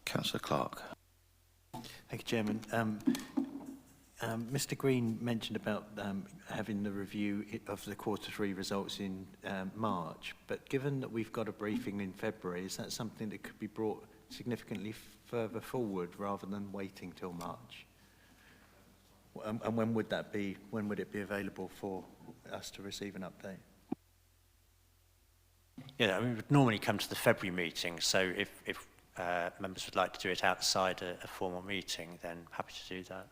Councillor Clark. Thank you, Chairman. Mr. Green mentioned about having the review of the Q3 results in March, but given that we've got a briefing in February, is that something that could be brought significantly further forward rather than waiting till March? And when would that be? When would it be available for us to receive an update? Yeah, I mean, we would normally come to the February meeting, so if members would like to do it outside a formal meeting, then happy to do that.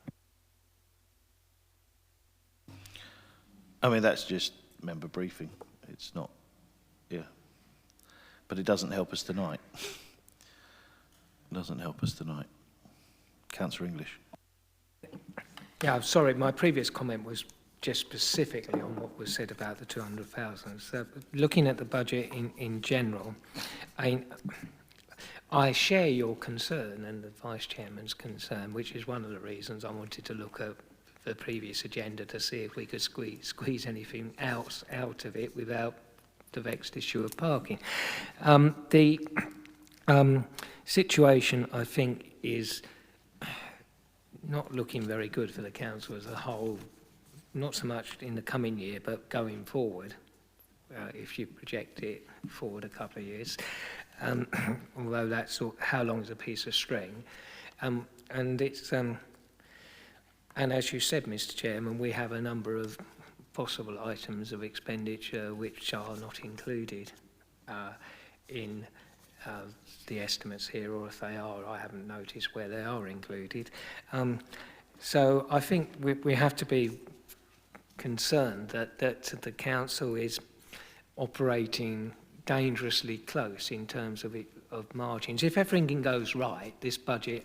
I mean, that's just member briefing. It's not, yeah. But it doesn't help us tonight. It doesn't help us tonight. Councillor English. Yeah, I'm sorry, my previous comment was just specifically on what was said about the 200,000. So looking at the budget in general, I share your concern and the Vice Chairman's concern, which is one of the reasons I wanted to look at the previous agenda to see if we could squeeze anything else out of it without the vexed issue of parking. The situation, I think, is not looking very good for the council as a whole, not so much in the coming year, but going forward, if you project it forward a couple of years. Although that's how long is a piece of string. And it's and as you said, Mr. Chairman, we have a number of possible items of expenditure which are not included in the estimates here, or if they are, I haven't noticed where they are included. So I think we have to be concerned that the council is operating dangerously close in terms of margins. If everything goes right, this budget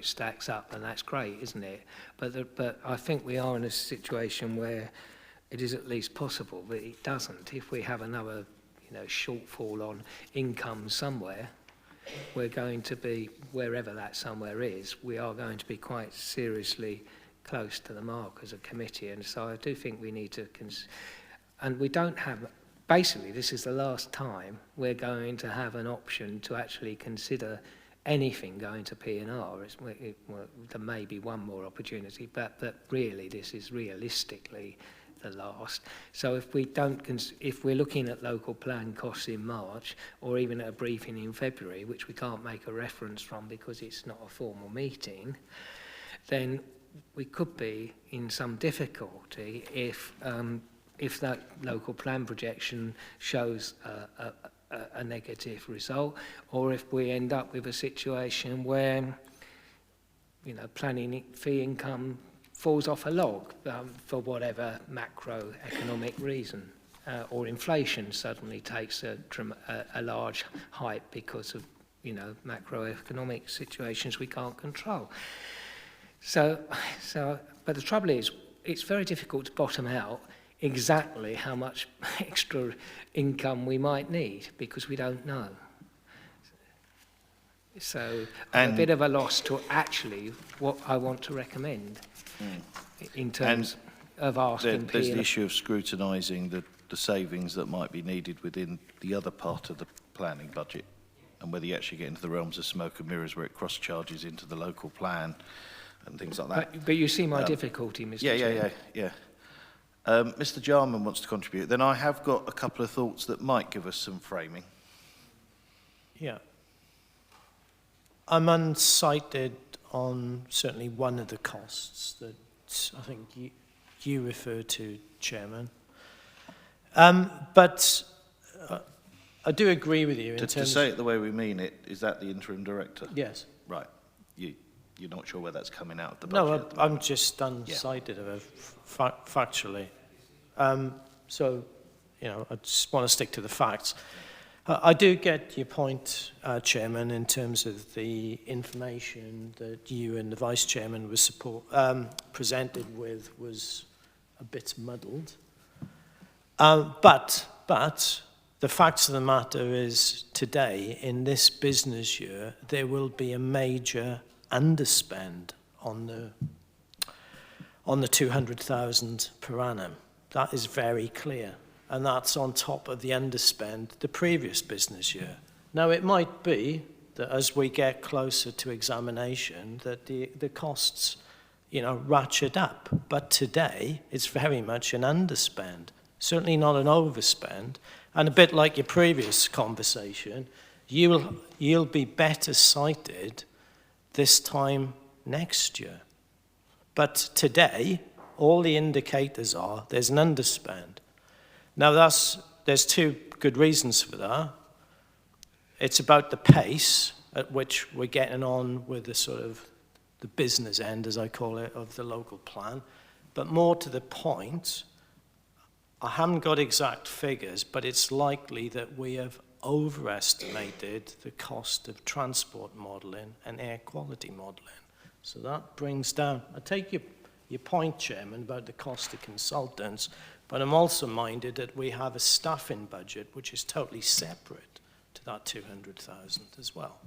stacks up, and that's great, isn't it? But I think we are in a situation where it is at least possible that it doesn't. If we have another shortfall on income somewhere, we're going to be, wherever that somewhere is, we are going to be quite seriously close to the mark as a committee. And so I do think we need to, and we don't have, basically this is the last time we're going to have an option to actually consider anything going to P&R. There may be one more opportunity, but really this is realistically the last. So if we don't, if we're looking at local plan costs in March, or even at a briefing in February, which we can't make a reference from because it's not a formal meeting, then we could be in some difficulty if that local plan projection shows a negative result, or if we end up with a situation where, you know, planning fee income falls off a log for whatever macroeconomic reason, or inflation suddenly takes a large height because of, you know, macroeconomic situations we can't control. So, but the trouble is, it's very difficult to bottom out exactly how much extra income we might need because we don't know. So I'm a bit of a loss to actually what I want to recommend in terms of asking. There's the issue of scrutinising the savings that might be needed within the other part of the planning budget, and whether you actually get into the realms of smoke and mirrors where it cross-charges into the local plan and things like that. But you see my difficulty, Mr. Chair. Yeah. Mr. Jarman wants to contribute. Then I have got a couple of thoughts that might give us some framing. Yeah. I'm unsighted on certainly one of the costs that I think you refer to, Chairman. But I do agree with you in terms to say it the way we mean it, is that the interim director? Yes. Right. You're not sure where that's coming out of the budget? No, I'm just unsighted of it factually. So, you know, I just want to stick to the facts. I do get your point, Chairman, in terms of the information that you and the Vice Chairman was presented with was a bit muddled. But the facts of the matter is today, in this business year, there will be a major underspend on the 200,000 per annum. That is very clear. And that's on top of the underspend the previous business year. Now, it might be that as we get closer to examination, that the costs, you know, ratchet up. But today, it's very much an underspend, certainly not an overspend. And a bit like your previous conversation, you'll be better sighted this time next year. But today, all the indicators are there's an underspend. Now, there's two good reasons for that. It's about the pace at which we're getting on with the sort of the business end, as I call it, of the local plan. But more to the point, I haven't got exact figures, but it's likely that we have overestimated the cost of transport modelling and air quality modelling. So that brings down, I take your point, Chairman, about the cost of consultants, but I'm also minded that we have a staffing budget which is totally separate to that 200,000 as well.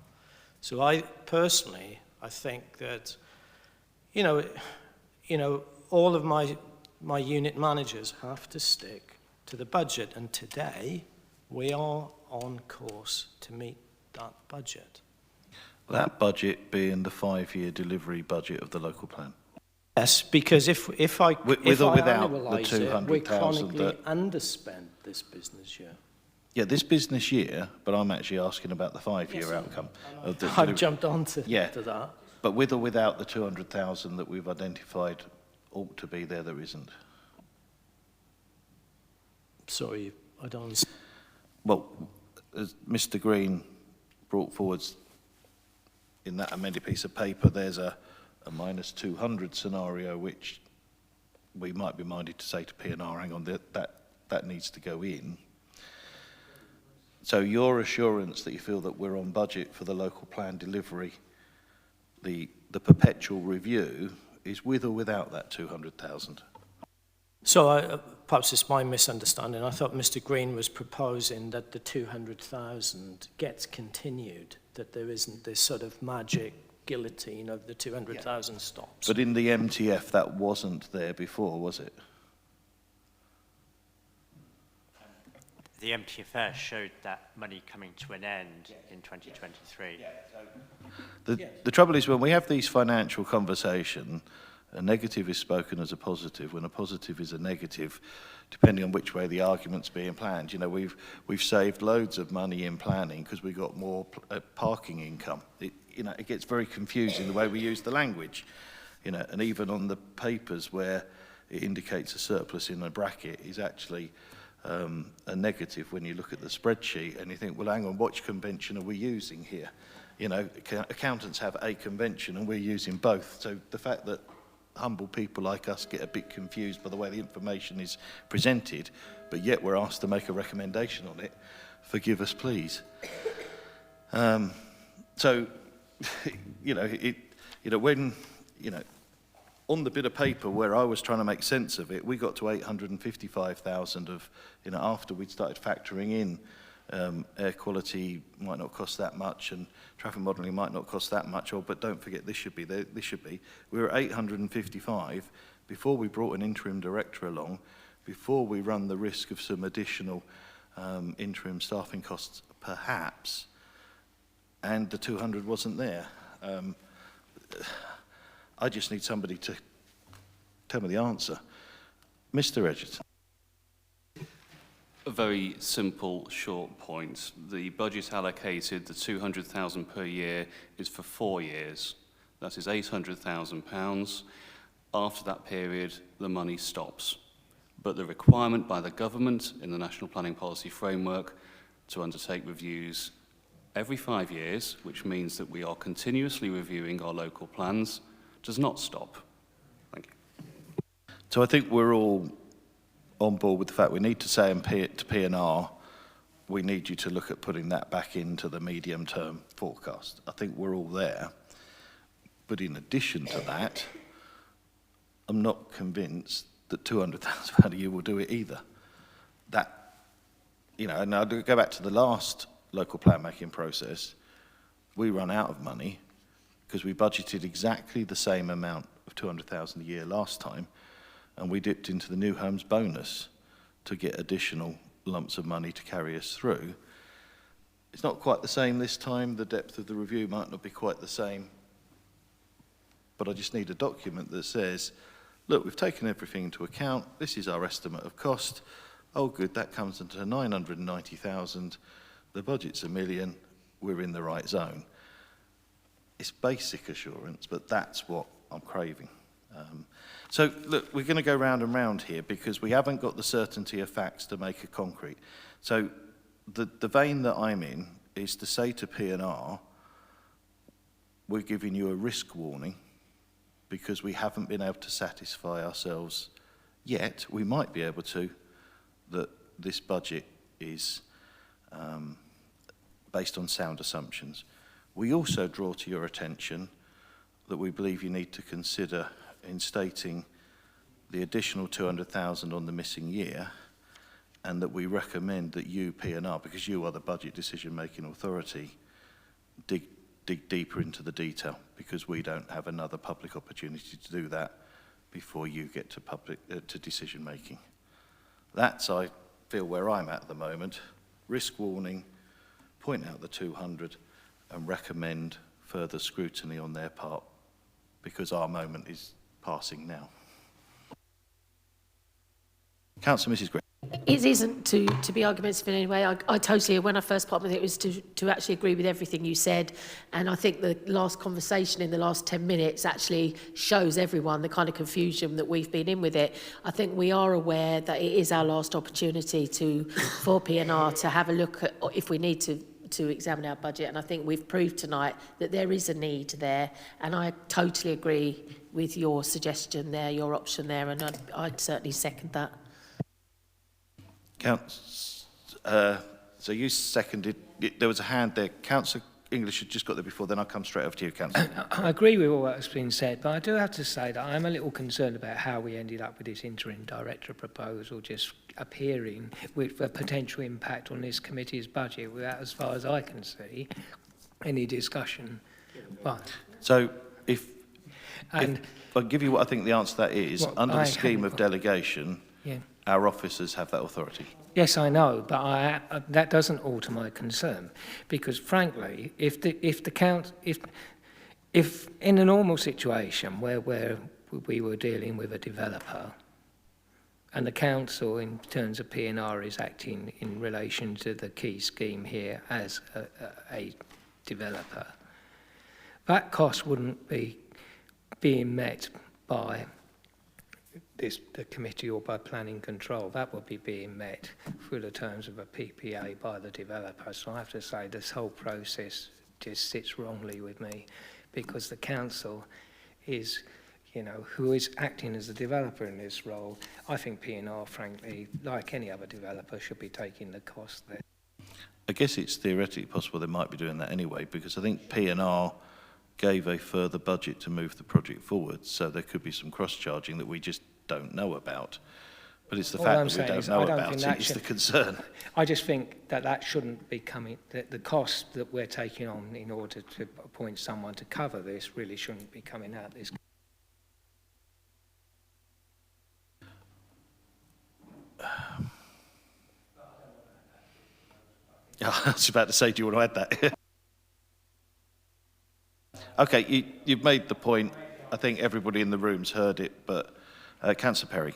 So I think that, you know, all of my unit managers have to stick to the budget, and today we are on course to meet that budget. That budget being the 5-year delivery budget of the local plan? Yes, because if I with or without the annualise 200,000 it, we chronically underspend this business year. Yeah, this business year, but I'm actually asking about the 5-year outcome. Of the I've jumped onto to that. But with or without the 200,000 that we've identified ought to be there isn't. Sorry, I don't... Well, as Mr. Green brought forward in that amended piece of paper, there's a minus 200 scenario, which we might be minded to say to P&R, hang on, that needs to go in. So your assurance that you feel that we're on budget for the local plan delivery, the perpetual review, is with or without that 200,000? So perhaps it's my misunderstanding. I thought Mr. Green was proposing that the 200,000 gets continued that there isn't this sort of magic guillotine of the 200,000 stops. But in the MTF, that wasn't there before, was it? The MTFS showed that money coming to an end in 2023. The trouble is, when we have these financial conversations, a negative is spoken as a positive, when a positive is a negative, depending on which way the argument's being planned. You know, we've saved loads of money in planning because we got more parking income. You know, it gets very confusing the way we use the language. You know, and even on the papers where it indicates a surplus in a bracket is actually a negative when you look at the spreadsheet and you think, well, hang on, which convention are we using here? You know, accountants have a convention and we're using both. So the fact that humble people like us get a bit confused by the way the information is presented, but yet we're asked to make a recommendation on it, forgive us, please. So, you know, when, you know, on the bit of paper where I was trying to make sense of it, we got to 855,000 of, you know, after we'd started factoring in air quality might not cost that much and traffic modelling might not cost that much, but don't forget this should be, we were at 855 before we brought an interim director along, before we run the risk of some additional interim staffing costs perhaps, and the 200 wasn't there. I just need somebody to tell me the answer. Mr. Edgerton. A very simple, short point. The budget allocated, the 200,000 per year, is for 4 years. That is £800,000. After that period, the money stops. But the requirement by the government in the National Planning Policy Framework to undertake reviews every 5 years, which means that we are continuously reviewing our local plans, does not stop. Thank you. So I think we're all on board with the fact we need to say to P&R, we need you to look at putting that back into the medium-term forecast. I think we're all there. But in addition to that, I'm not convinced that £200,000 a year will do it either. That, you know, and I'll go back to the last local plan making process, we run out of money because we budgeted exactly the same amount of 200,000 a year last time, and we dipped into the new homes bonus to get additional lumps of money to carry us through. It's not quite the same this time. The depth of the review might not be quite the same, but I just need a document that says, look, we've taken everything into account. This is our estimate of cost. Oh, good, that comes into 990,000. The budget's £1 million. We're in the right zone. It's basic assurance, but that's what I'm craving. So, look, we're going to go round and round here because we haven't got the certainty of facts to make it concrete. So, the vein that I'm in is to say to P&R, we're giving you a risk warning because we haven't been able to satisfy ourselves yet. We might be able to, that this budget is based on sound assumptions. We also draw to your attention that we believe you need to consider instating the additional 200,000 on the missing year, and that we recommend that you, P&R, because you are the budget decision-making authority, dig deeper into the detail, because we don't have another public opportunity to do that before you get to decision-making. That's, I feel, where I'm at the moment. Risk warning, point out the 200, and recommend further scrutiny on their part, because our moment is passing now. Councillor Mrs. Gray. It isn't to be argumentative in any way. I totally, when I first popped with it, was to actually agree with everything you said. And I think the last conversation in the last 10 minutes actually shows everyone the kind of confusion that we've been in with it. I think we are aware that it is our last opportunity for P&R to have a look at, if we need to examine our budget, and I think we've proved tonight that there is a need there, and I totally agree with your suggestion there, your option there, and I'd certainly second that. So you seconded, there was a hand there. Councillor English had just got there before, then I'll come straight over to you, Councillor. I agree with all that's been said, but I do have to say that I'm a little concerned about how we ended up with this interim director proposal just appearing with a potential impact on this committee's budget, without, as far as I can see, any discussion. But So if and I'll give you what I think the answer to that is, Well, under the I scheme of haven't- delegation, yeah. our officers have that authority. Yes, I know, but that doesn't alter my concern, because frankly, if in a normal situation where we were dealing with a developer, and the council, in terms of P&R, is acting in relation to the key scheme here as a developer, that cost wouldn't be being met by the committee or by planning control. That would be being met through the terms of a PPA by the developer. So I have to say this whole process just sits wrongly with me, because the council is, you know, who is acting as a developer in this role. I think P&R, frankly, like any other developer, should be taking the cost there. I guess it's theoretically possible they might be doing that anyway, because I think P&R gave a further budget to move the project forward, so there could be some cross-charging that we just don't know about. But it's the All I'm fact that we saying is, don't know I don't about think it that is should- the concern. I just think that shouldn't be coming, that the cost that we're taking on in order to appoint someone to cover this really shouldn't be coming out this. I was about to say, do you want to add that? Okay, you've made the point. I think everybody in the room's heard it, but Councillor Perry.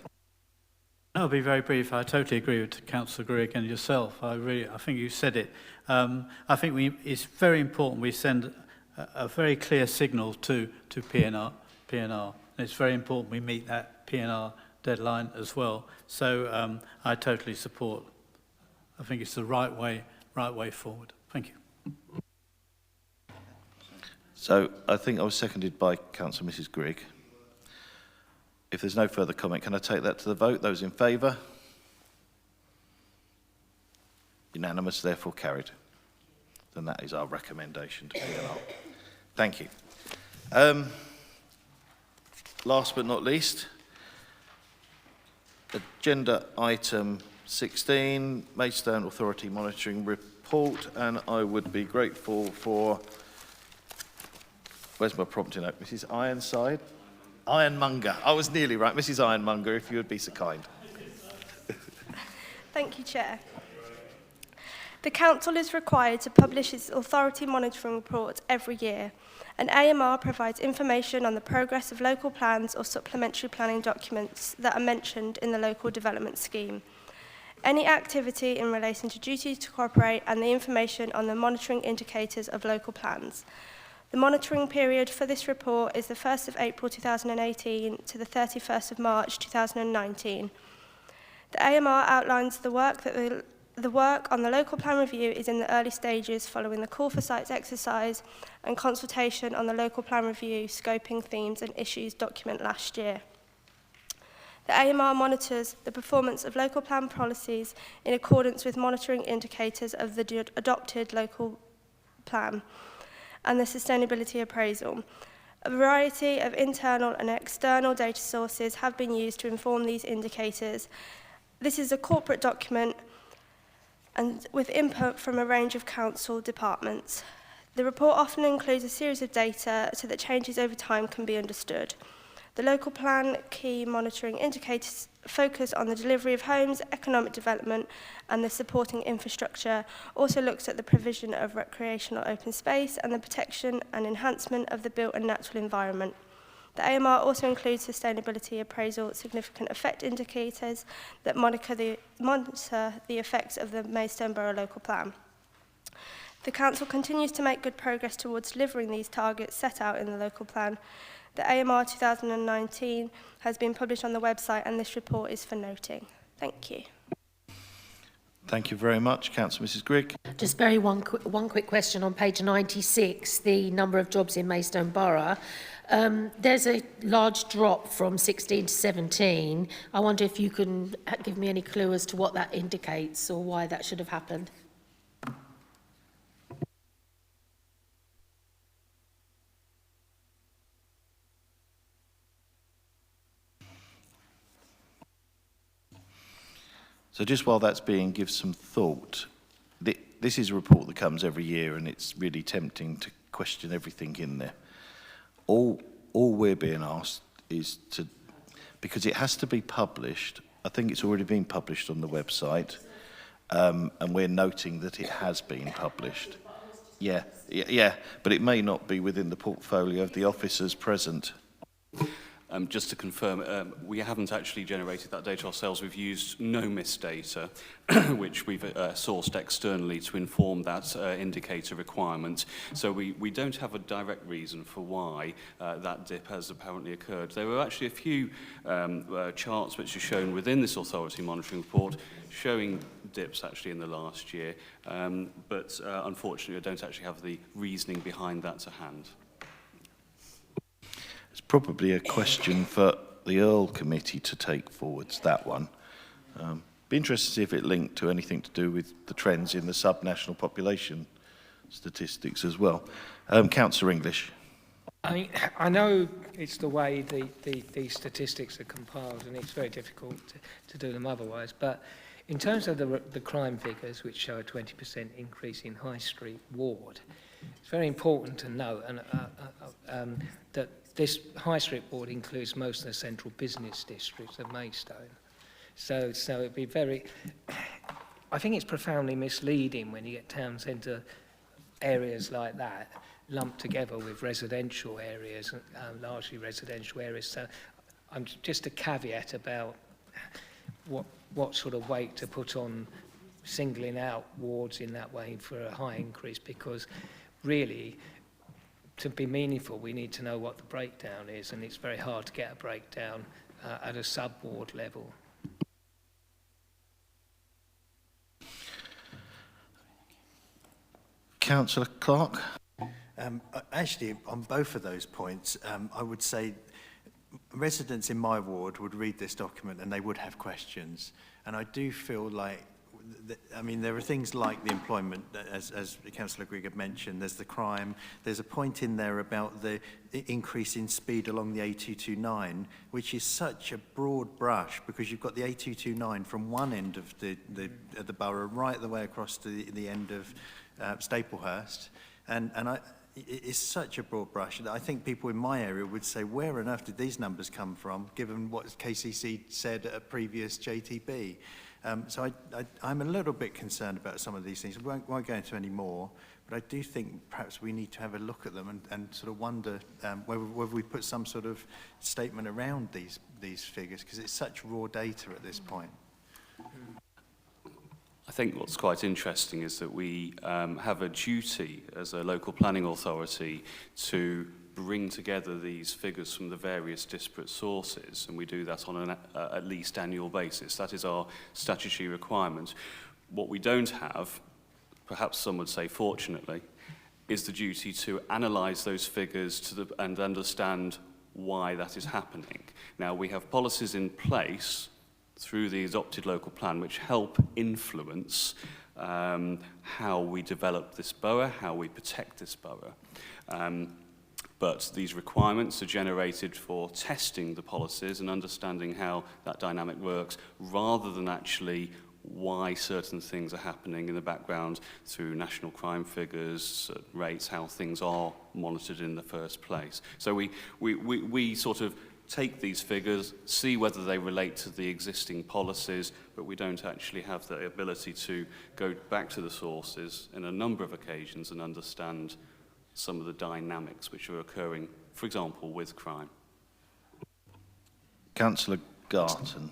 I'll be very brief. I totally agree with Councillor Grigg and yourself. I think you said it. I think it's very important we send a very clear signal to P&R. And it's very important we meet that P&R deadline as well. So I totally support. I think it's the right way forward. Thank you. So I think I was seconded by Councillor Mrs Grigg. If there's no further comment, can I take that to the vote? Those in favour? Unanimous, therefore carried. Then that is our recommendation to P&R. Thank you. Last but not least, agenda item 16, Maidstone Authority Monitoring Report, and I would be grateful for, where's my prompting note, Mrs Ironside? Ironmonger. I was nearly right. Mrs Ironmonger, if you would be so kind. Thank you, Chair. The Council is required to publish its authority monitoring report every year, and AMR provides information on the progress of local plans or supplementary planning documents that are mentioned in the local development scheme, any activity in relation to duty to cooperate, and the information on the monitoring indicators of local plans. The monitoring period for this report is the 1st of April 2018 to the 31st of March 2019. The AMR outlines the work on the local plan review is in the early stages following the call for sites exercise and consultation on the local plan review, scoping themes and issues document last year. The AMR monitors the performance of local plan policies in accordance with monitoring indicators of the adopted local plan and the sustainability appraisal. A variety of internal and external data sources have been used to inform these indicators. This is a corporate document and with input from a range of council departments. The report often includes a series of data so that changes over time can be understood. The local plan key monitoring indicators focus on the delivery of homes, economic development and the supporting infrastructure, also looks at the provision of recreational open space and the protection and enhancement of the built and natural environment. The AMR also includes sustainability appraisal, significant effect indicators that monitor the effects of the Maidstone Borough local plan. The Council continues to make good progress towards delivering these targets set out in the local plan. The AMR 2019 has been published on the website and this report is for noting. Thank you. Thank you very much. Councillor Mrs Grigg. Just one quick question on page 96, the number of jobs in Maidstone Borough. There's a large drop from 16 to 17. I wonder if you can give me any clue as to what that indicates or why that should have happened. So just while that's being given some thought, the this is a report that comes every year, and it's really tempting to question everything in there. All we're being asked is to, because it has to be published. I think it's already been published on the website, and we're noting that it has been published. Yeah, but it may not be within the portfolio of the officers present. Just to confirm, we haven't actually generated that data ourselves. We've used NOMIS data, which we've sourced externally to inform that indicator requirement. So we don't have a direct reason for why that dip has apparently occurred. There were actually a few charts which are shown within this authority monitoring report showing dips actually in the last year, but unfortunately I don't actually have the reasoning behind that to hand. It's probably a question for the Earl Committee to take forwards, that one. Be interested to see if it linked to anything to do with the trends in the sub-national population statistics as well. Councillor English. I know it's the way these statistics are compiled, and it's very difficult to do them otherwise, but in terms of the crime figures, which show a 20% increase in High Street ward, it's very important to note that this High Street ward includes most of the central business districts of Maidstone. So it'd be very, I think it's profoundly misleading when you get town centre areas like that lumped together with residential areas, largely residential areas. So I'm just a caveat about what sort of weight to put on singling out wards in that way for a high increase, because really, to be meaningful, we need to know what the breakdown is, and it's very hard to get a breakdown at a sub-ward level. Councillor Clark. Actually, on both of those points, I would say residents in my ward would read this document and they would have questions. And I do feel like, I mean, there are things like the employment, as Councillor Grigg mentioned, there's the crime, there's a point in there about the increase in speed along the A229, which is such a broad brush, because you've got the A229 from one end of the borough right the way across to the end of Staplehurst, and it's such a broad brush that I think people in my area would say, where on earth did these numbers come from, given what KCC said at a previous JTB? So I'm a little bit concerned about some of these things. We won't go into any more, but I do think perhaps we need to have a look at them and sort of wonder whether we put some sort of statement around these figures, because it's such raw data at this point. I think what's quite interesting is that we have a duty as a local planning authority to bring together these figures from the various disparate sources, and we do that on an at least annual basis. That is our statutory requirement. What we don't have, perhaps some would say fortunately, is the duty to analyse those figures and understand why that is happening. Now, we have policies in place through the adopted local plan which help influence how we develop this borough, how we protect this borough. But these requirements are generated for testing the policies and understanding how that dynamic works, rather than actually why certain things are happening in the background through national crime figures, rates, how things are monitored in the first place. So we sort of take these figures, see whether they relate to the existing policies, but we don't actually have the ability to go back to the sources in a number of occasions and understand some of the dynamics which are occurring, for example, with crime. Councillor Garton.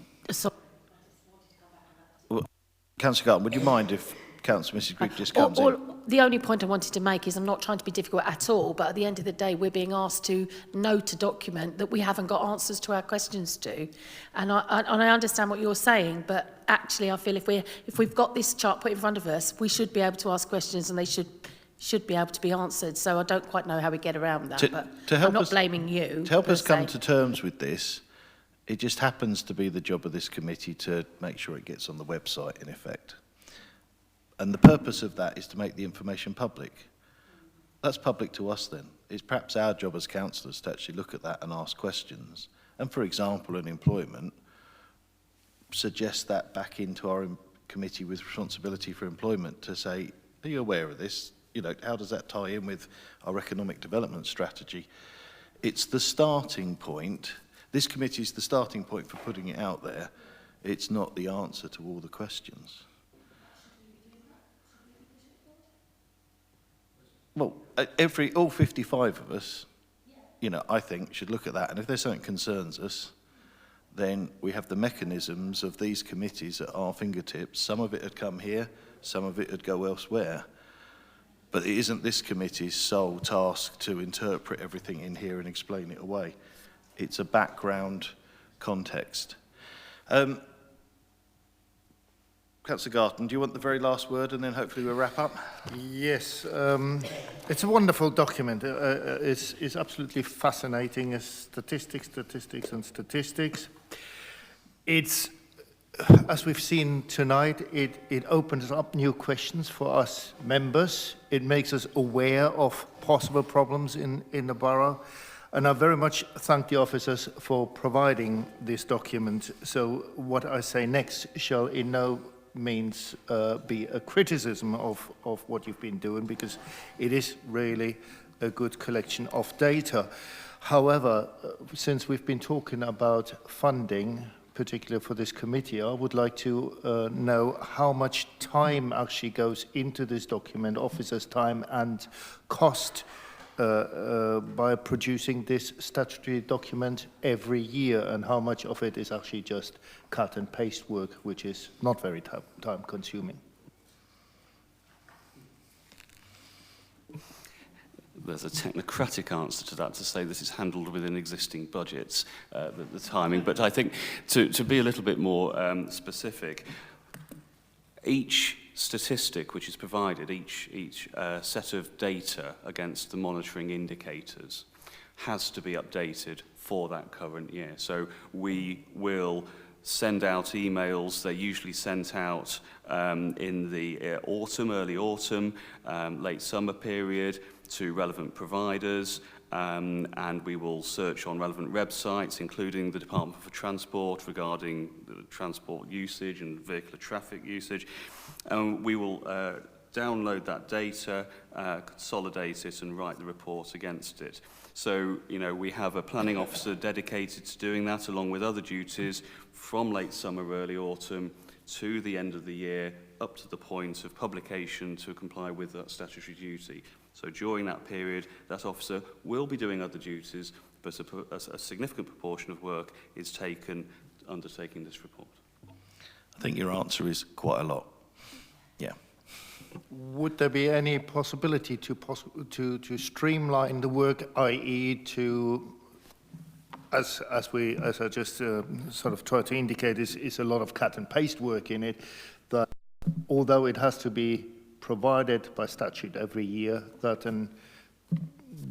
Councillor Garton, would you mind if Councillor Mrs Grigg just comes in? The only point I wanted to make is I'm not trying to be difficult at all, but at the end of the day, we're being asked to note a document that we haven't got answers to our questions to. And I understand what you're saying, but actually I feel if we've got this chart put in front of us, we should be able to ask questions and they should be able to be answered. So I don't quite know how we get around that, but I'm not blaming you. To help us come to terms with this, it just happens to be the job of this committee to make sure it gets on the website, in effect. And the purpose of that is to make the information public. That's public to us then. It's perhaps our job as councillors to actually look at that and ask questions. And for example, in employment, suggest that back into our committee with responsibility for employment to say, Are you aware of this? You know, how does that tie in with our economic development strategy? It's the starting point. This committee is the starting point for putting it out there. It's not the answer to all the questions. Well, all 55 of us, you know, I think should look at that. And if there's something that concerns us, then we have the mechanisms of these committees at our fingertips. Some of it would come here, some of it would go elsewhere. But it isn't this committee's sole task to interpret everything in here and explain it away. It's a background context. Councillor Garton, do you want the very last word and then hopefully we'll wrap up? Yes, it's a wonderful document. It's absolutely fascinating. It's statistics. It's, as we've seen tonight, it opens up new questions for us members. It makes us aware of possible problems in the borough. And I very much thank the officers for providing this document. So what I say next shall in no means be a criticism of what you've been doing, because it is really a good collection of data. However, since we've been talking about funding, particularly for this committee, I would like to know how much time actually goes into this document, officers' time and cost, by producing this statutory document every year, and how much of it is actually just cut and paste work, which is not very time consuming. There's a technocratic answer to that, to say this is handled within existing budgets, the timing. But I think to be a little bit more specific, each statistic which is provided, each set of data against the monitoring indicators has to be updated for that current year. So we will send out emails. They're usually sent out in the autumn, early autumn, late summer period to relevant providers, and we will search on relevant websites, including the Department for Transport, regarding the transport usage and vehicular traffic usage. We will download that data, consolidate it, and write the report against it. So, you know, we have a planning officer dedicated to doing that, along with other duties, from late summer, early autumn, to the end of the year, up to the point of publication to comply with that statutory duty. So during that period, that officer will be doing other duties, but a significant proportion of work is undertaking this report. I think your answer is quite a lot. Yeah. Would there be any possibility to streamline the work, i.e. to, as I just sort of tried to indicate, is a lot of cut and paste work in it, that although it has to be provided by statute every year, that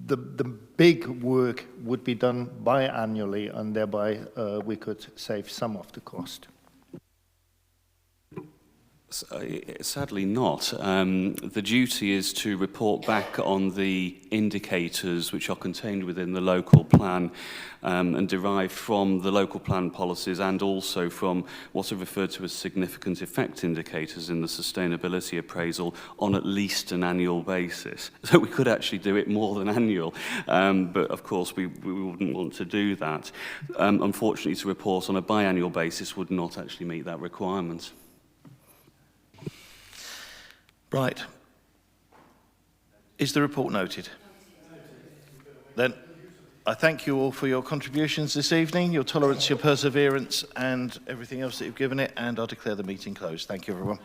the big work would be done biannually, and thereby we could save some of the cost? Sadly not. The duty is to report back on the indicators which are contained within the local plan and derived from the local plan policies, and also from what are referred to as significant effect indicators in the sustainability appraisal, on at least an annual basis. So we could actually do it more than annual, but of course we wouldn't want to do that. Unfortunately, to report on a biannual basis would not actually meet that requirement. Right. Is the report noted? Then I thank you all for your contributions this evening, your tolerance, your perseverance, and everything else that you've given it, and I'll declare the meeting closed. Thank you, everyone.